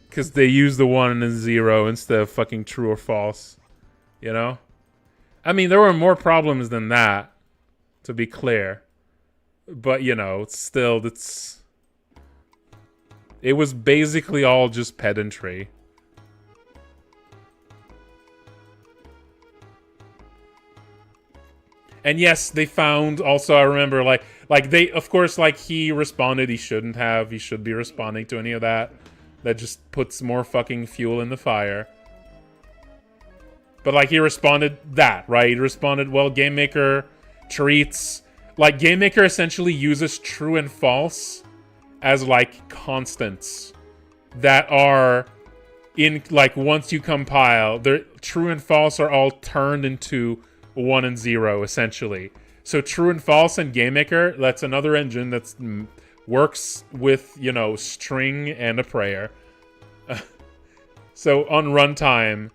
Because they use the 1 and the 0 instead of fucking true or false. You know? I mean, there were more problems than that, to be clear. But, you know, still, it was basically all just pedantry. And yes, they found also, I remember, like they, of course, like he responded, he shouldn't have, he should be responding to any of that. That just puts more fucking fuel in the fire. But like he responded that, right? He responded, well, GameMaker treats, like GameMaker essentially uses true and false as like constants that are in, like once you compile, they're true and false are all turned into 1 and 0 essentially. So true and false in GameMaker, that's another engine that works with, you know, string and a prayer. So on runtime,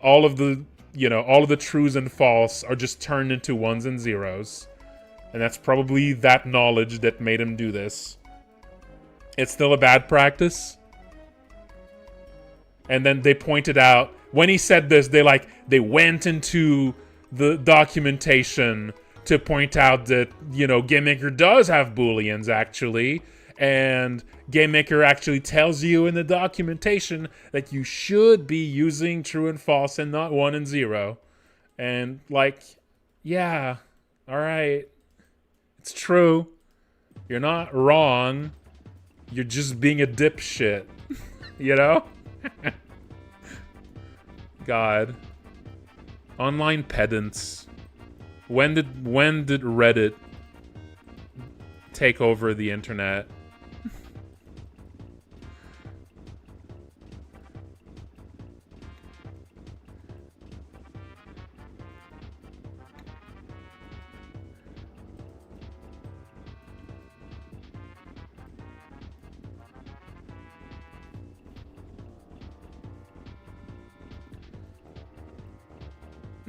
all of the, you know, all of the trues and false are just turned into 1s and 0s. And that's probably that knowledge that made him do this. It's still a bad practice. And then they pointed out, when he said this, they went into the documentation to point out that, you know, GameMaker does have Booleans, actually. And GameMaker actually tells you in the documentation that you should be using true and false and not 1 and 0. And, like, yeah, all right. It's true. You're not wrong. You're just being a dipshit. You know? God. Online pedants. When did Reddit take over the internet?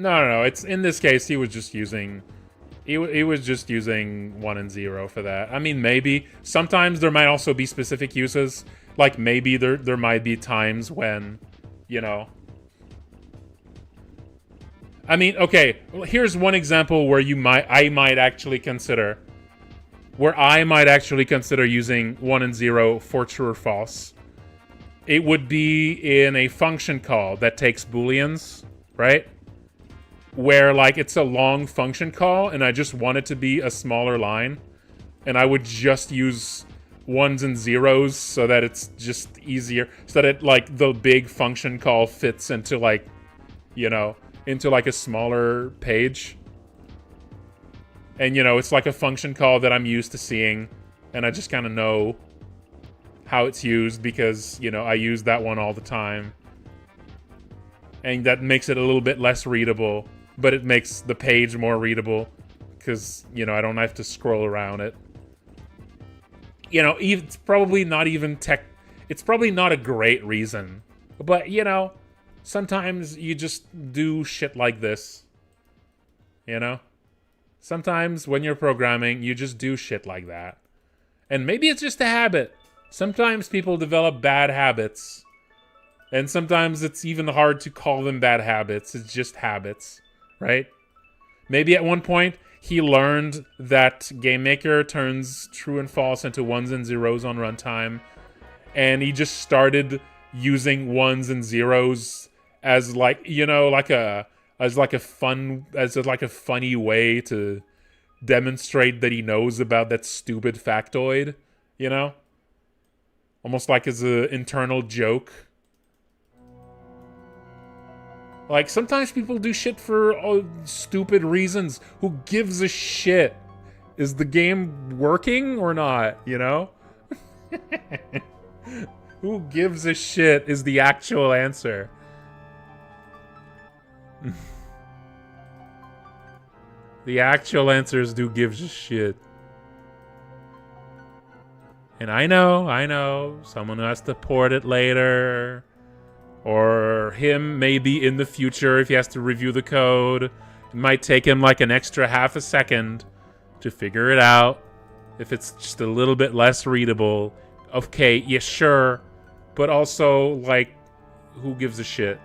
No. It's in this case he was just using, he was just using 1 and 0 for that. I mean, maybe sometimes there might also be specific uses. Like maybe there might be times when, you know. I mean, okay. Well, here's one example where I might actually consider using 1 and 0 for true or false. It would be in a function call that takes Booleans, right? Where, like, it's a long function call, and I just want it to be a smaller line. And I would just use 1s and 0s so that it's just easier. So that it, like, the big function call fits into, like, you know, into, like, a smaller page. And, you know, it's like a function call that I'm used to seeing. And I just kind of know how it's used because, you know, I use that one all the time. And that makes it a little bit less readable. But it makes the page more readable because, you know, I don't have to scroll around it. You know, it's probably not even it's probably not a great reason. But, you know, sometimes you just do shit like this. You know? Sometimes when you're programming, you just do shit like that. And maybe it's just a habit. Sometimes people develop bad habits. And sometimes it's even hard to call them bad habits. It's just habits. Right? Maybe at one point he learned that GameMaker turns true and false into 1s and 0s on runtime, and he just started using 1s and 0s as like, you know, like a funny way to demonstrate that he knows about that stupid factoid, you know? Almost like as an internal joke. Like, sometimes people do shit for stupid reasons. Who gives a shit? Is the game working or not, you know? Who gives a shit is the actual answer. The actual answer is who gives a shit. And I know, someone who has to port it later. Or him maybe in the future if he has to review the code. It might take him like an extra half a second to figure it out. If it's just a little bit less readable. Okay, yeah, sure. But also, like, who gives a shit?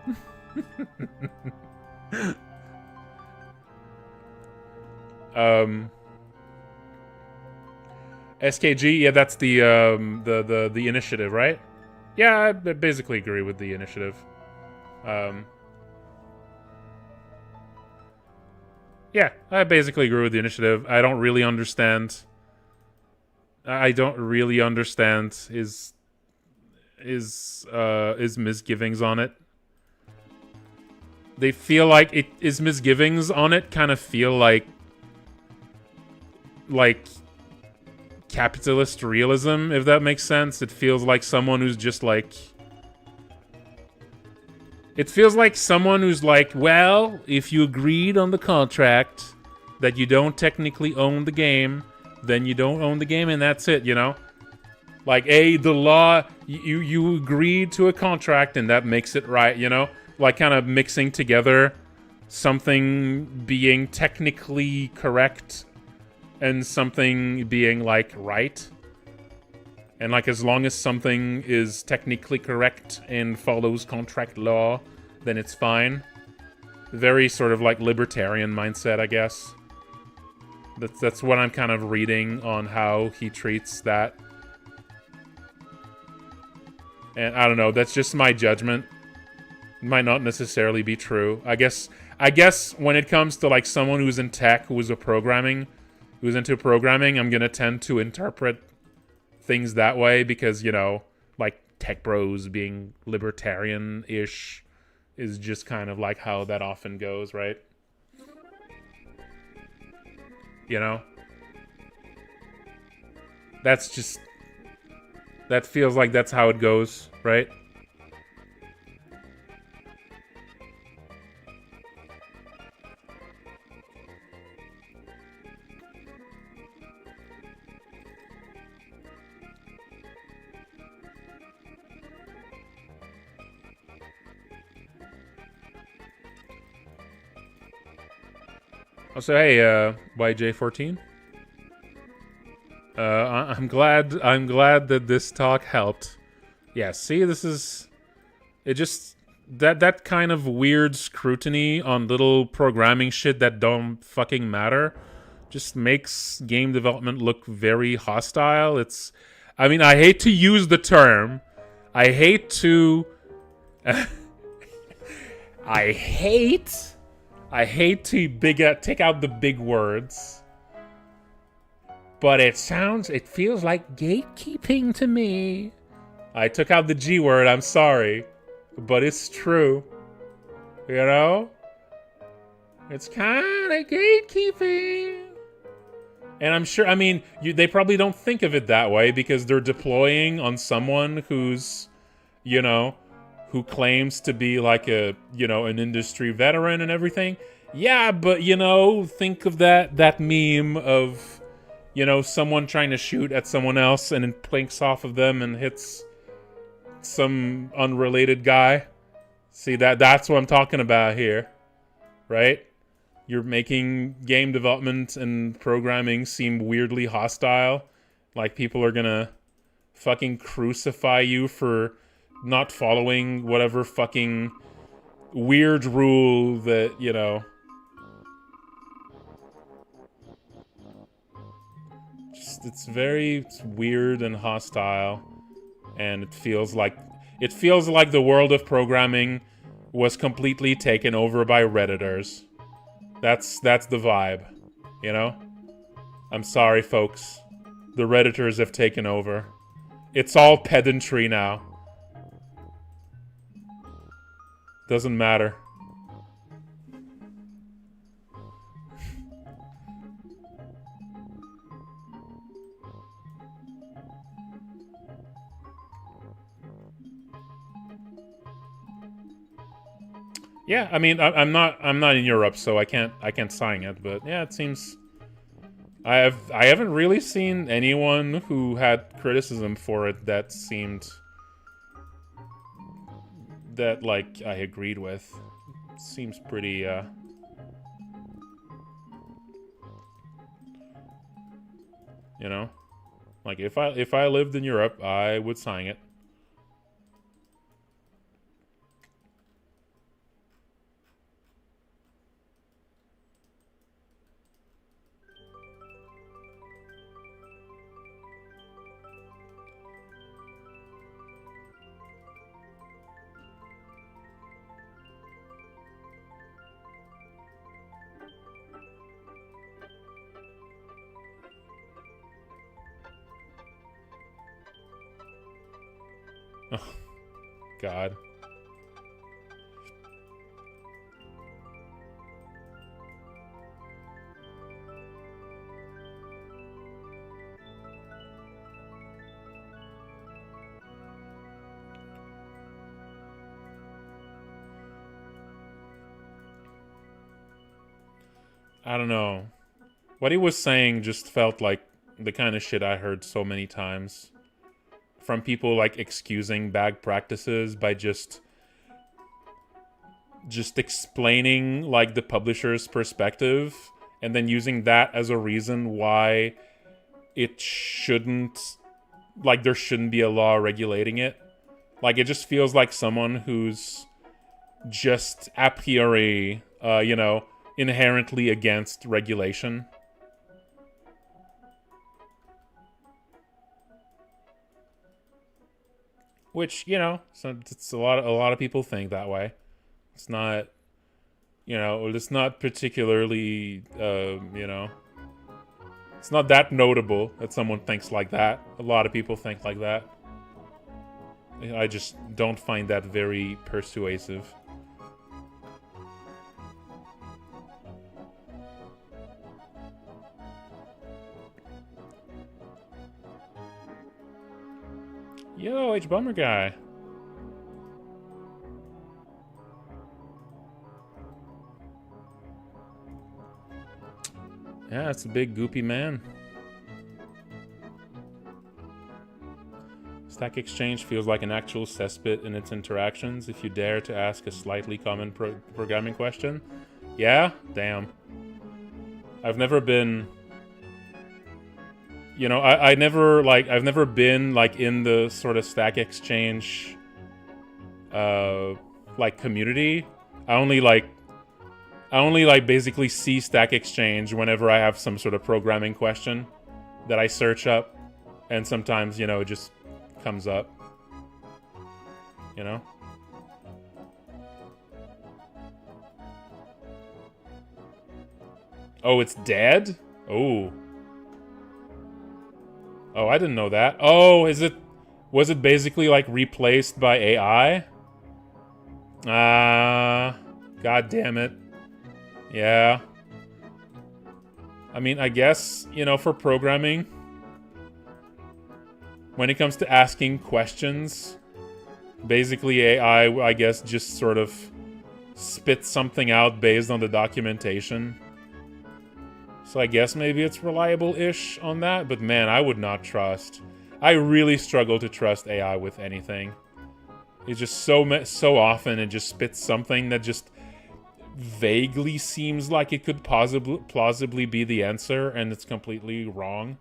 SKG, yeah, that's the initiative, right? Yeah, I basically agree with the initiative. Yeah, I basically agree with the initiative. I don't really understand. I don't really understand his misgivings on it. They feel like his misgivings on it kind of feel like capitalist realism, if that makes sense. It feels like someone who's just like... It feels like someone who's like, well, if you agreed on the contract that you don't technically own the game, then you don't own the game and that's it, you know? Like, the law, you agreed to a contract and that makes it right, you know? Like, kind of mixing together something being technically correct and something being, like, right. And, like, as long as something is technically correct and follows contract law, then it's fine. Very sort of, like, libertarian mindset, I guess. That's what I'm kind of reading on how he treats that. And I don't know, that's just my judgment. It might not necessarily be true. I guess when it comes to, like, someone who's in tech, who's into programming, I'm gonna tend to interpret things that way because, you know, like, tech bros being libertarian-ish is just kind of like how that often goes, right? You know? That's just... That feels like that's how it goes, right? Also, hey, YJ14. I'm glad that this talk helped. Yeah, see, this is... It just... That kind of weird scrutiny on little programming shit that don't fucking matter just makes game development look very hostile. It's... I mean, I hate to use the term. I hate to... I hate to take out the big words. But it feels like gatekeeping to me. I took out the G word, I'm sorry. But it's true. You know? It's kind of gatekeeping. And I'm sure, I mean, they probably don't think of it that way because they're deploying on someone who's, you know, who claims to be like a, you know, an industry veteran and everything. Yeah, but, you know, think of that meme of, you know, someone trying to shoot at someone else and it planks off of them and hits some unrelated guy. See, that's what I'm talking about here, right? You're making game development and programming seem weirdly hostile. Like people are gonna fucking crucify you for not following whatever fucking weird rule that, you know. Just, it's weird and hostile. And it feels like the world of programming was completely taken over by Redditors. That's the vibe, you know? I'm sorry, folks. The Redditors have taken over. It's all pedantry now. Doesn't matter. Yeah, I mean, I'm not in Europe, so I can't sign it. But yeah, it seems I haven't really seen anyone who had criticism for it that seemed that like I agreed with. It seems pretty you know, like if I lived in Europe, I would sign it. Oh, God. I don't know. What he was saying just felt like the kind of shit I heard so many times from people like excusing bad practices by just explaining like the publisher's perspective and then using that as a reason why it shouldn't, like, there shouldn't be a law regulating it. Like, it just feels like someone who's just a priori, inherently against regulation. Which, so it's a lot of people think that way. It's not, it's not particularly, it's not that notable that someone thinks like that. A lot of people think like that. I just don't find that very persuasive. Yo, H-Bummer guy. Yeah, it's a big goopy man. Stack Exchange feels like an actual cesspit in its interactions if you dare to ask a slightly common programming question. Yeah? Damn. I've never been... I've never been, like, in the sort of Stack Exchange, community. I only basically see Stack Exchange whenever I have some sort of programming question that I search up, and sometimes, it just comes up. Oh, it's dead? Oh. Oh, I didn't know that. Oh, was it basically like replaced by AI? God damn it. Yeah. I mean, I guess, for programming, when it comes to asking questions, basically AI, I guess, just sort of spits something out based on the documentation. So I guess maybe it's reliable-ish on that, but man, I would not trust. I really struggle to trust AI with anything. It's just so often it just spits something that just vaguely seems like it could plausibly be the answer, and it's completely wrong,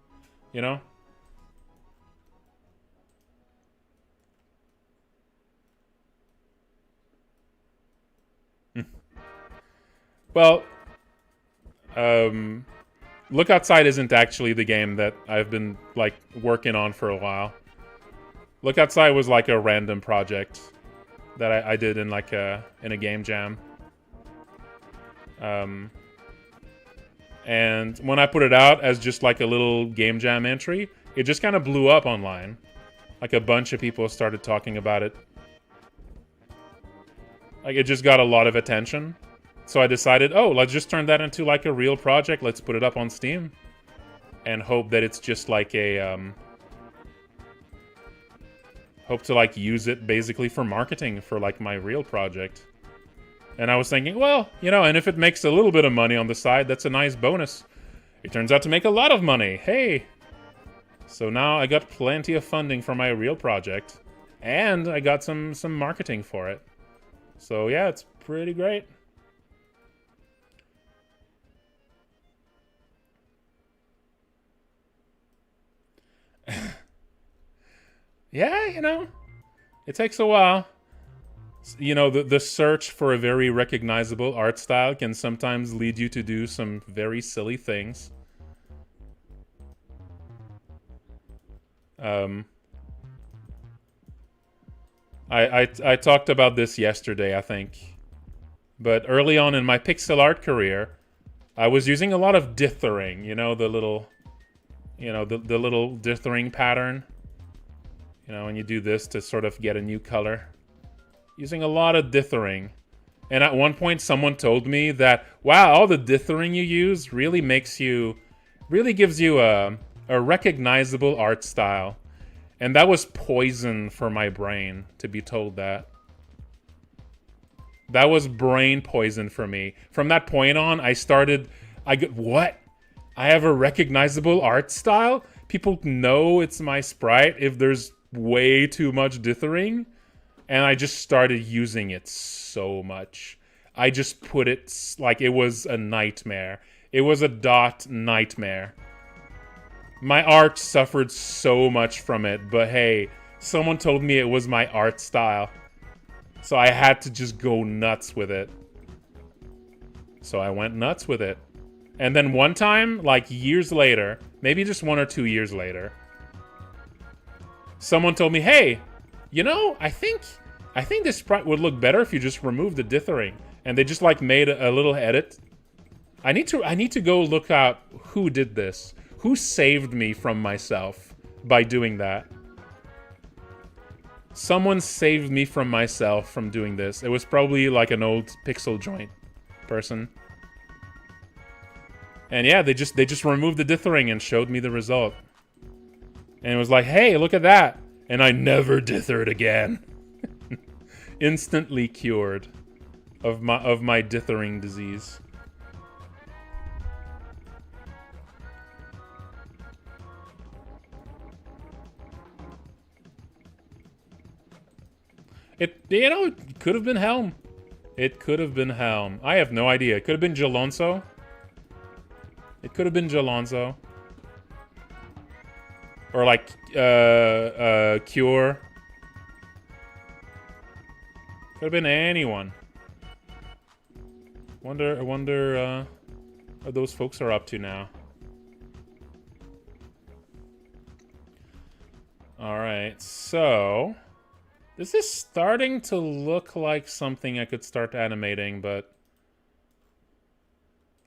Well, Look Outside isn't actually the game that I've been, like, working on for a while. Look Outside was, like, a random project that I did in, like, in a game jam. And when I put it out as just, like, a little game jam entry, it just kind of blew up online. Like, a bunch of people started talking about it. Like, it just got a lot of attention. So I decided, oh, let's just turn that into, like, a real project. Let's put it up on Steam. And hope that it's just, like, a, hope to, like, use it basically for marketing for, like, my real project. And I was thinking, well, you know, and if it makes a little bit of money on the side, that's a nice bonus. It turns out to make a lot of money. Hey! So now I got plenty of funding for my real project. And I got some marketing for it. So yeah, it's pretty great. Yeah, you know, it takes a while. You know, the search for a very recognizable art style can sometimes lead you to do some very silly things. I talked about this yesterday, I think. But early on in my pixel art career, I was using a lot of dithering, you know, the little dithering pattern. You know, when you do this to sort of get a new color. Using a lot of dithering. And at one point someone told me that, wow, all the dithering you use really gives you a recognizable art style. And that was poison for my brain, to be told that. That was brain poison for me. From that point on, what? I have a recognizable art style? People know it's my sprite if there's way too much dithering? And I just started using it so much. I just put it like it was a nightmare. It was a dot nightmare. My art suffered so much from it, but hey, someone told me it was my art style. So I had to just go nuts with it. So I went nuts with it. And then one time, like years later, maybe just 1 or 2 years later, someone told me, hey, you know, I think this sprite would look better if you just remove the dithering. And they just like made a little edit. I need to go look out who did this. Who saved me from myself by doing that? Someone saved me from myself from doing this. It was probably like an old Pixel Joint person. And yeah, they just removed the dithering and showed me the result. And it was like, hey, look at that. And I never dithered again. Instantly cured of my dithering disease. It could have been Helm. It could have been Helm. I have no idea. It could have been Jalonso. It could have been Jalonso. Or like Cure. Could have been anyone. I wonder what those folks are up to now. Alright, so this is starting to look like something I could start animating, but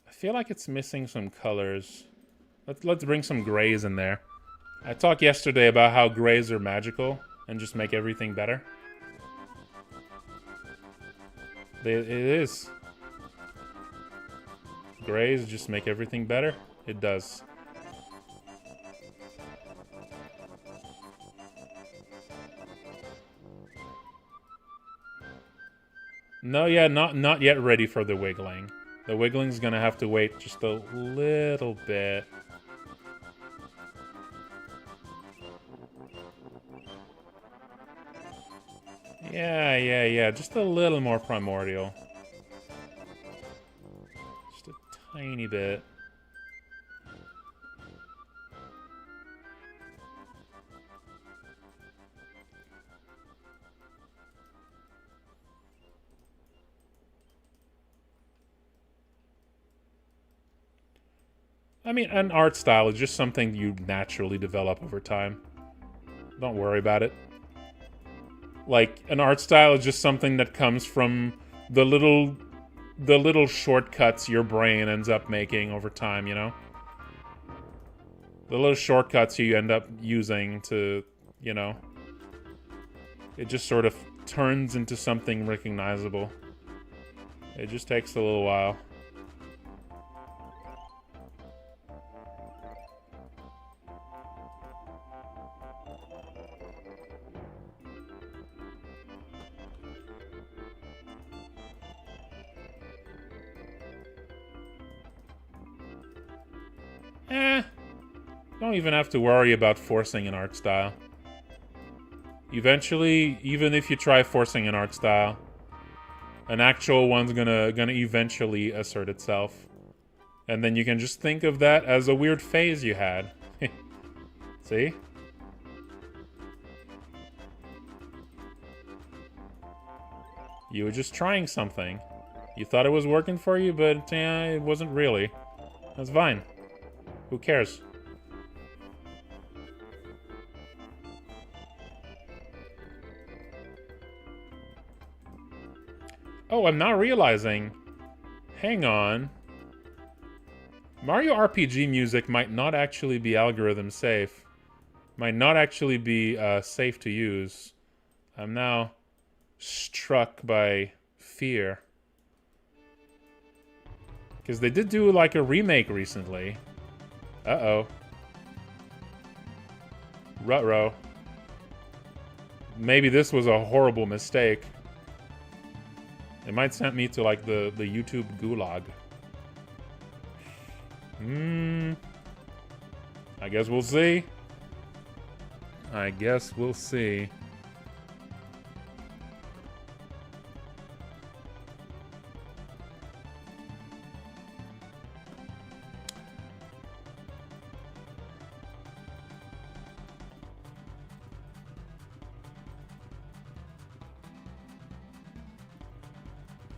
I feel like it's missing some colors. Let's bring some grays in there. I talked yesterday about how grays are magical and just make everything better. It is. Grays just make everything better. It does. No, yeah, not yet ready for the wiggling. The wiggling's gonna have to wait just a little bit. Yeah, just a little more primordial. Just a tiny bit. I mean, an art style is just something you naturally develop over time. Don't worry about it. Like, an art style is just something that comes from the little shortcuts your brain ends up making over time, you know? The little shortcuts you end up using to, you know... It just sort of turns into something recognizable. It just takes a little while. Don't even have to worry about forcing an art style. Eventually, even if you try forcing an art style, an actual one's gonna eventually assert itself. And then you can just think of that as a weird phase you had. See? You were just trying something. You thought it was working for you, but it wasn't really. That's fine. Who cares? Oh, I'm now realizing. Hang on. Mario RPG music might not actually be algorithm safe. Might not actually be safe to use. I'm now struck by fear. Because they did do like a remake recently. Uh-oh. Ruh-roh. Maybe this was a horrible mistake. It might send me to like the YouTube gulag. I guess we'll see. I guess we'll see.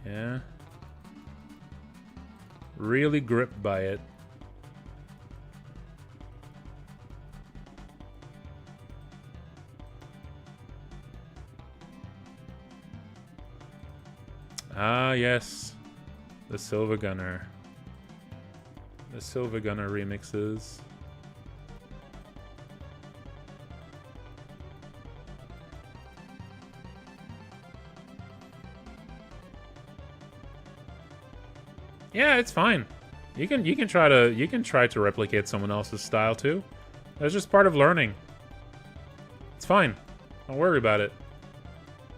Yeah. Really gripped by it. Ah, yes. The Silver Gunner. The Silver Gunner remixes. Yeah, it's fine. You can try to replicate someone else's style too. That's just part of learning. It's fine. Don't worry about it.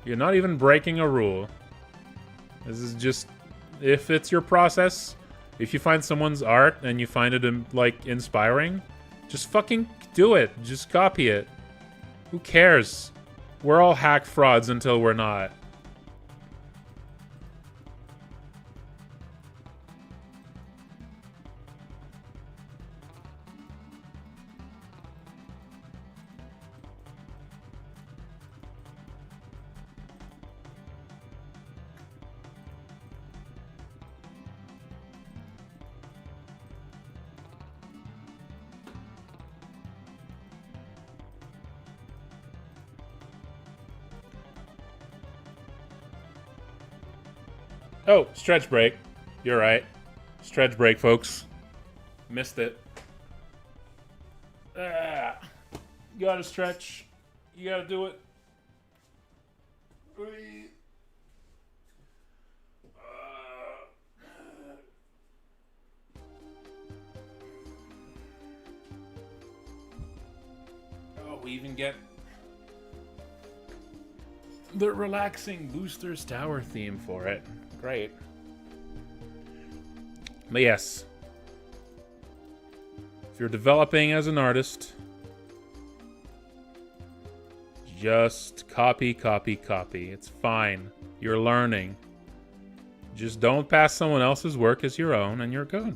You're not even breaking a rule. This is just, if it's your process, if you find someone's art and you find it like inspiring, just fucking do it. Just copy it. Who cares? We're all hack frauds until we're not. Oh, stretch break. You're right. Stretch break, folks. Missed it. You gotta stretch. You gotta do it. Breathe. Oh, we even get the relaxing Boosters Tower theme for it. Great. But yes. If you're developing as an artist, just copy, copy, copy. It's fine. You're learning. Just don't pass someone else's work as your own and you're good.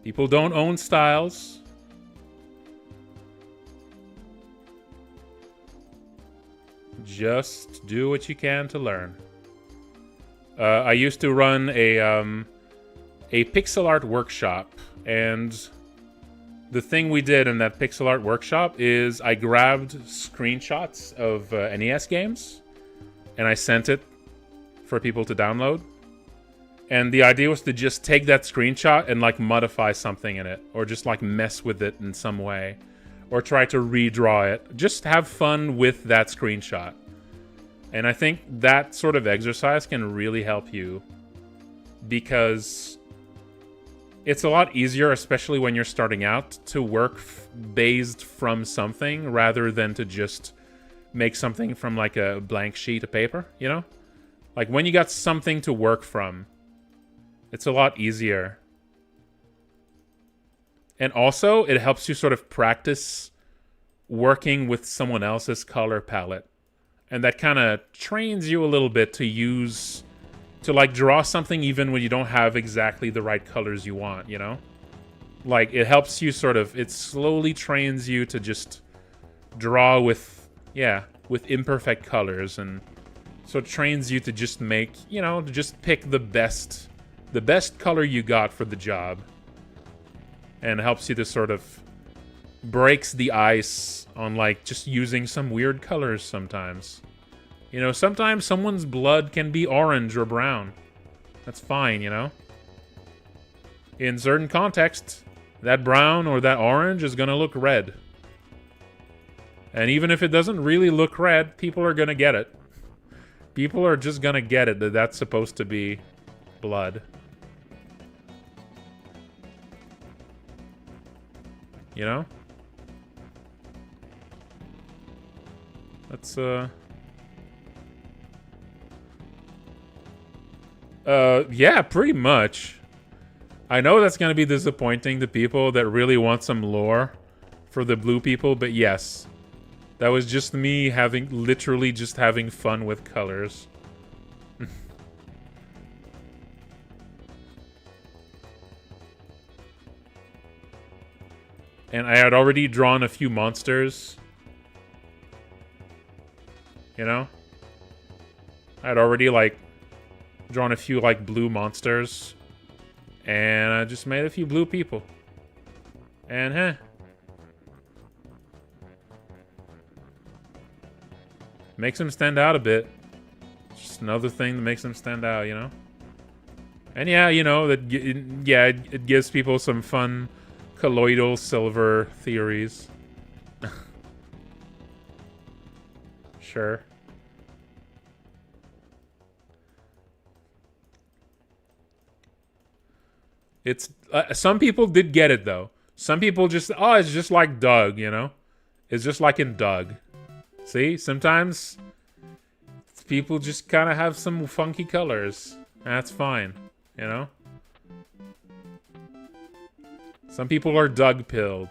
People don't own styles. Just do what you can to learn. I used to run a pixel art workshop, and the thing we did in that pixel art workshop is I grabbed screenshots of NES games, and I sent it for people to download. And the idea was to just take that screenshot and like modify something in it, or just like mess with it in some way, or try to redraw it. Just have fun with that screenshot. And I think that sort of exercise can really help you, because it's a lot easier, especially when you're starting out, to work based from something rather than to just make something from like a blank sheet of paper, you know? Like when you got something to work from, It's a lot easier. And also, it helps you sort of practice working with someone else's color palette. And that kind of trains you a little bit to like draw something even when you don't have exactly the right colors you want, you know? Like, it helps you sort of, it slowly trains you to just draw with, yeah, with imperfect colors. And so it trains you to just make, you know, to just pick the best color you got for the job. And it helps you to sort of breaks the ice on, like, just using some weird colors sometimes. You know, sometimes someone's blood can be orange or brown. That's fine, you know? In certain contexts, that brown or that orange is gonna look red. And even if it doesn't really look red, people are gonna get it. People are just gonna get it that that's supposed to be blood. You know? That's, yeah, pretty much. I know that's gonna be disappointing to people that really want some lore for the blue people, but yes. That was just me literally just having fun with colors. And I had already drawn a few monsters. You know? I had already, like, drawn a few, like, blue monsters. And I just made a few blue people. And, makes them stand out a bit. Just another thing that makes them stand out, you know? And yeah, you know, it gives people some fun colloidal silver theories. Sure. It's some people did get it though. Some people just, oh, it's just like Doug, you know? It's just like in Doug. See, sometimes people just kind of have some funky colors. That's fine, you know? Some people are Doug-pilled.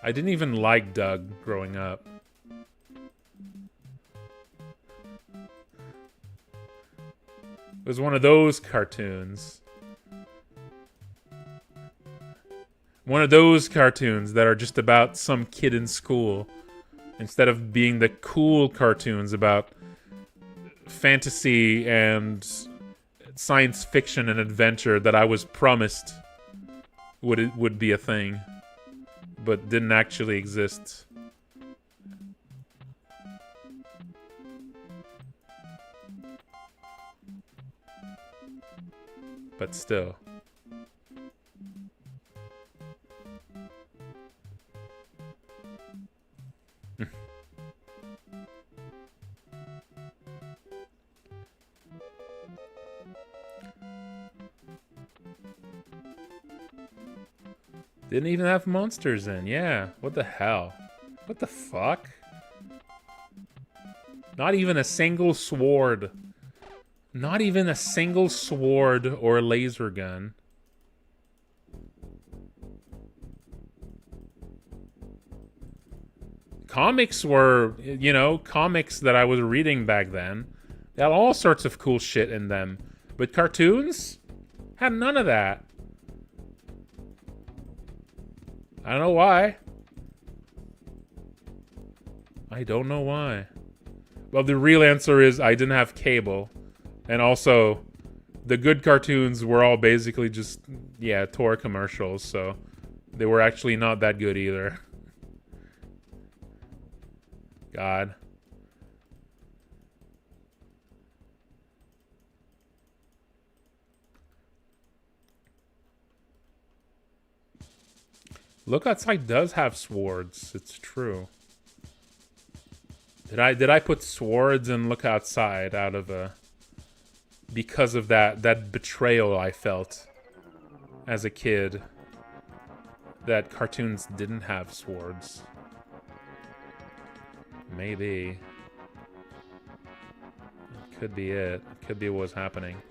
I didn't even like Doug growing up. It was one of those cartoons. One of those cartoons that are just about some kid in school. Instead of being the cool cartoons about fantasy and science fiction and adventure that I was promised would be a thing. But didn't actually exist. But still. Didn't even have monsters in, yeah. What the hell? What the fuck? Not even a single sword. Not even a single sword or laser gun. Comics were, you know, comics that I was reading back then. They had all sorts of cool shit in them. But cartoons? Had none of that. I don't know why. I don't know why. Well, the real answer is I didn't have cable. And also, the good cartoons were all basically just, yeah, tour commercials. So, they were actually not that good either. God. Look Outside does have swords. It's true. Did I put swords in Look Outside out of a because of that betrayal I felt as a kid that cartoons didn't have swords. Maybe. Could be it. Could be what's happening.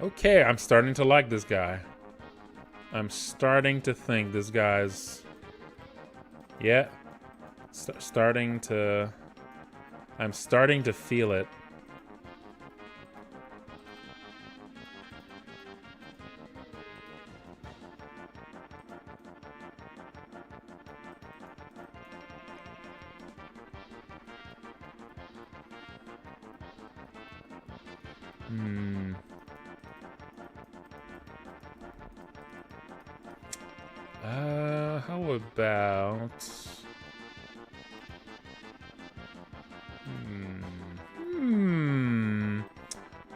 Okay, I'm starting to like this guy. I'm starting to think this guy's... Yeah. Starting to... I'm starting to feel it. How about...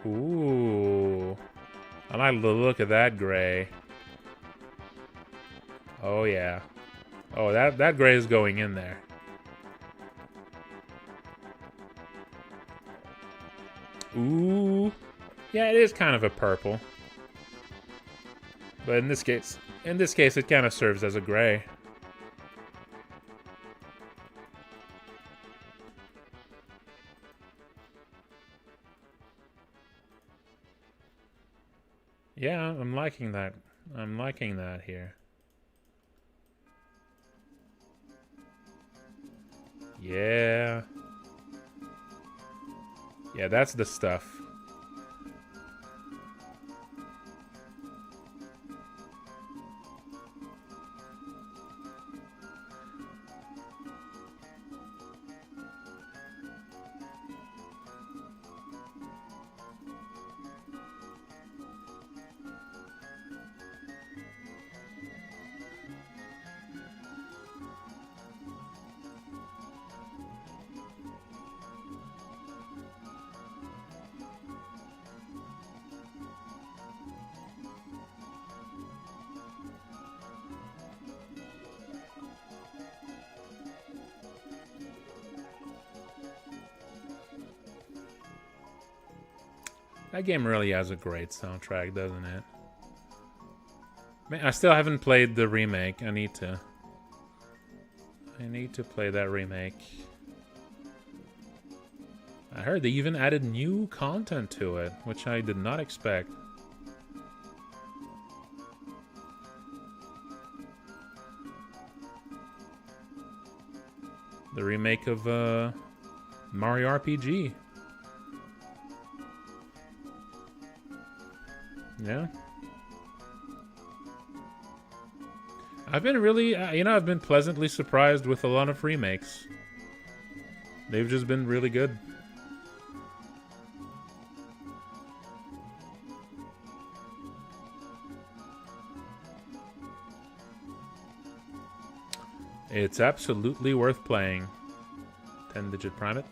Ooh. I like the look of that gray. Oh, yeah. Oh, that gray is going in there. Ooh. Yeah, it is kind of a purple. But in this case, it kind of serves as a gray. Yeah, I'm liking that. I'm liking that here. Yeah. Yeah, that's the stuff. That game really has a great soundtrack, doesn't it? Man, I still haven't played the remake. I need to play that remake. I heard they even added new content to it, which I did not expect. The remake of Mario RPG. Yeah. I've been really, I've been pleasantly surprised with a lot of remakes. They've just been really good. It's absolutely worth playing. 10-digit Primate.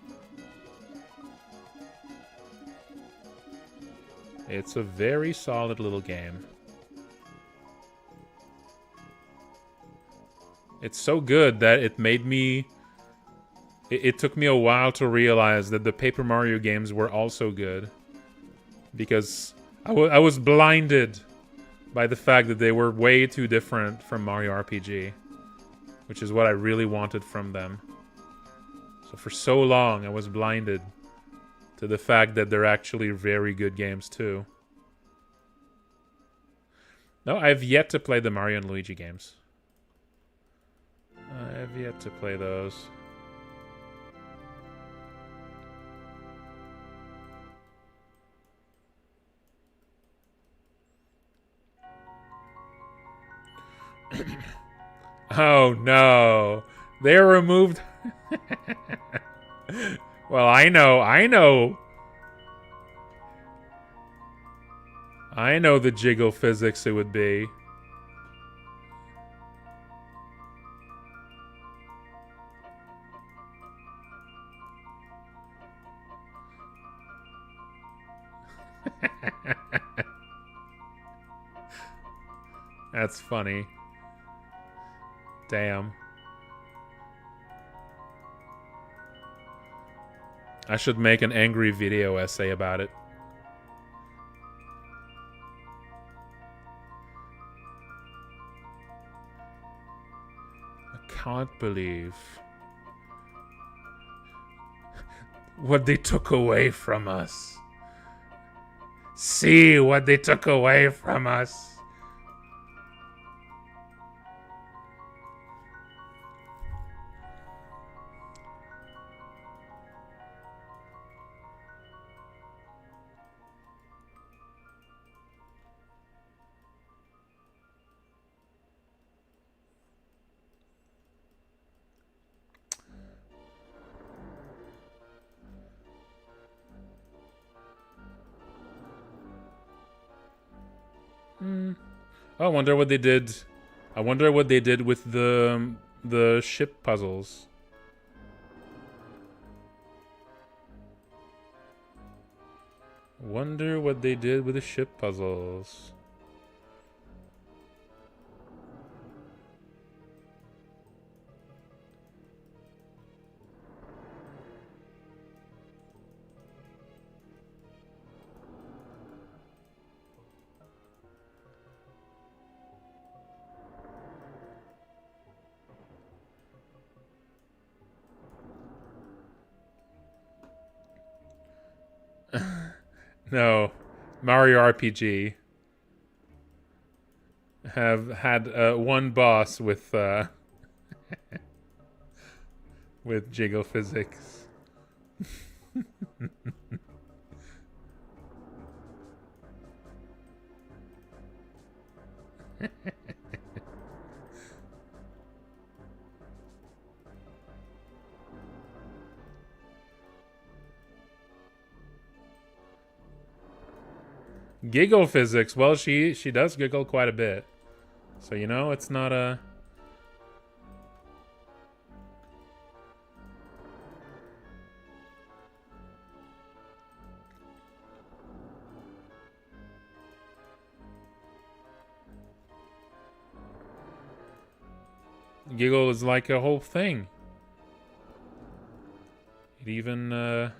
It's a very solid little game. It's so good that it made me... It took me a while to realize that the Paper Mario games were also good. Because I was blinded by the fact that they were way too different from Mario RPG. Which is what I really wanted from them. So for so long, I was blinded to the fact that they're actually very good games too. No, I've yet to play the Mario and Luigi games. I've yet to play those. Oh no. They removed... Well, I know. I know the jiggle physics it would be. That's funny. Damn. I should make an angry video essay about it. I can't believe what they took away from us. See what they took away from us. I wonder what they did. I wonder what they did with the ship puzzles. Wonder what they did with the ship puzzles. No, Mario RPG have had one boss with with jiggle physics. Giggle physics. Well, she does giggle quite a bit. So, you know, it's not a... Giggle is like a whole thing. It even,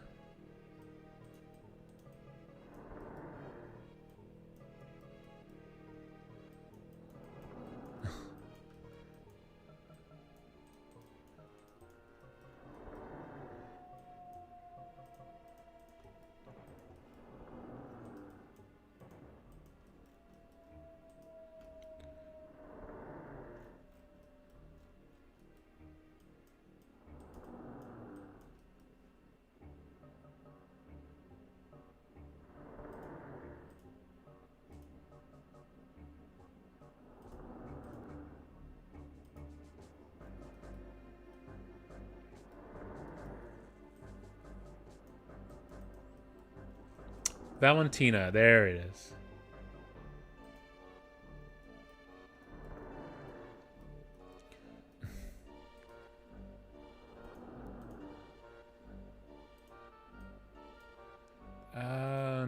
Valentina, there it is.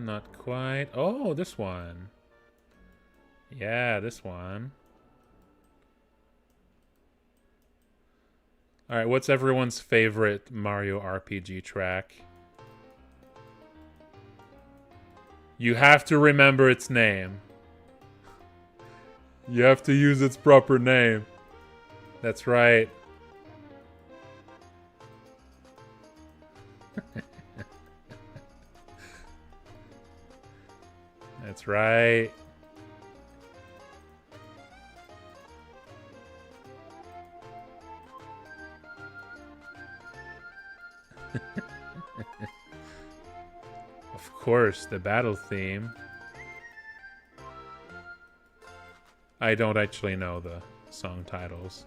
Not quite. Oh, this one. Yeah, this one. Alright, what's everyone's favorite Mario RPG track? You have to remember its name. You have to use its proper name. That's right. That's right. Of course, the battle theme. I don't actually know the song titles.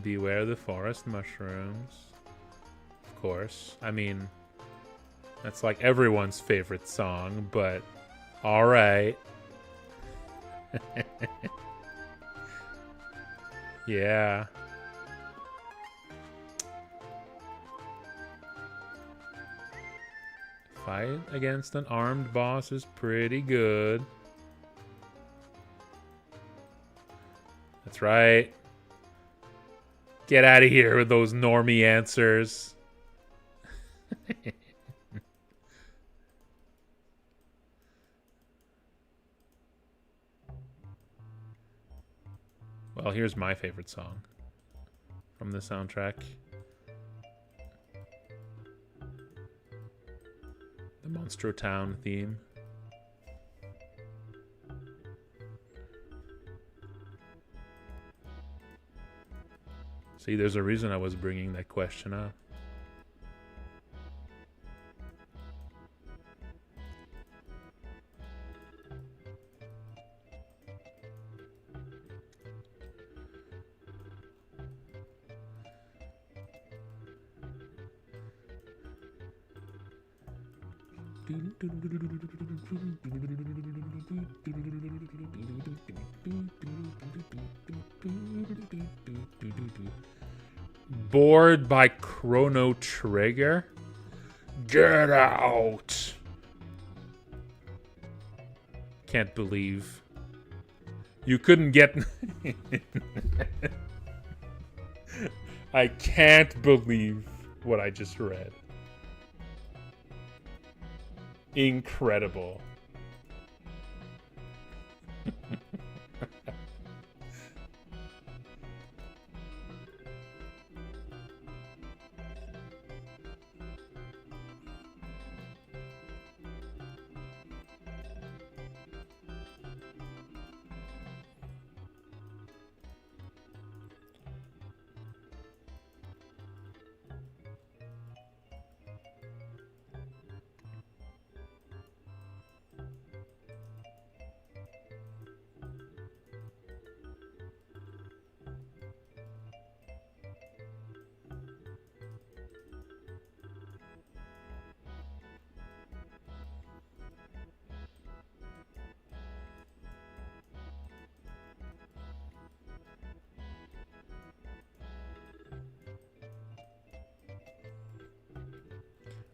Beware the forest mushrooms. Of course. I mean, that's like everyone's favorite song, but alright. Yeah. Fight against an armed boss is pretty good. That's right. Get out of here with those normie answers. Well, here's my favorite song from the soundtrack. The Monstro Town theme. See, there's a reason I was bringing that question up. Bored by Chrono Trigger? Get out! Can't believe you couldn't get. I can't believe what I just read. Incredible.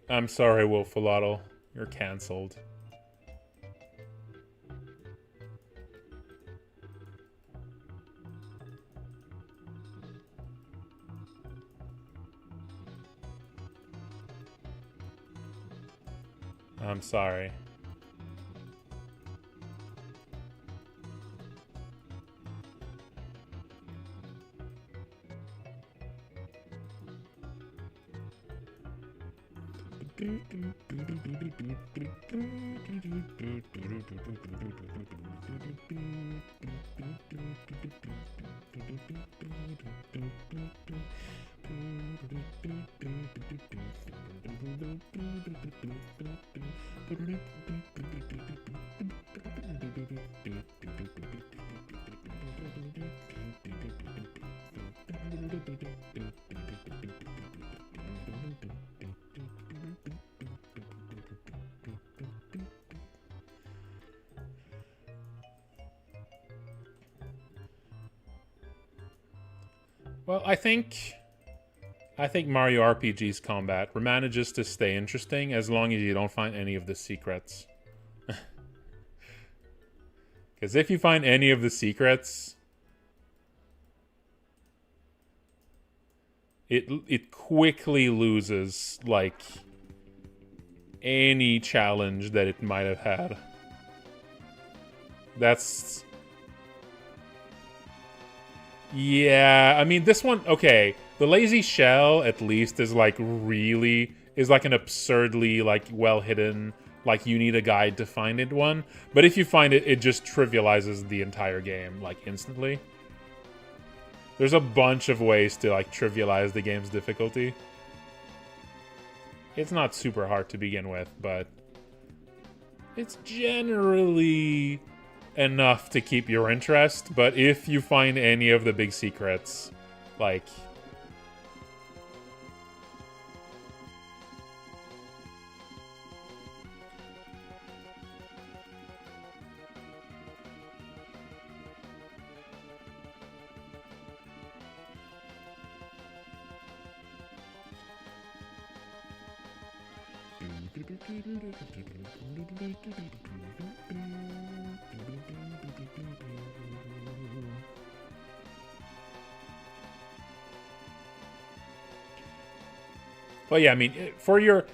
I'm sorry, Wolfalotl. You're cancelled. I'm sorry. Well, I think Mario RPG's combat manages to stay interesting as long as you don't find any of the secrets. Because if you find any of the secrets, it quickly loses, like, any challenge that it might have had. That's... Yeah, I mean, this one, okay. The Lazy Shell, at least, is, like, really... is, like, an absurdly, like, well-hidden... like, you need a guide to find it one. But if you find it, it just trivializes the entire game, like, instantly. There's a bunch of ways to, like, trivialize the game's difficulty. It's not super hard to begin with, but... it's generally... enough to keep your interest, but if you find any of the big secrets, like... But yeah, I mean, for your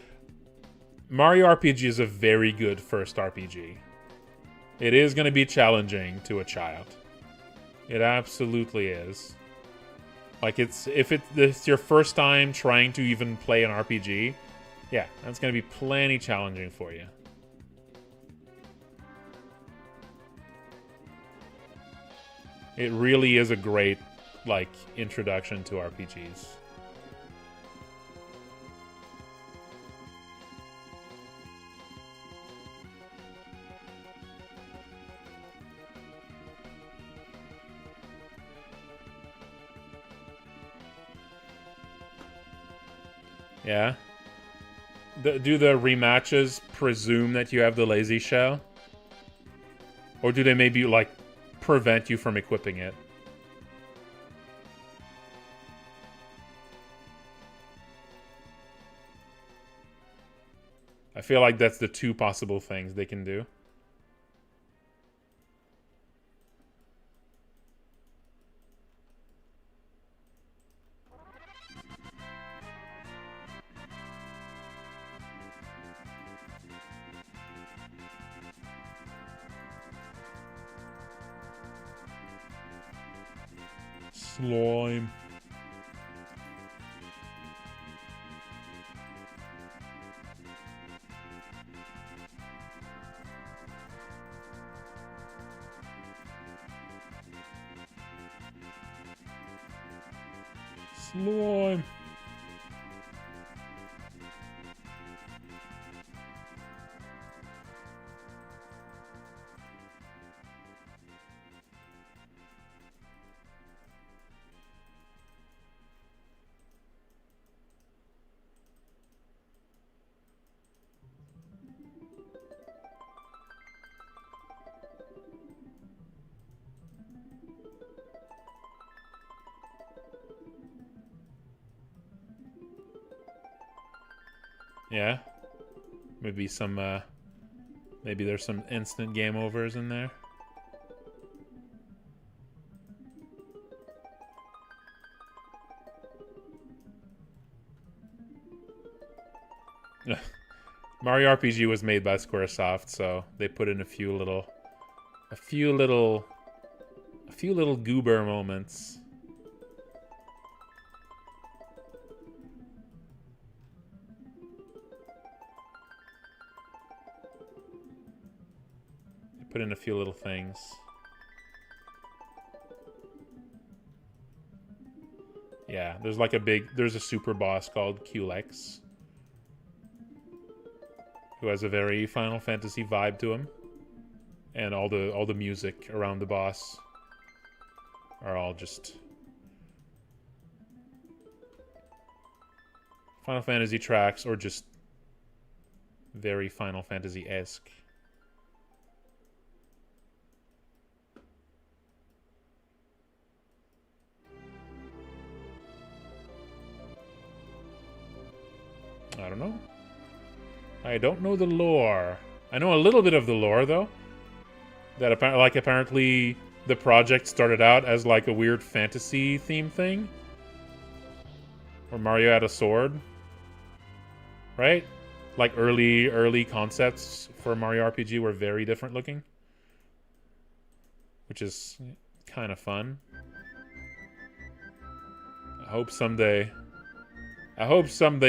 Mario RPG is a very good first RPG. It is going to be challenging to a child. It absolutely is. Like, if it's your first time trying to even play an RPG, yeah, that's going to be plenty challenging for you. It really is a great, like, introduction to RPGs. Yeah. Do the rematches presume that you have the lazy shell? Or do they maybe, like, prevent you from equipping it? I feel like that's the two possible things they can do. Slime. Slime. Yeah. Maybe some, maybe there's some instant game overs in there. Mario RPG was made by Squaresoft, so they put in a few little goober moments. They put in a few little things. Yeah, there's a super boss called Culex, who has a very Final Fantasy vibe to him, and all the music around the boss are all just Final Fantasy tracks, or just very Final Fantasy-esque. I don't know. I don't know the lore. I know a little bit of the lore, though. That apparently the project started out as like a weird fantasy theme thing, where Mario had a sword, right? Like early concepts for Mario RPG were very different looking, which is kind of fun. I hope someday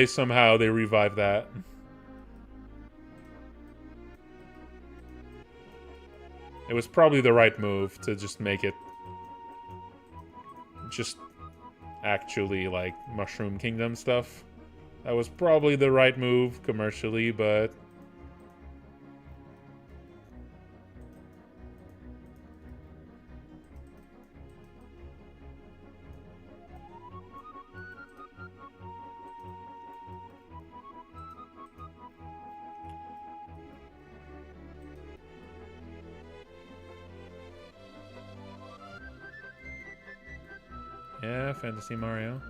somehow they revive that. It was probably the right move to just make it just actually like Mushroom Kingdom stuff. That was probably the right move commercially, but yeah, Fantasy Mario.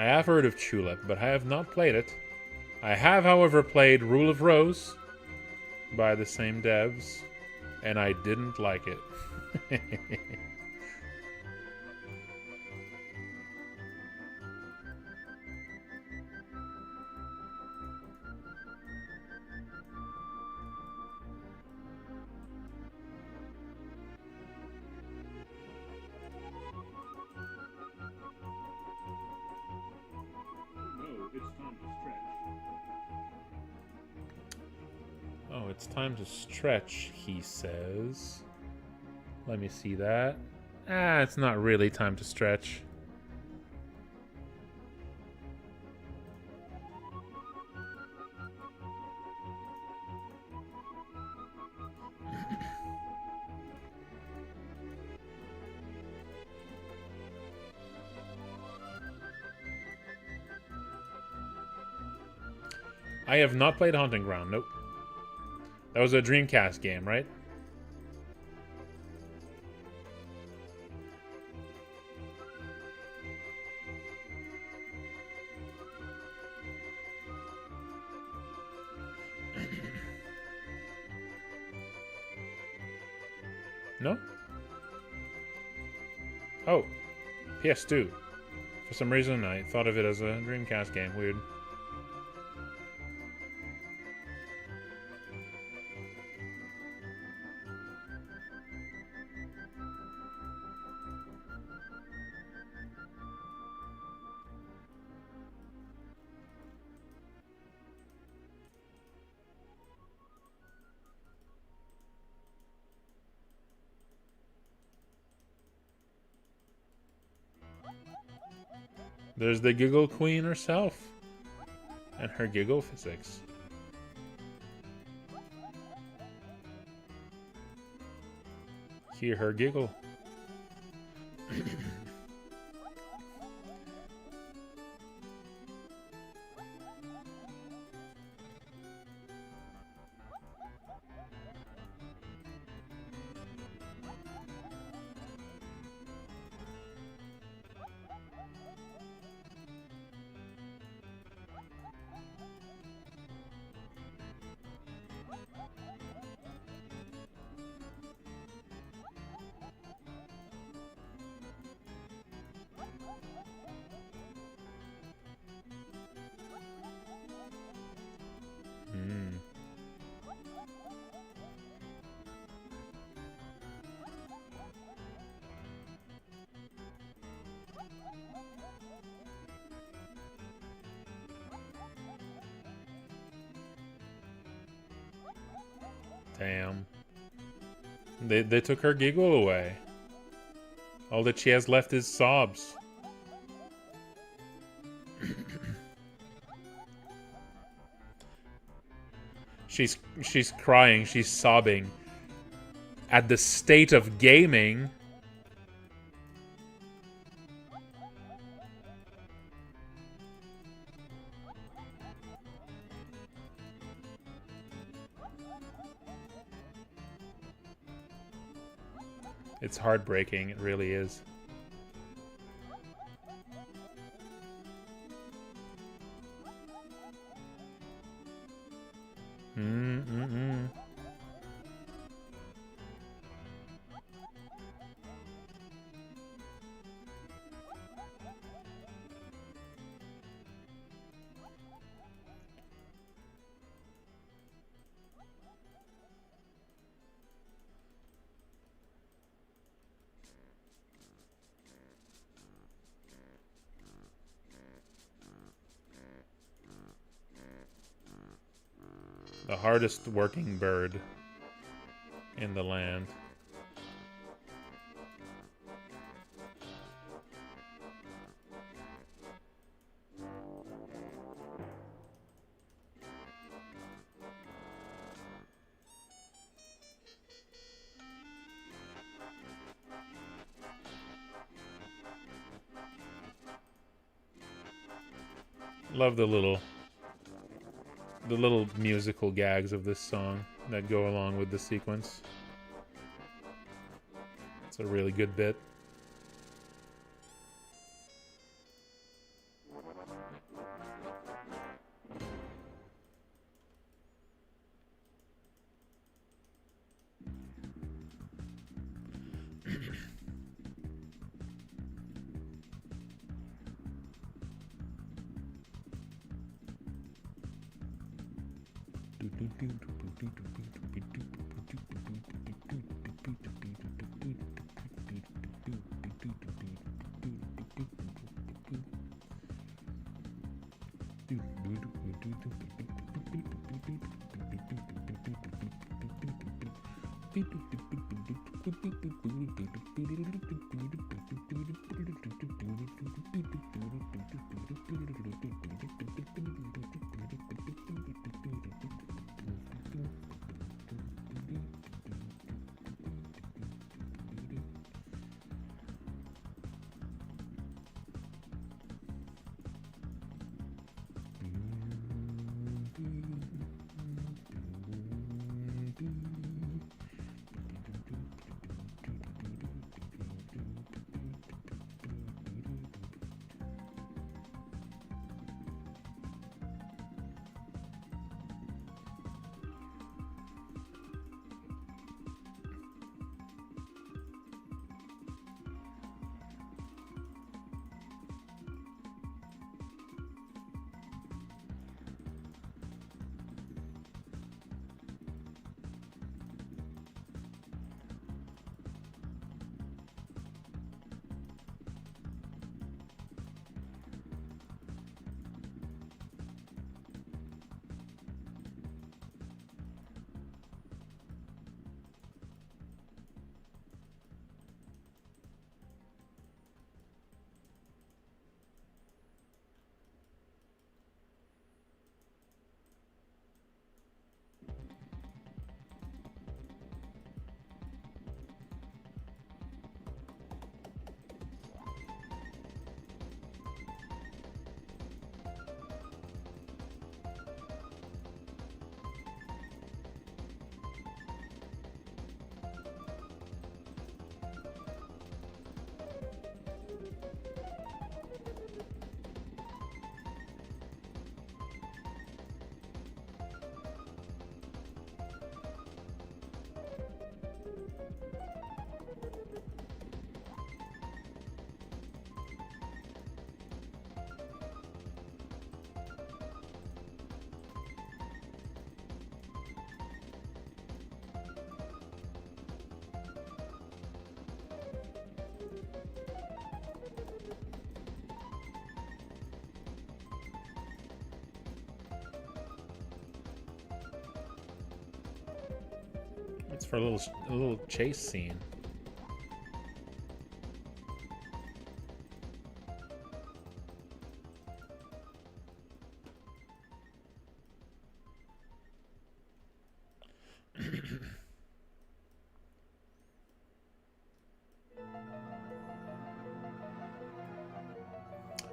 I have heard of Tulip, but I have not played it. I have, however, played Rule of Rose by the same devs, and I didn't like it. Oh, it's time to stretch, he says. Let me see that. Ah, it's not really time to stretch. I have not played Haunting Ground, nope. That was a Dreamcast game, right? No? Oh, PS2. For some reason, I thought of it as a Dreamcast game. Weird. There's the Giggle Queen herself. And her giggle physics. Hear her giggle. Damn. They took her giggle away. All that she has left is sobs. She's crying, she's sobbing at the state of gaming. It's heartbreaking, it really is. The hardest working bird in the land. Love the little musical gags of this song that go along with the sequence. It's a really good bit. It's for a little chase scene.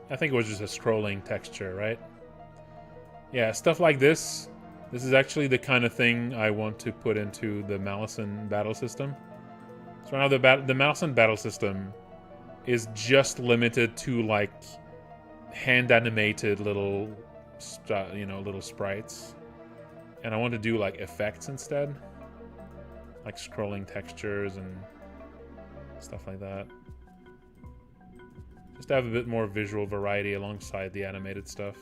I think it was just a scrolling texture, right? Yeah, stuff like this. This is actually the kind of thing I want to put into the Malison battle system. So right now the Malison battle system is just limited to like hand animated little, little sprites, and I want to do like effects instead, like scrolling textures and stuff like that. Just to have a bit more visual variety alongside the animated stuff.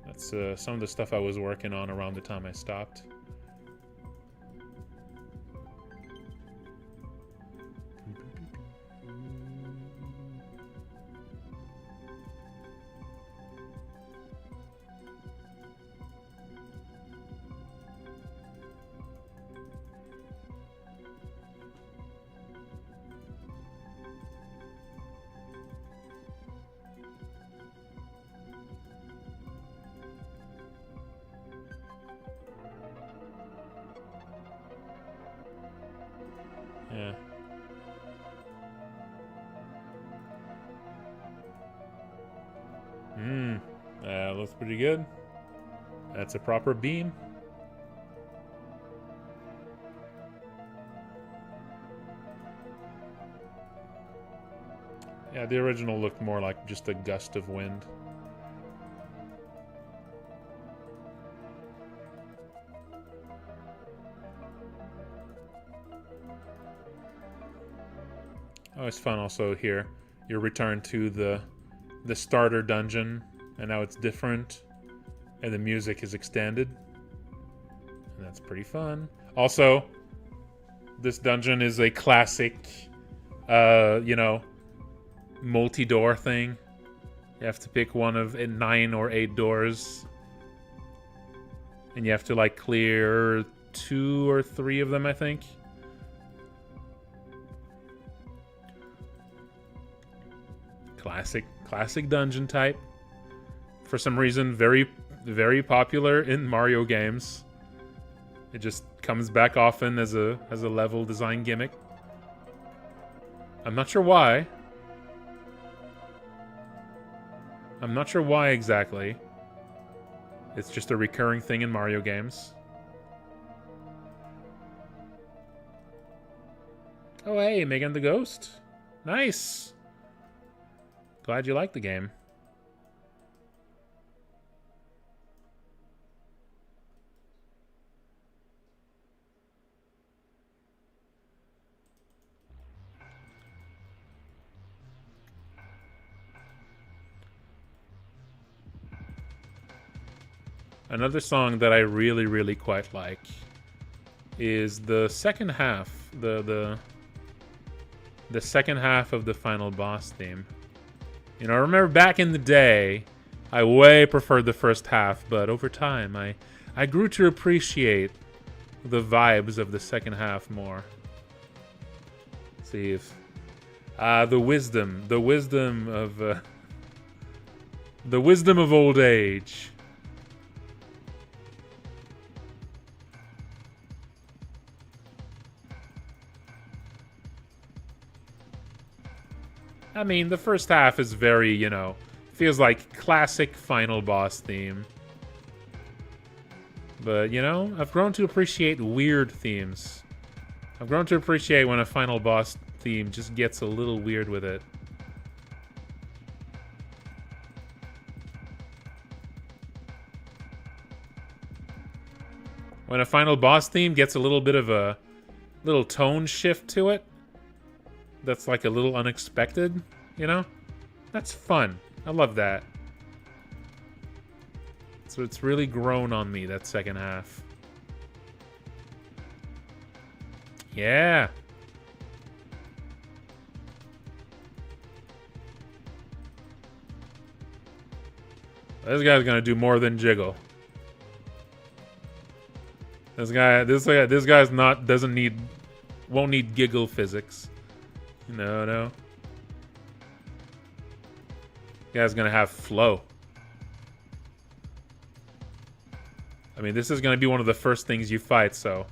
That's some of the stuff I was working on around the time I stopped. Yeah. That looks pretty good. That's a proper beam. Yeah, the original looked more like just a gust of wind. Oh, it's fun also here. You're returned to the starter dungeon, and now it's different. And the music is extended. And that's pretty fun. Also, this dungeon is a classic, you know, multi-door thing. You have to pick one of 9 or 8 doors. And you have to, like, clear 2 or 3 of them, I think. Classic dungeon type. For some reason, very, very popular in Mario games. It just comes back often as a level design gimmick. I'm not sure why. I'm not sure why exactly. It's just a recurring thing in Mario games. Oh, hey, Megan the Ghost. Nice. Glad you like the game. Another song that I really, really quite like is the second half, the second half of the final boss theme. You know, I remember back in the day, I way preferred the first half, but over time, I grew to appreciate the vibes of the second half more. Let's see if the wisdom of old age. I mean, the first half is very, you know, feels like classic final boss theme. But, you know, I've grown to appreciate weird themes. I've grown to appreciate when a final boss theme just gets a little weird with it. When a final boss theme gets a little bit of a little tone shift to it. That's like a little unexpected, you know? That's fun. I love that. So it's really grown on me, that second half. Yeah. This guy's gonna do more than jiggle. This guy's not, won't need giggle physics. No. Guy's gonna have flow. I mean, this is gonna be one of the first things you fight, so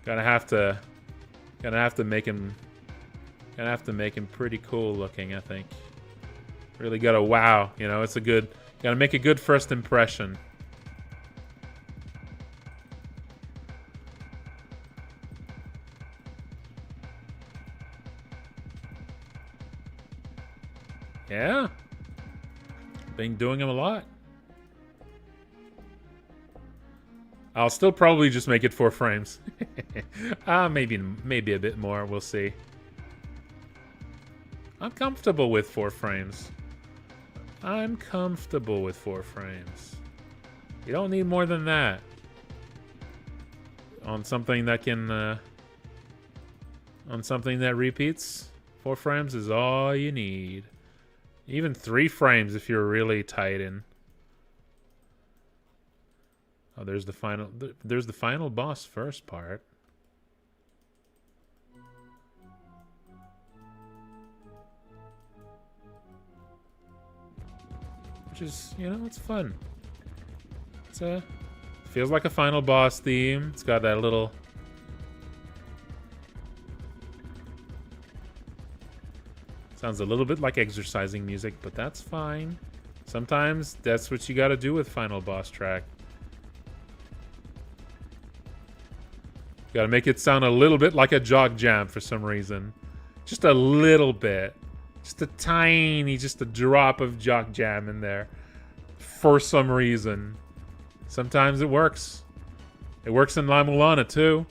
gonna have to make him pretty cool looking, I think. Really gotta wow, you know, gotta make a good first impression. Yeah. Been doing them a lot. I'll still probably just make it 4 frames. Maybe a bit more. We'll see. I'm comfortable with 4 frames. I'm comfortable with 4 frames. You don't need more than that. On something that can... on something that repeats, 4 frames is all you need. Even 3 frames if you're really tight in. Oh, there's the final boss first part. Which is, you know, it's fun. It's feels like a final boss theme. It's got that little... Sounds a little bit like exercising music, but that's fine. Sometimes that's what you gotta do with final boss track. Gotta make it sound a little bit like a jog jam for some reason. Just a little bit. Just a drop of jog jam in there. For some reason. Sometimes it works. It works in La Mulana too.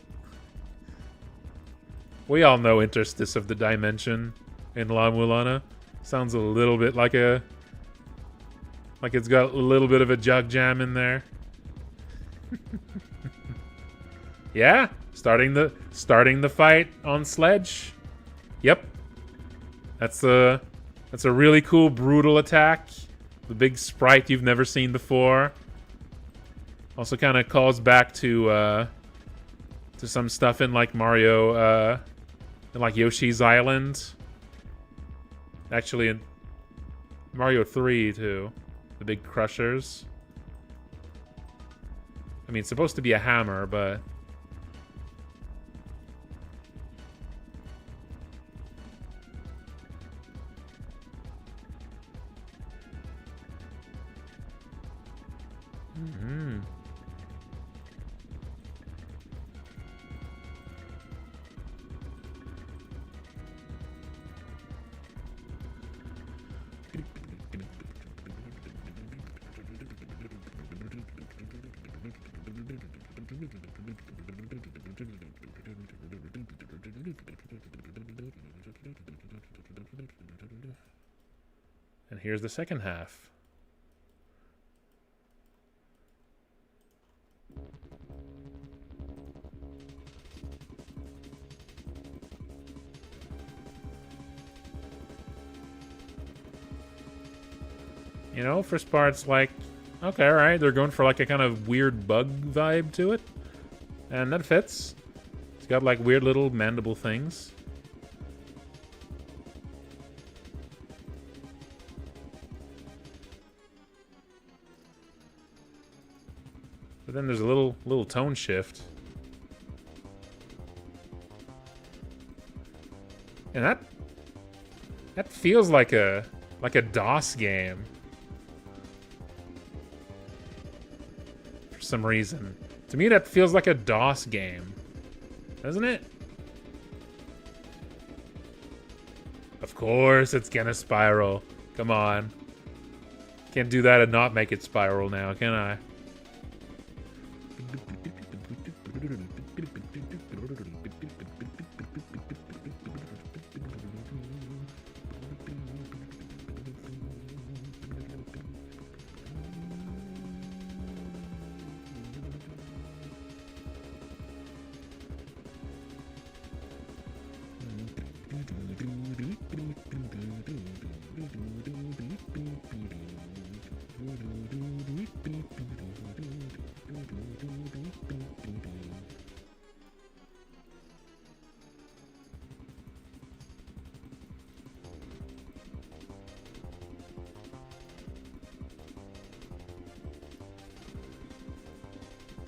We all know Interstice of the Dimension in La Mulana. Sounds a little bit like a Like it's got a little bit of a jug jam in there. Yeah, starting the fight on Sledge. Yep. That's a really cool brutal attack. The big sprite you've never seen before. Also kind of calls back to some stuff in like Mario in like Yoshi's Island. Actually in Mario 3 too. The big crushers. I mean, it's supposed to be a hammer, but and here's the second half. You know, first part's like, okay, alright, they're going for like a kind of weird bug vibe to it. And that fits. It's got like weird little mandible things. But then there's a little tone shift. And that feels like a DOS game. For some reason. To me that feels like a DOS game. Doesn't it? Of course it's gonna spiral. Come on. Can't do that and not make it spiral now, can I?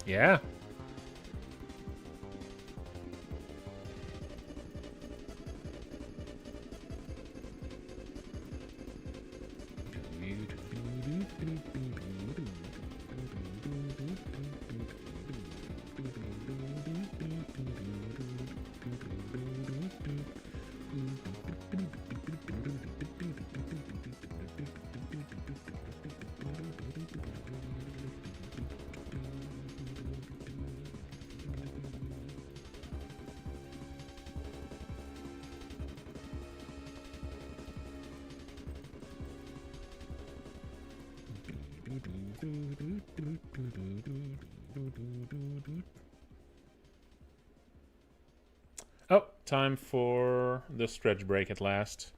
Yeah. Oh, time for the stretch break at last.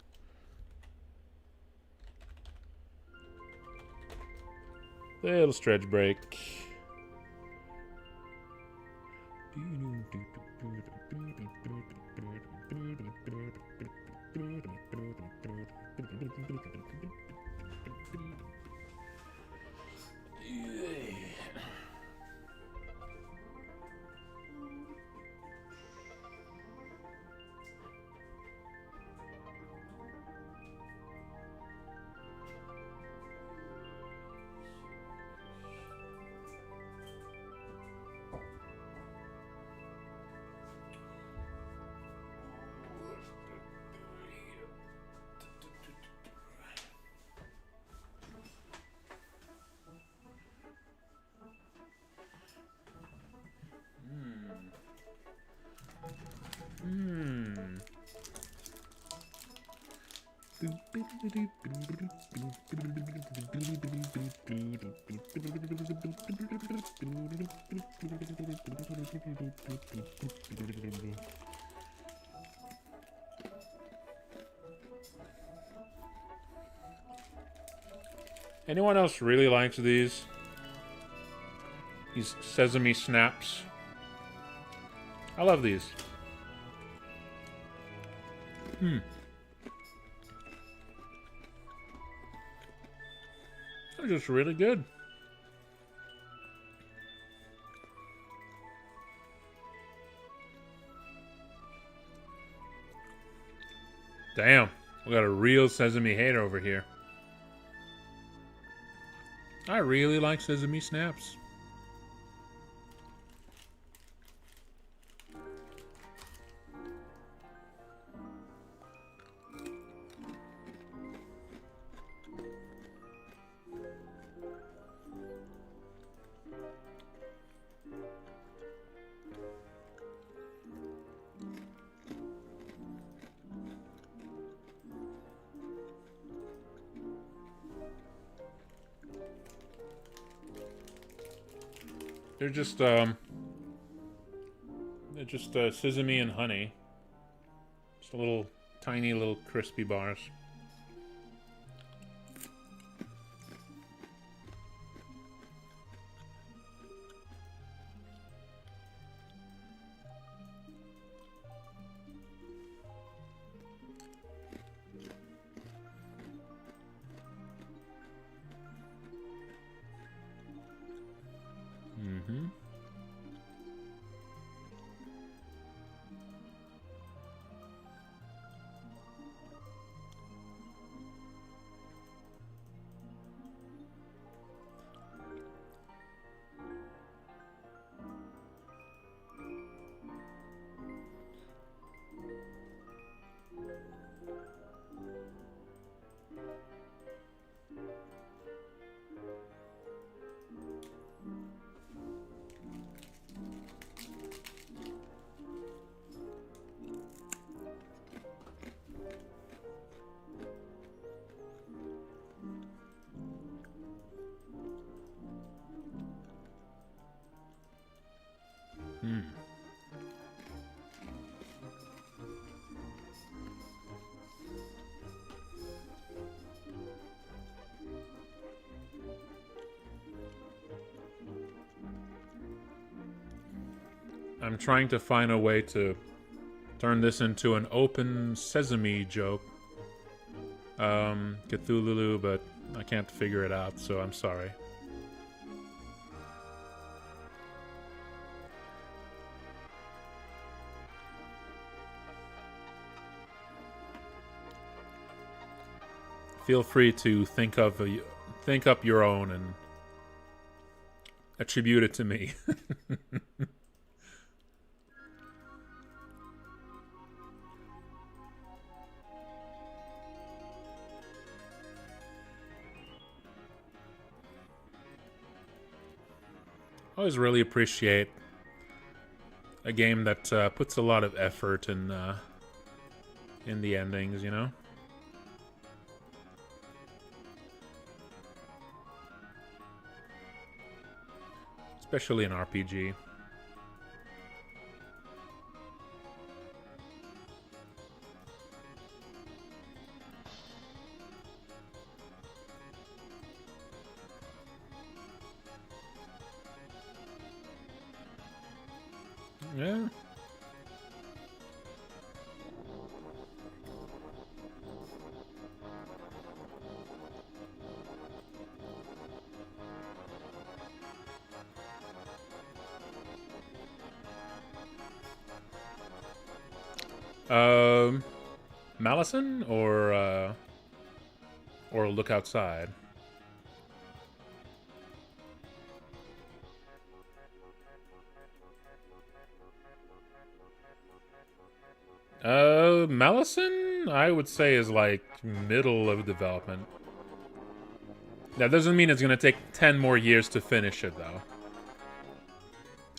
The little stretch break. Anyone else really likes these? These sesame snaps. I love these. They're just really good. Damn, we got a real sesame hater over here. I really like sesame snaps. They're just sesame and honey. Just a little tiny little crispy bars. I'm trying to find a way to turn this into an open sesame joke. Cthulhu, but I can't figure it out, so I'm sorry. Feel free to think up your own and attribute it to me. I always really appreciate a game that puts a lot of effort in the endings, you know? Especially an RPG. Yeah. Malison or Look Outside? Malison, I would say, is like middle of development. That doesn't mean it's gonna take 10 more years to finish it, though.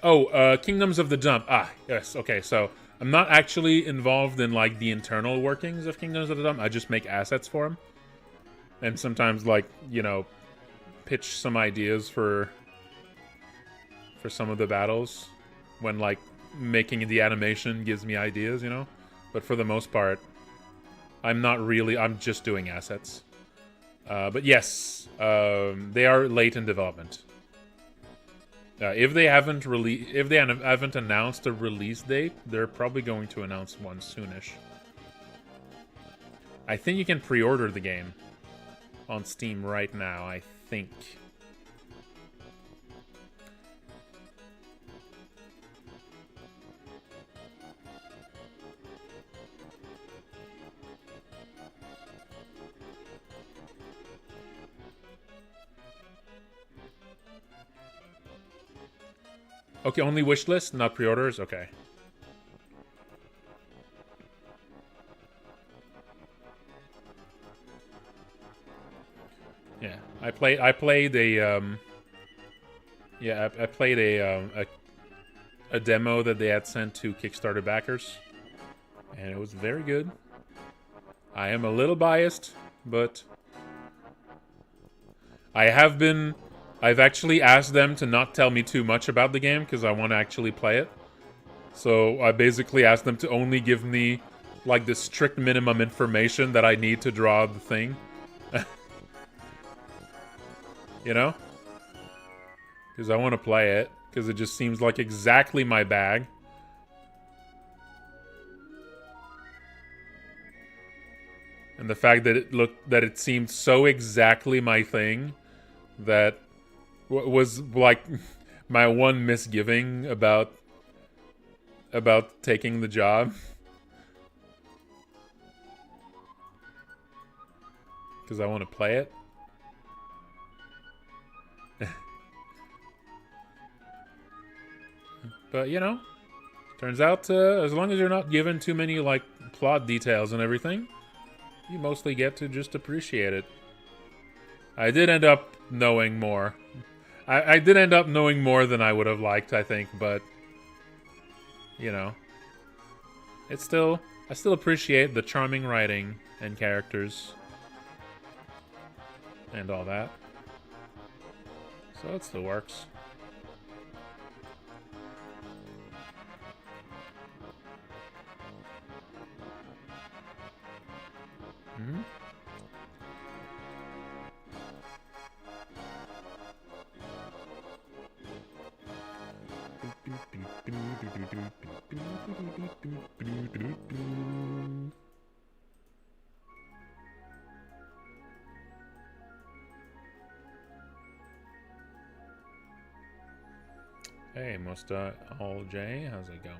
Oh, Kingdoms of the Dump. Ah, yes, okay, so I'm not actually involved in like the internal workings of Kingdoms of the Dome. I just make assets for them, and sometimes like pitch some ideas for some of the battles when like making the animation gives me ideas, But for the most part, I'm just doing assets. But yes, they are late in development. If they haven't announced a release date, they're probably going to announce one soonish. I think you can pre-order the game on Steam right now, I think. Okay, only wishlist, not pre-orders? Okay. Yeah, I played a demo that they had sent to Kickstarter backers, and it was very good. I am a little biased, but I've actually asked them to not tell me too much about the game because I want to actually play it. So I basically asked them to only give me like the strict minimum information that I need to draw the thing. Because I want to play it, because it just seems like exactly my bag. And the fact that it seemed so exactly my thing that was like my one misgiving about taking the job. Because I want to play it. But, turns out as long as you're not given too many, like, plot details and everything, you mostly get to just appreciate it. I did end up knowing more. I did end up knowing more than I would have liked, I think, but, I still appreciate the charming writing and characters and all that. So it still works. Mm-hmm. Hey, Musta All J, how's it going?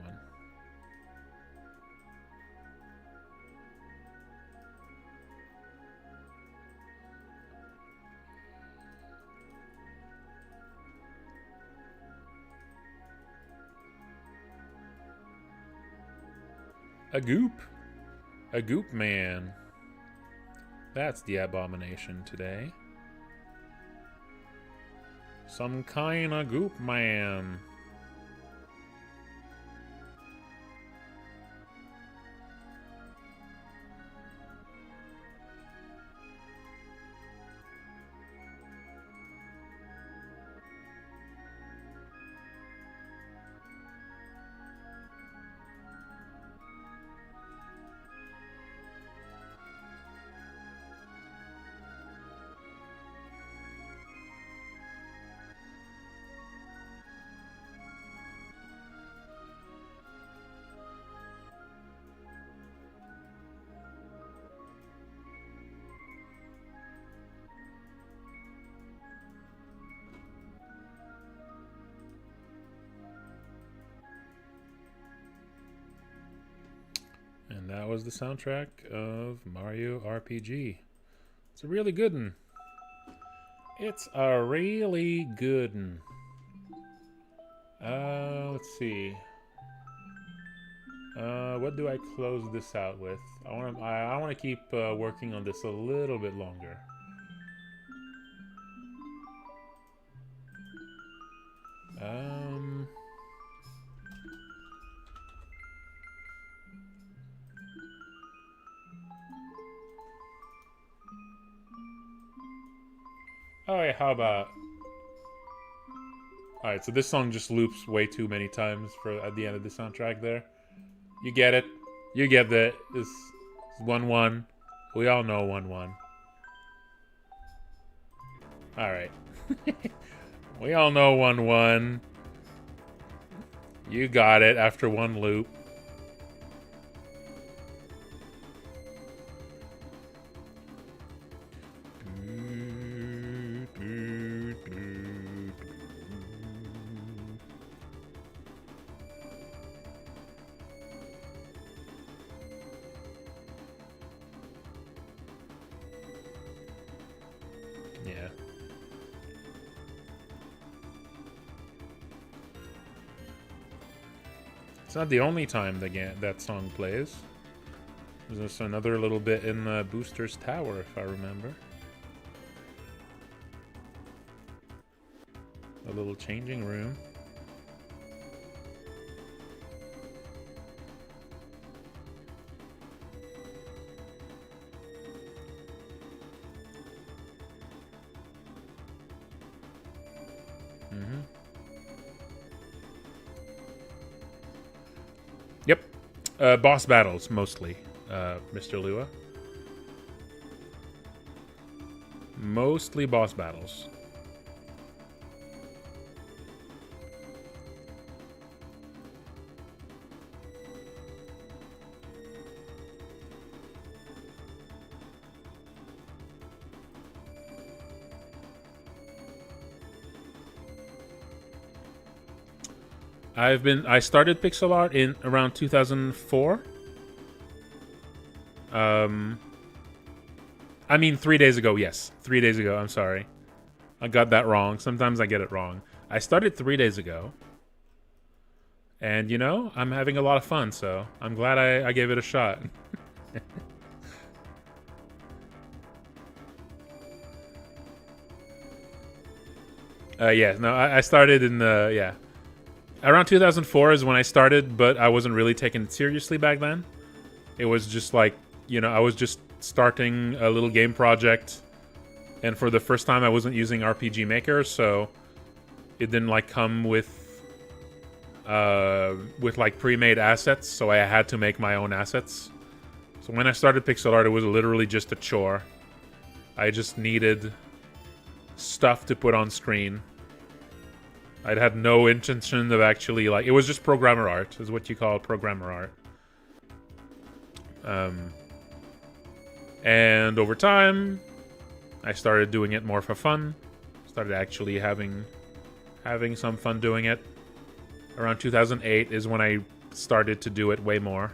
A goop? A goop man. That's the abomination today. Some kind of goop man. And that was the soundtrack of Mario RPG. It's a really good one. It's a really good one. Let's see. What do I close this out with? I want to keep working on this a little bit longer. Oh, yeah, how about... Alright, so this song just loops way too many times for at the end of the soundtrack there. You get it. You get that. It's 1-1. We all know 1-1. Alright. We all know 1-1. You got it after one loop. Yeah. It's not the only time that song plays. There's also another little bit in the Booster's Tower, if I remember. A little changing room. Yep. Boss battles, mostly, Mr. Lua. Mostly boss battles. I started pixel art in around 2004. I mean 3 days ago, yes. 3 days ago, I'm sorry. I got that wrong. Sometimes I get it wrong. I started 3 days ago. And, you know, I'm having a lot of fun, so I'm glad I gave it a shot. Yeah, no, I started in the, yeah. Around 2004 is when I started, but I wasn't really taking it seriously back then. It was just like, you know, I was just starting a little game project, and for the first time I wasn't using RPG Maker, so it didn't like come with like pre-made assets, so I had to make my own assets. So when I started pixel art, it was literally just a chore. I just needed stuff to put on screen. I'd had no intention of actually, like, it was just programmer art, is what you call programmer art. And over time, I started doing it more for fun. Started actually having some fun doing it. Around 2008 is when I started to do it way more.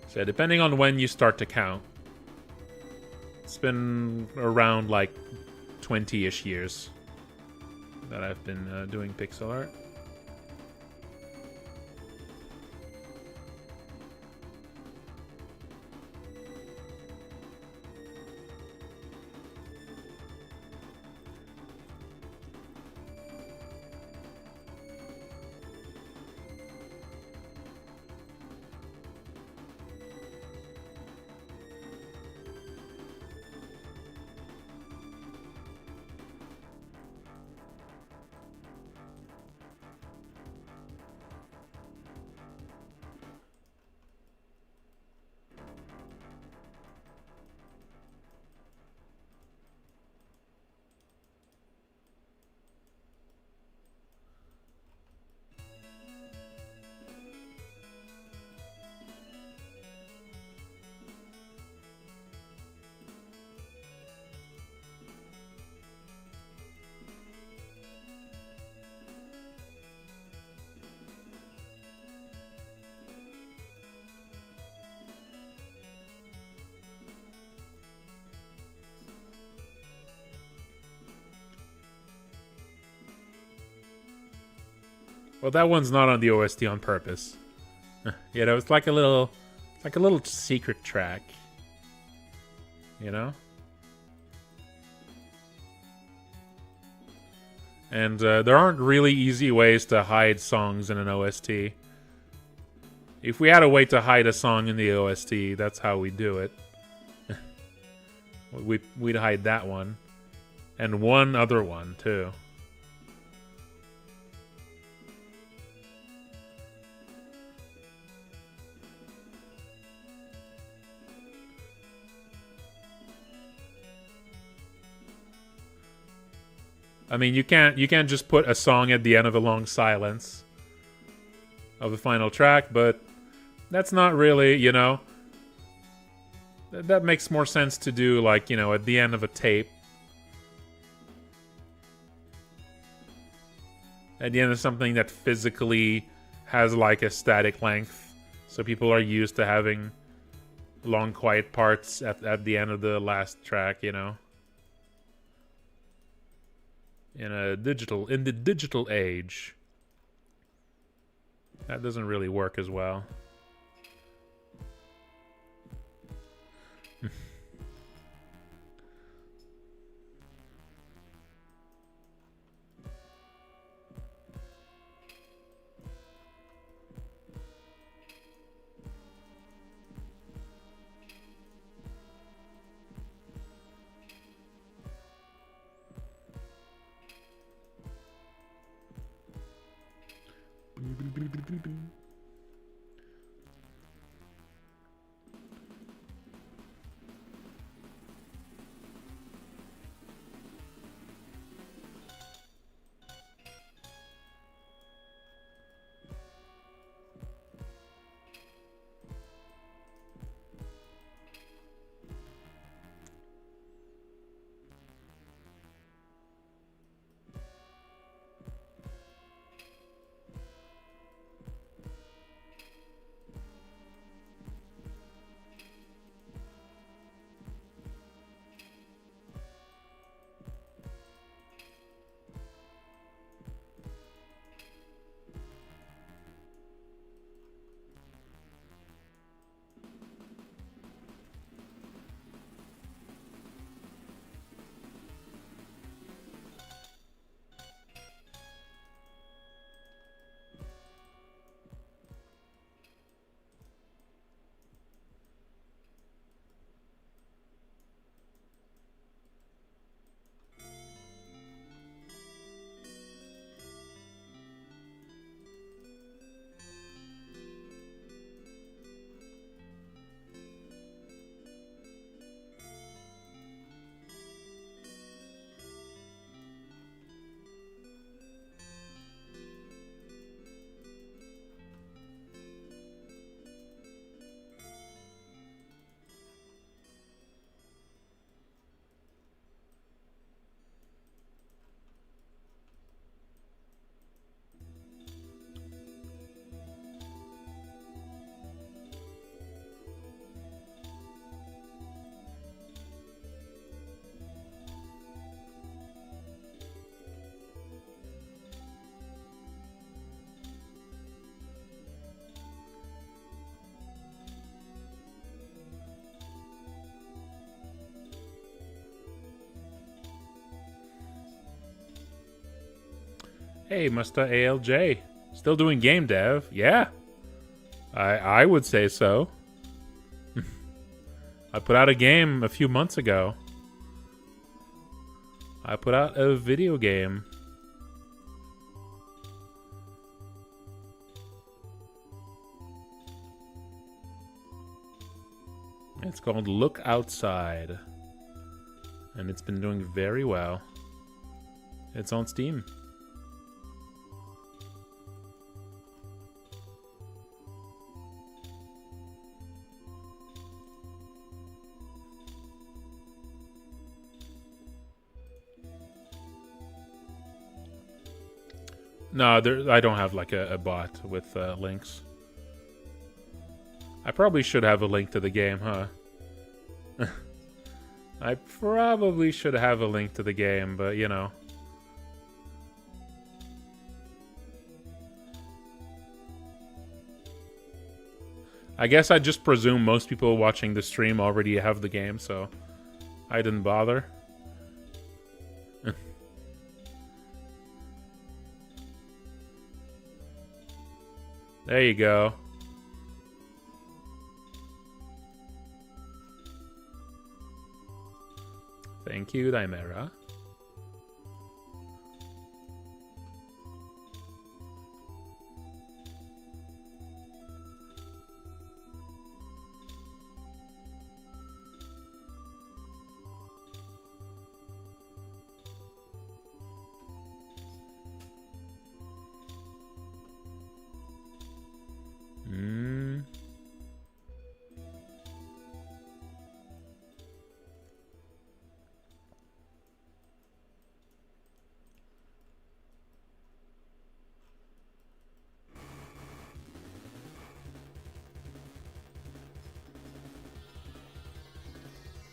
So depending on when you start to count, it's been around like 20-ish years that I've been doing pixel art. Well, that one's not on the OST on purpose. You know, it's like a little secret track. You know? And there aren't really easy ways to hide songs in an OST. If we had a way to hide a song in the OST, that's how we do it. we'd hide that one. And one other one, too. I mean, you can't just put a song at the end of a long silence of the final track, but that's not really, you know, that makes more sense to do, like, you know, at the end of a tape. At the end of something that physically has, like, a static length. So people are used to having long, quiet parts at the end of the last track, you know. In the digital age, that doesn't really work as well. Hey, Musta ALJ. Still doing game dev? Yeah. I would say so. I put out a game a few months ago. I put out a video game. It's called Look Outside. And it's been doing very well. It's on Steam. No, I don't have like a bot with links. I probably should have a link to the game, huh? I probably should have a link to the game, but you know. I guess I just presume most people watching the stream already have the game, so I didn't bother. There you go. Thank you, Dimera.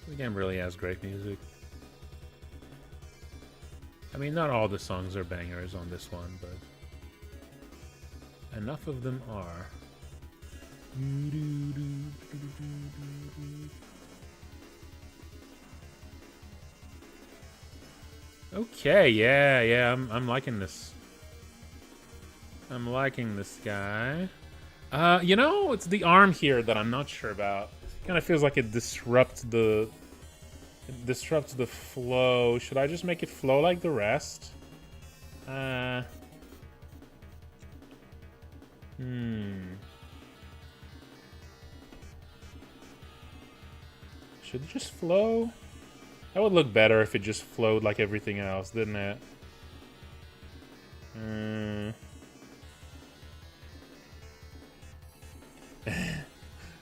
The game really has great music. I mean, not all the songs are bangers on this one, but enough of them are. Okay, yeah, I'm liking this. I'm liking this guy. You know, it's the arm here that I'm not sure about. Kind of feels like it disrupts the flow. Should I just make it flow like the rest? Should it just flow? That would look better if it just flowed like everything else, didn't it?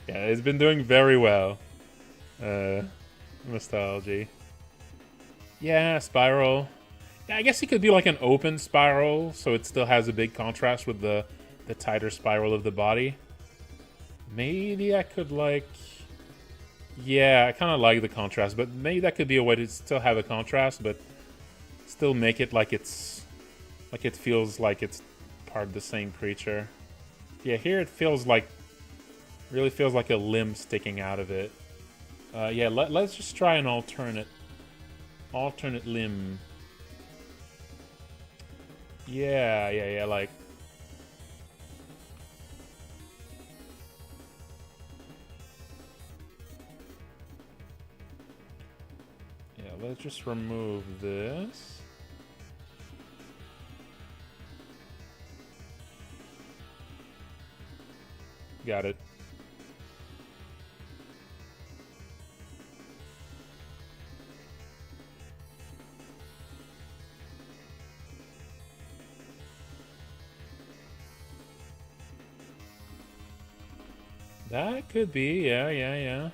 Yeah, it's been doing very well. Nostalgia. Yeah, spiral. Yeah, I guess it could be like an open spiral, so it still has a big contrast with the tighter spiral of the body. Maybe I could like... Yeah, I kind of like the contrast, but maybe that could be a way to still have a contrast, but still make it like it's... Like it feels like it's part of the same creature. Yeah, here it feels like... Really feels like a limb sticking out of it. Yeah, let's just try an alternate limb. Yeah, like... Yeah, let's just remove this. Got it. That could be, yeah.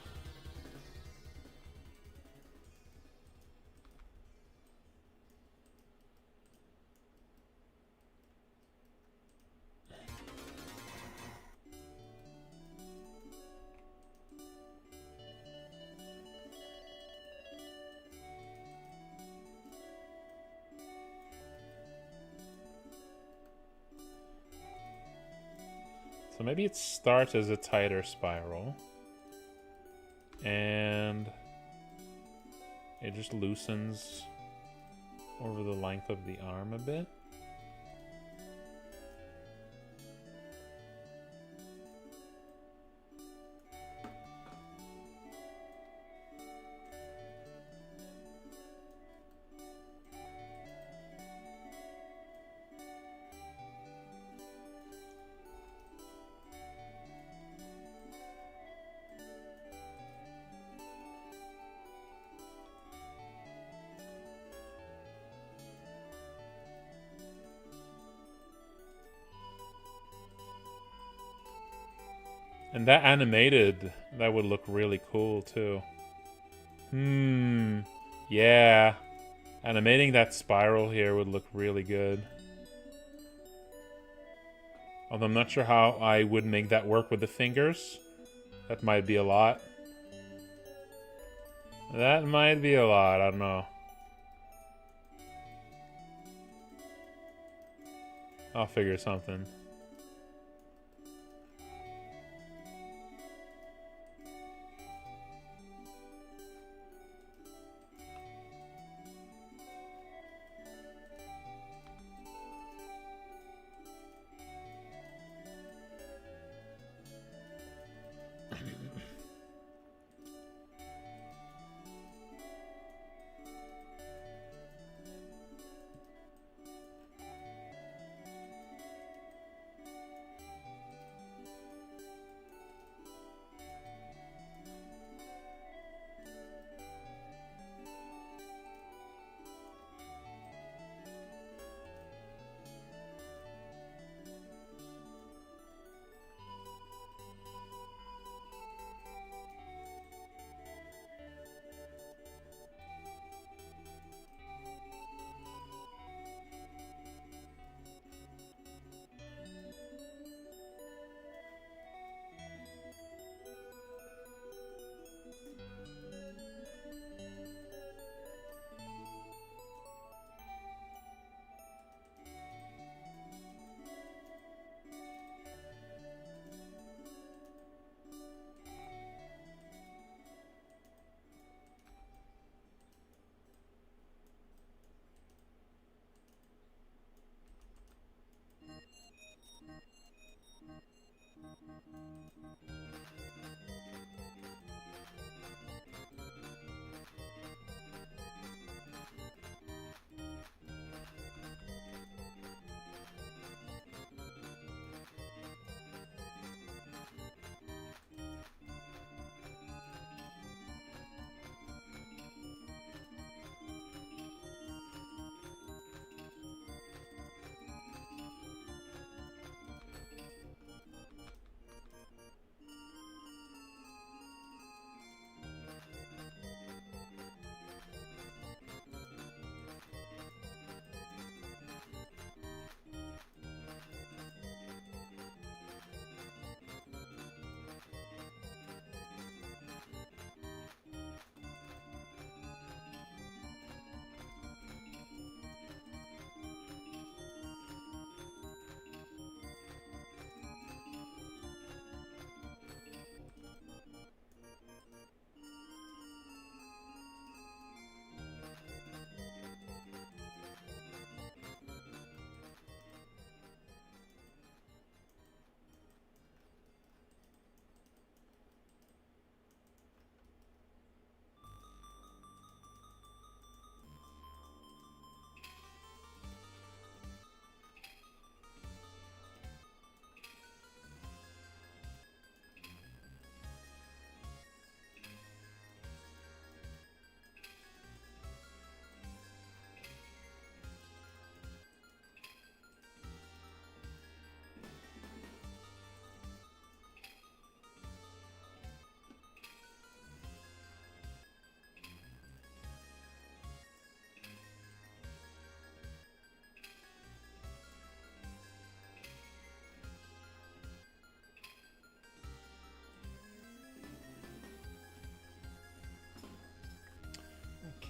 So maybe it starts as a tighter spiral. And it just loosens over the length of the arm a bit. And that animated, that would look really cool too. Yeah. Animating that spiral here would look really good. Although I'm not sure how I would make that work with the fingers. That might be a lot. That might be a lot, I don't know. I'll figure something.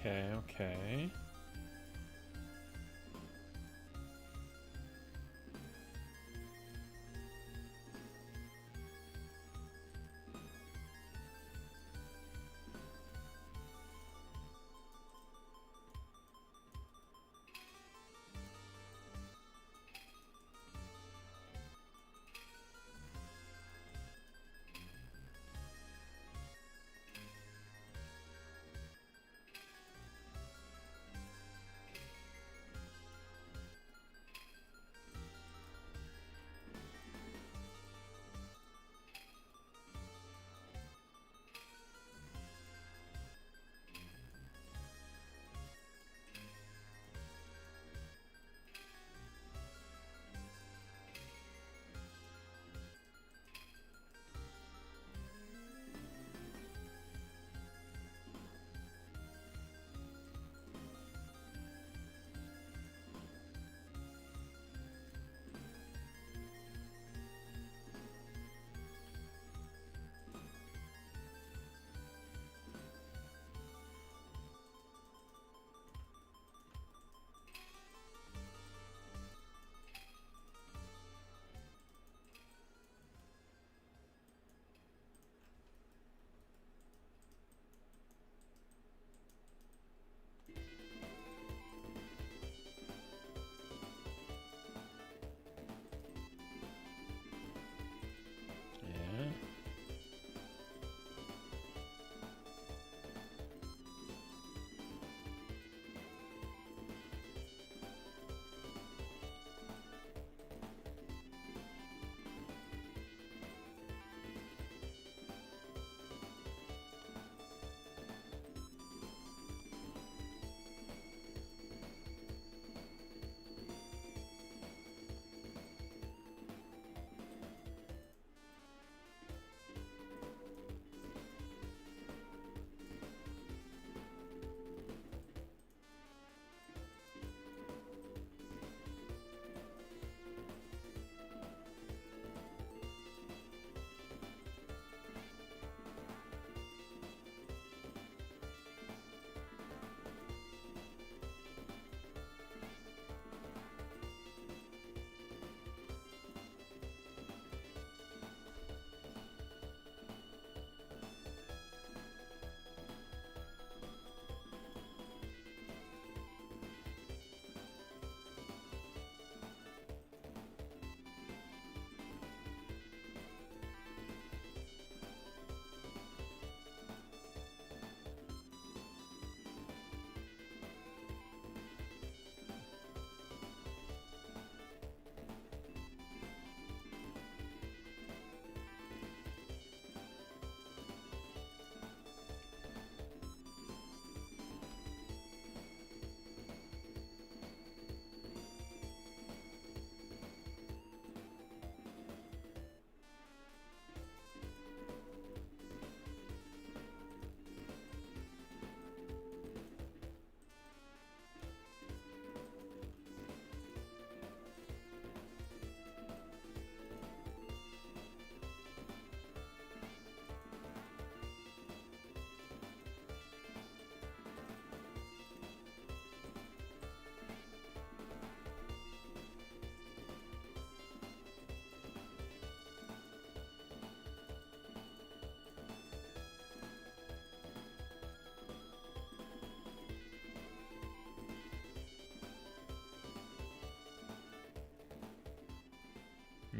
Okay, okay. Yeah.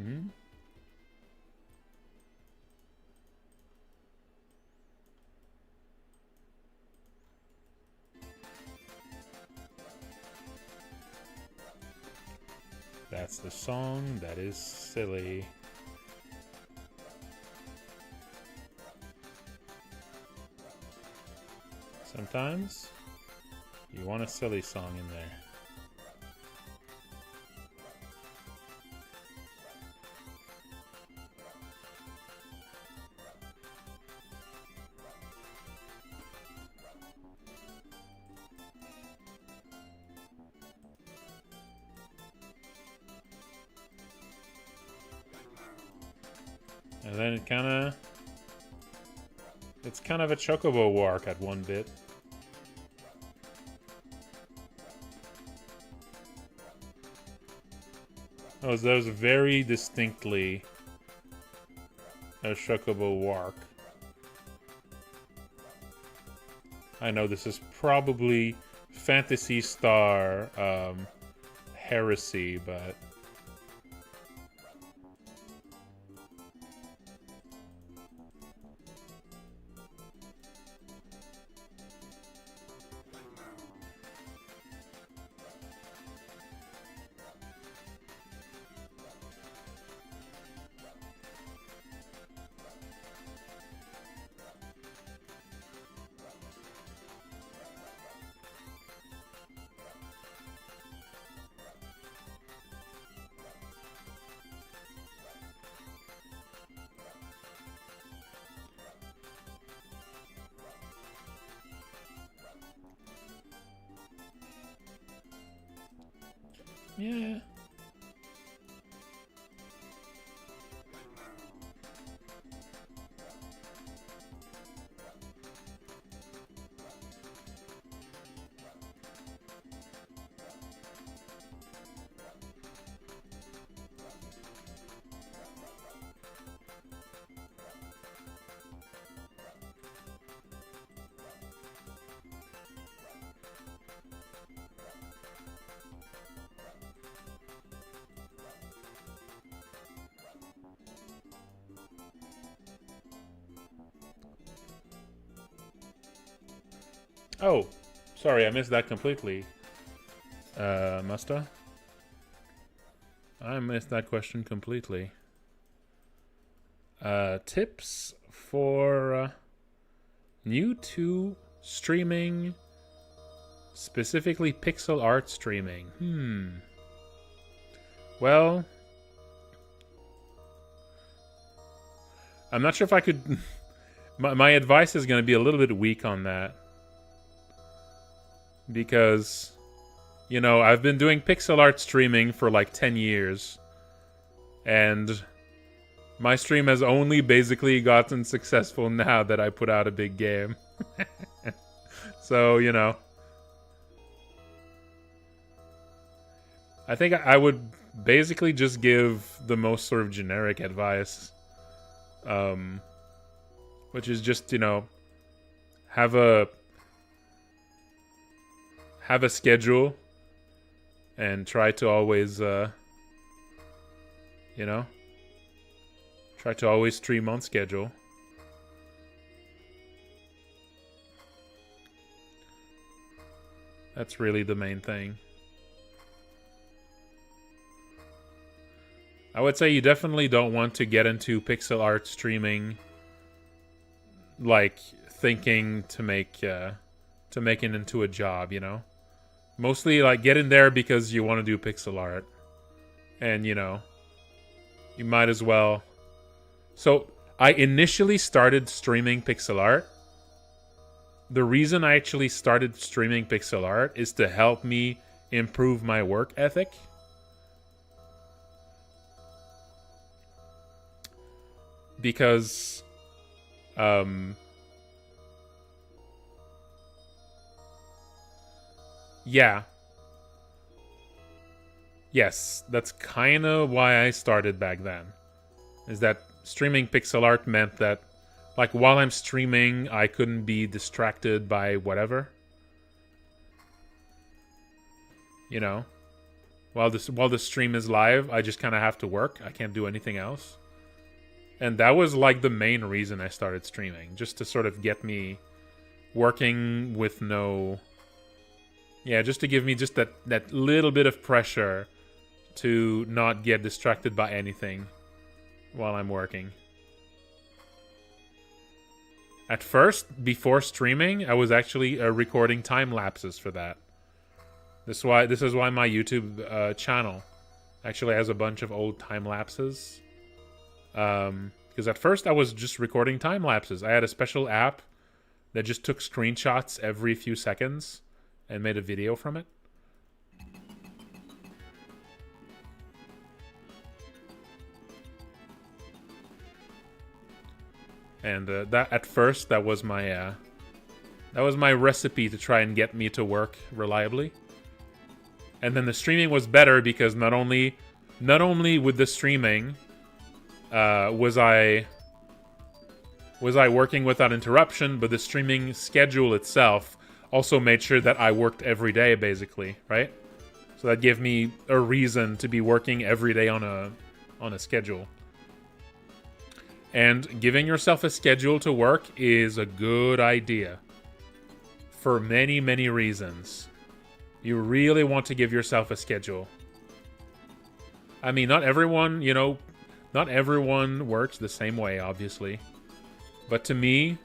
Mm-hmm. That's the song. That is silly. Sometimes you want a silly song in there. And then it's kind of a chocobo walk at one bit. Oh, that was very distinctly a Chocobo Wark. I know this is probably Phantasy Star heresy, but... yeah. Oh, sorry, I missed that completely. Musta? I missed that question completely. Tips for new to streaming, specifically pixel art streaming. Well, I'm not sure if I could... my advice is going to be a little bit weak on that. Because, you know, I've been doing pixel art streaming for like 10 years. And my stream has only basically gotten successful now that I put out a big game. So, you know. I think I would basically just give the most sort of generic advice. Which is just, you know, have a schedule and try to always, you know, try to always stream on schedule. That's really the main thing. I would say you definitely don't want to get into pixel art streaming like thinking to make it into a job, you know? Mostly, like, get in there because you want to do pixel art. And, you know, you might as well... So, I initially started streaming pixel art. The reason I actually started streaming pixel art is to help me improve my work ethic. Because... yeah. Yes, that's kind of why I started back then. Is that streaming pixel art meant that, like, while I'm streaming, I couldn't be distracted by whatever. You know? While the stream is live, I just kind of have to work. I can't do anything else. And that was, like, the main reason I started streaming. Just to sort of get me working with no... Yeah, just to give me just that little bit of pressure to not get distracted by anything while I'm working. At first, before streaming, I was actually recording time lapses for that. This is why my YouTube channel actually has a bunch of old time lapses. Because at first I was just recording time lapses. I had a special app that just took screenshots every few seconds and made a video from it. And that at first that was my recipe to try and get me to work reliably. And then the streaming was better because not only not only with the streaming was I working without interruption, but the streaming schedule itself also made sure that I worked every day, basically, right? So that gave me a reason to be working every day on a schedule. And giving yourself a schedule to work is a good idea for many, many reasons. You really want to give yourself a schedule. I mean, not everyone, not everyone works the same way, obviously. But to me,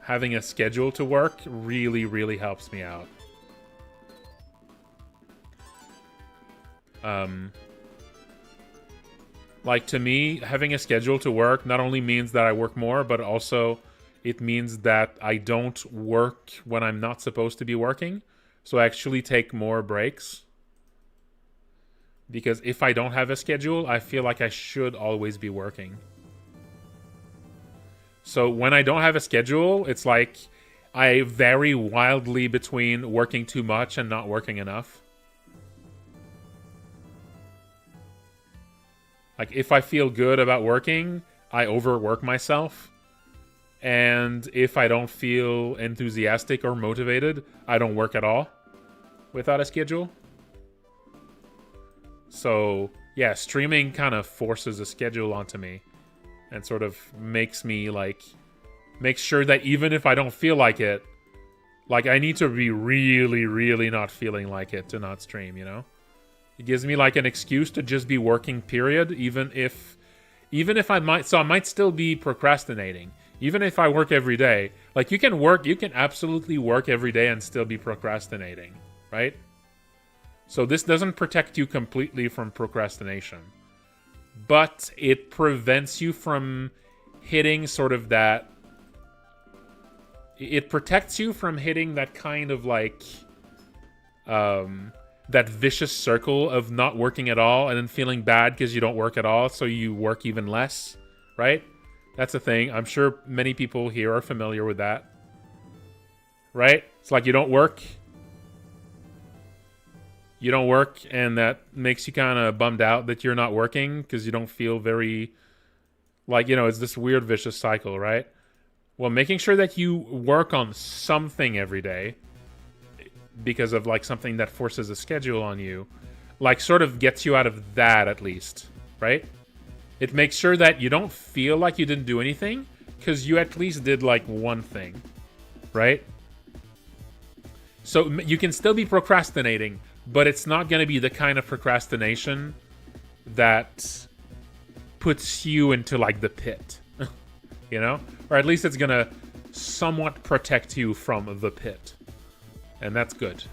having a schedule to work really, really helps me out. Like, to me, having a schedule to work not only means that I work more, but also it means that I don't work when I'm not supposed to be working. So I actually take more breaks. Because if I don't have a schedule, I feel like I should always be working. So when I don't have a schedule, it's like I vary wildly between working too much and not working enough. Like, if I feel good about working, I overwork myself. And if I don't feel enthusiastic or motivated, I don't work at all without a schedule. So, yeah, streaming kind of forces a schedule onto me and sort of makes me, makes sure that even if I don't feel like it, I need to be really, really not feeling like it to not stream, It gives me, an excuse to just be working, period, even if I might still be procrastinating. Even if I work every day. You can absolutely work every day and still be procrastinating, right? So this doesn't protect you completely from procrastination. But it prevents you from hitting sort of that... It protects you from hitting that kind of that vicious circle of not working at all and then feeling bad because you don't work at all, so you work even less, right? That's a thing. I'm sure many people here are familiar with that. Right? It's like you don't work. You don't work, and that makes you kind of bummed out that you're not working because you don't feel very... it's this weird vicious cycle, right? Well, making sure that you work on something every day because of, something that forces a schedule on you, sort of gets you out of that, at least, right? It makes sure that you don't feel like you didn't do anything because you at least did, one thing, right? So you can still be procrastinating, but it's not going to be the kind of procrastination that puts you into, the pit, Or at least it's going to somewhat protect you from the pit. And that's good,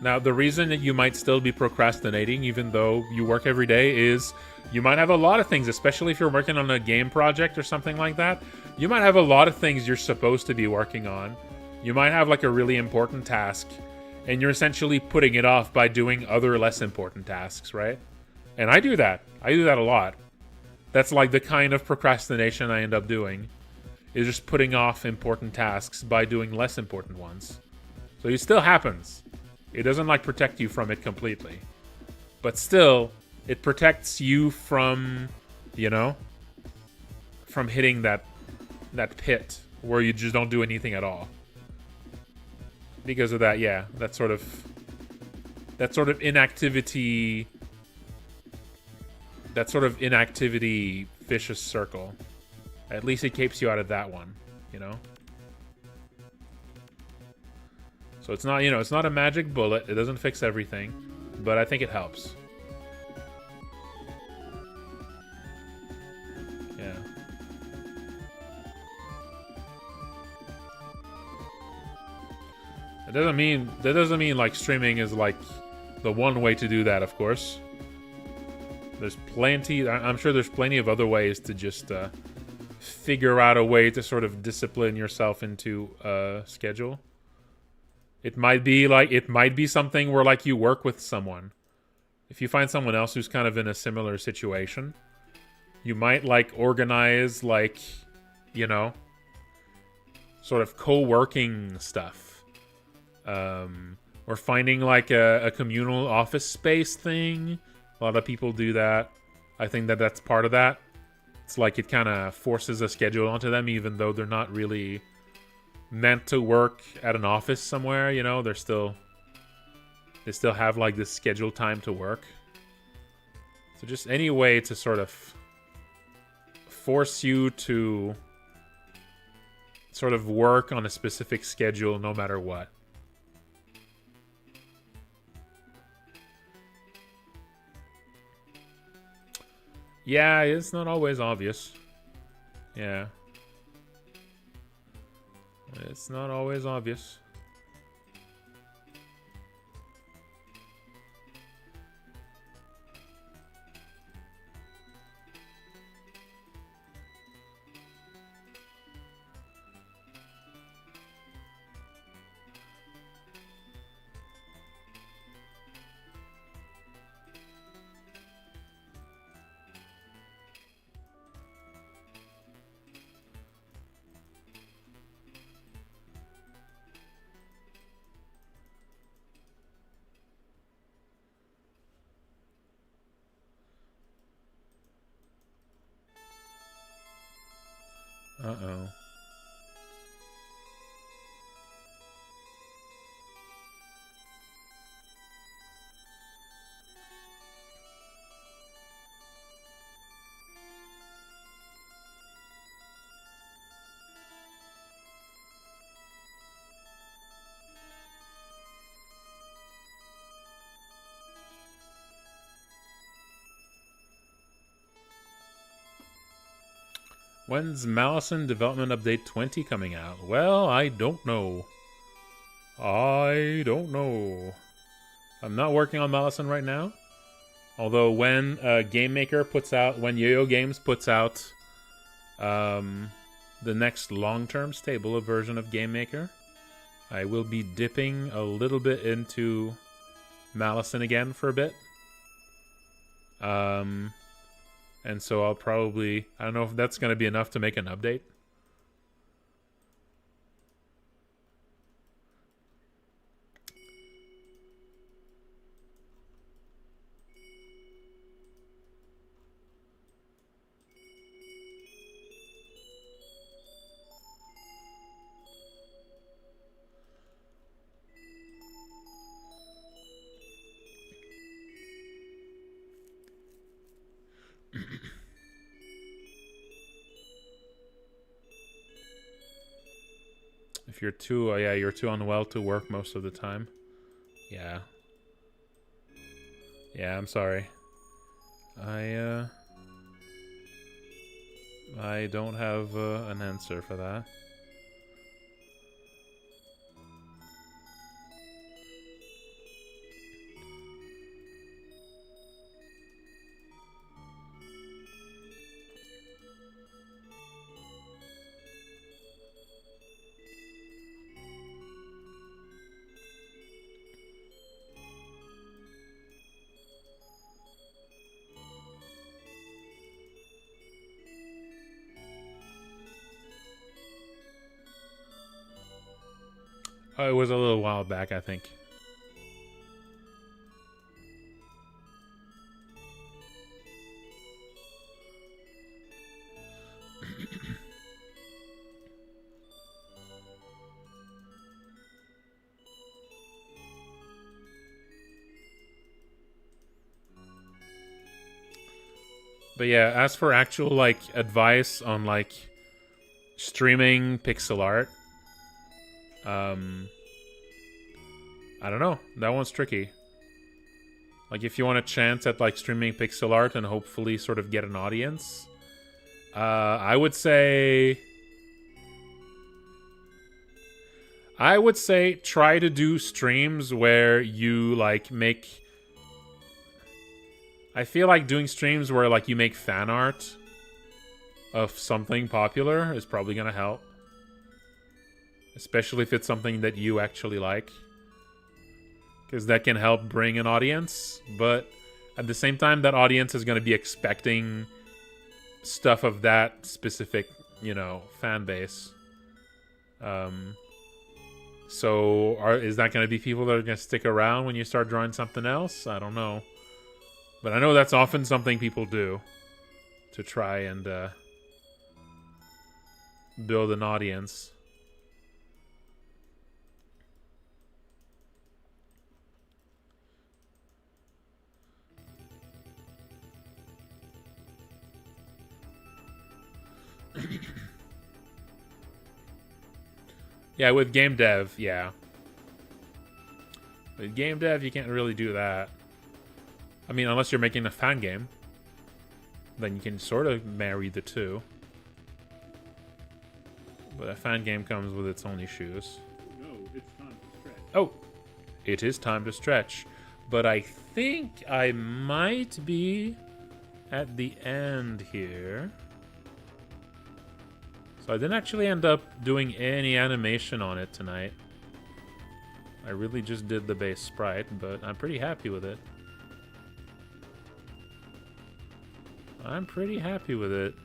Now, the reason that you might still be procrastinating, even though you work every day, is you might have a lot of things, especially if you're working on a game project or something like that. You might have a lot of things you're supposed to be working on. You might have, a really important task, and you're essentially putting it off by doing other less important tasks, right? And I do that. I do that a lot. That's, the kind of procrastination I end up doing, is just putting off important tasks by doing less important ones. So it still happens. It doesn't, protect you from it completely. But still, it protects you from, from hitting that pit where you just don't do anything at all. Because of that, yeah, that sort of inactivity, vicious circle. At least it keeps you out of that one, So it's not, it's not a magic bullet. It doesn't fix everything, but I think it helps. Yeah. That doesn't mean streaming is the one way to do that, of course. There's plenty, I'm sure there's plenty of other ways to just figure out a way to sort of discipline yourself into a schedule. It might be something where you work with someone, if you find someone else who's kind of in a similar situation, you might like organize like, you know, sort of co-working stuff. Or finding like a communal office space thing. A lot of people do that. I think that that's part of that. It's like it kind of forces a schedule onto them, even though they're not really meant to work at an office somewhere, you know. They still have like this scheduled time to work. So just any way to sort of force you to sort of work on a specific schedule no matter what. Yeah, it's not always obvious. Yeah. It's not always obvious. Uh-oh. When's Malison Development Update 20 coming out? Well, I don't know. I don't know. I'm not working on Malison right now. Although when Game Maker puts out, when Yo-Yo Games puts out the next long-term stable version of Game Maker, I will be dipping a little bit into Malison again for a bit. And so I'll probably... I don't know if that's going to be enough to make an update. If you're too, yeah, you're too unwell to work most of the time. Yeah. Yeah, I'm sorry. I don't have an answer for that. Oh, it was a little while back, I think. But yeah, as for actual, like, advice on, like, streaming pixel art, I don't know. That one's tricky. Like, if you want a chance at, like, streaming pixel art and hopefully sort of get an audience, I would say try to do streams where you, like, make... I feel like doing streams where, like, you make fan art of something popular is probably gonna help. Especially if it's something that you actually like. Because that can help bring an audience. But at the same time, that audience is going to be expecting stuff of that specific, you know, fan base. So is that going to be people that are going to stick around when you start drawing something else? I don't know. But I know that's often something people do to try and build an audience. Yeah, with game dev, yeah. With game dev, you can't really do that. I mean, unless you're making a fan game. Then you can sort of marry the two. But a fan game comes with its own issues. No, it's time to stretch. Oh, it is time to stretch. But I think I might be at the end here. So I didn't actually end up doing any animation on it tonight. I really just did the base sprite, but I'm pretty happy with it. I'm pretty happy with it.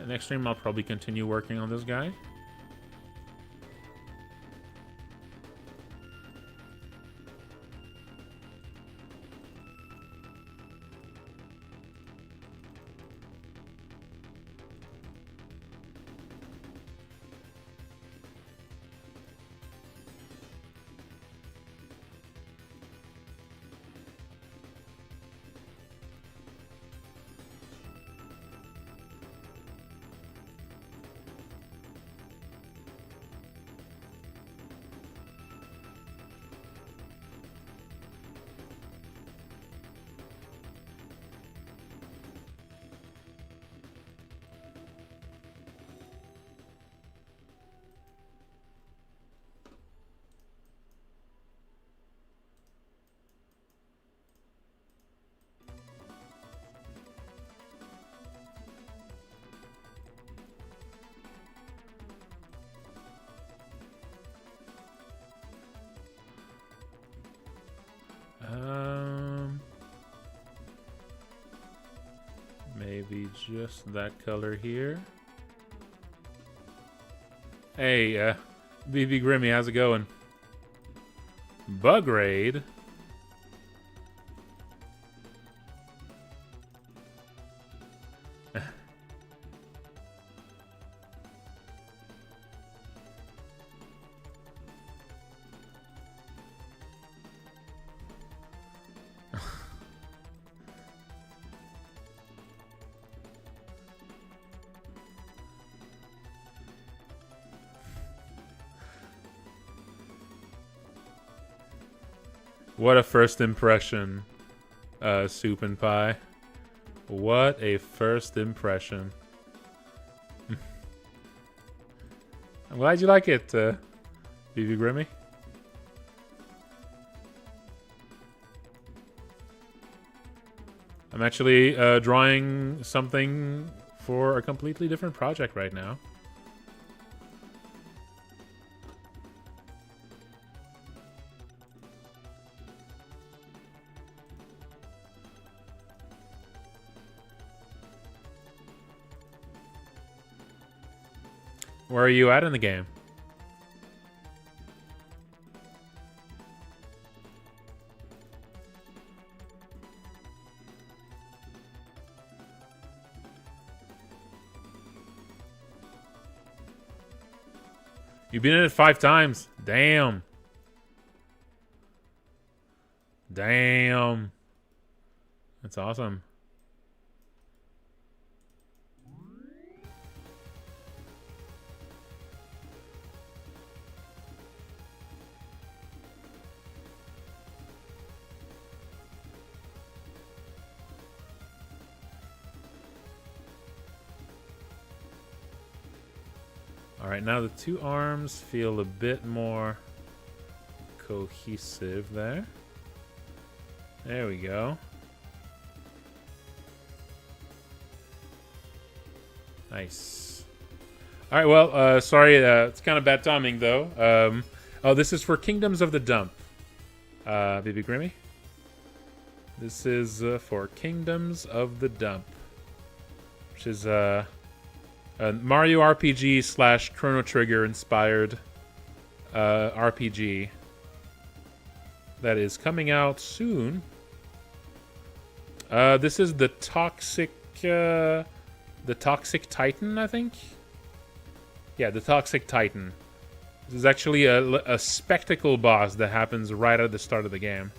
Next stream, I'll probably continue working on this guy. Maybe just that color here. Hey, BB Grimmy, how's it going? Bug raid? What a first impression, Soup and Pie. What a first impression. I'm glad you like it, BB Grimmy. I'm actually drawing something for a completely different project right now. Where are you at in the game? You've been in it 5 times. Damn. Damn. That's awesome. Alright, now the two arms feel a bit more cohesive there. There we go. Nice. Alright, well, sorry, it's kind of bad timing, though. Oh, this is for Kingdoms of the Dump. BB Grimmy? This is for Kingdoms of the Dump. Which is, a Mario RPG / Chrono Trigger inspired RPG that is coming out soon. This is the Toxic Titan, I think. Yeah, the Toxic Titan. This is actually a spectacle boss that happens right at the start of the game.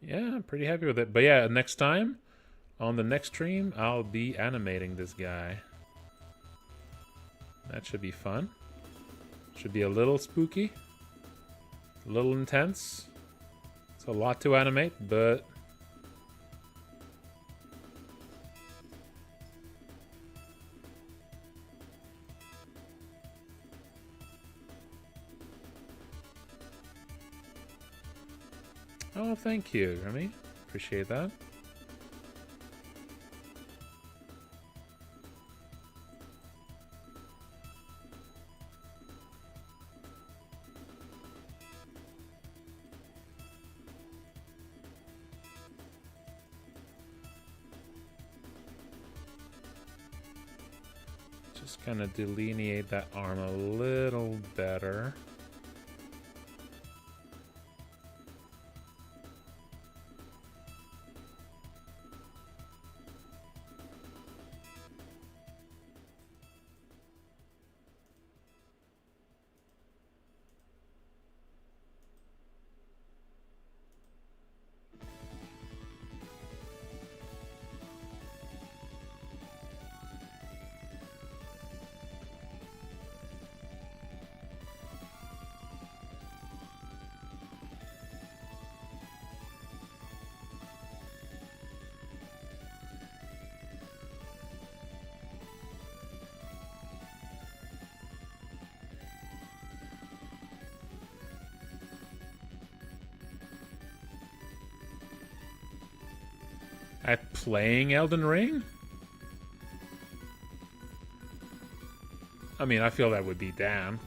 Yeah, I'm pretty happy with it. But yeah, next time, on the next stream, I'll be animating this guy. That should be fun. Should be a little spooky. A little intense. It's a lot to animate, but... Oh, thank you, Remy. Appreciate that. Just kind of delineate that arm a little better. At playing Elden Ring? I mean, I feel that would be damn.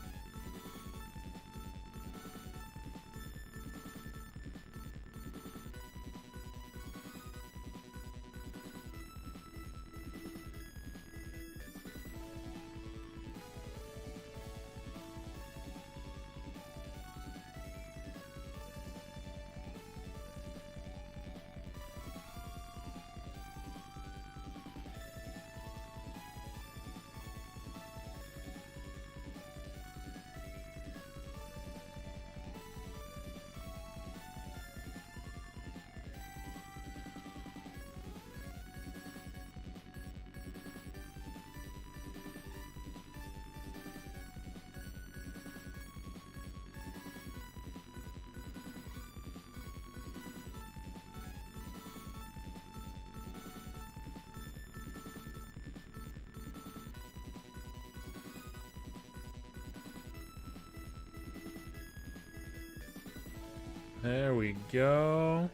There we go.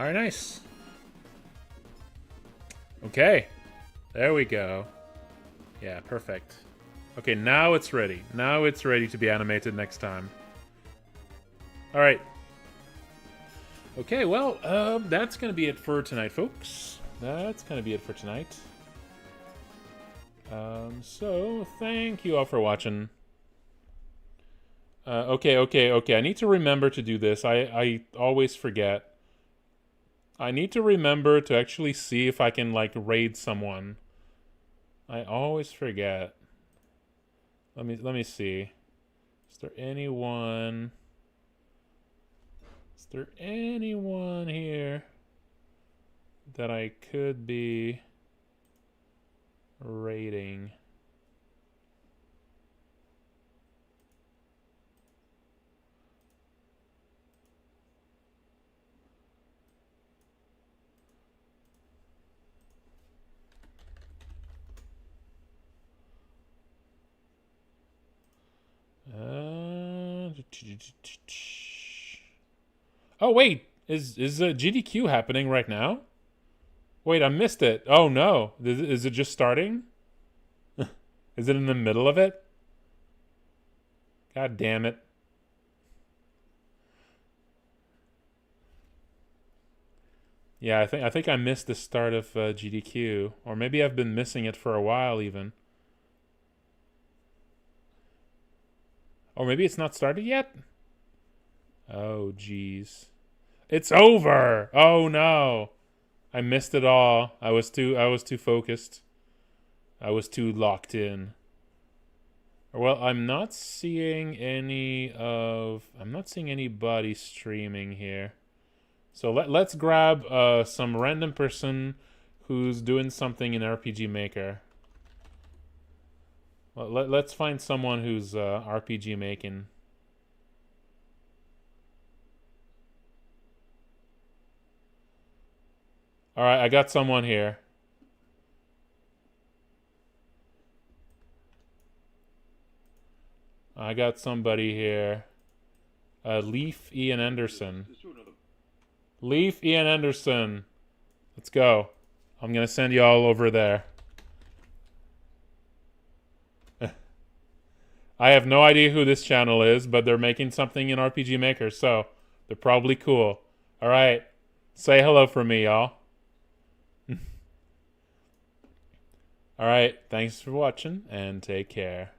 Alright, nice. Okay. There we go. Yeah, perfect. Okay, now it's ready. Now it's ready to be animated next time. Alright. Okay, well, that's gonna be it for tonight, folks. That's gonna be it for tonight. So, thank you all for watching. Okay. I need to remember to do this. I always forget. I need to remember to actually see if I can, like, raid someone. I always forget. Let me see. Is there anyone here that I could be raiding? Oh wait, is GDQ happening right now? Wait, I missed it. Oh no, is it just starting? Is it in the middle of it? God damn it. Yeah, I think I missed the start of GDQ, or maybe I've been missing it for a while even. Or maybe it's not started yet? Oh jeez. It's over. Oh no. I missed it all. I was too focused. I was too locked in. Well, I'm not seeing anybody streaming here. So let's grab some random person who's doing something in RPG Maker. Let's find someone who's RPG making. All right, I got someone here. I got somebody here. Leaf Ian Anderson. Leaf Ian Anderson. Let's go. I'm going to send you all over there. I have no idea who this channel is, but they're making something in RPG Maker, so they're probably cool. All right. Say hello for me, y'all. All right. Thanks for watching, and take care.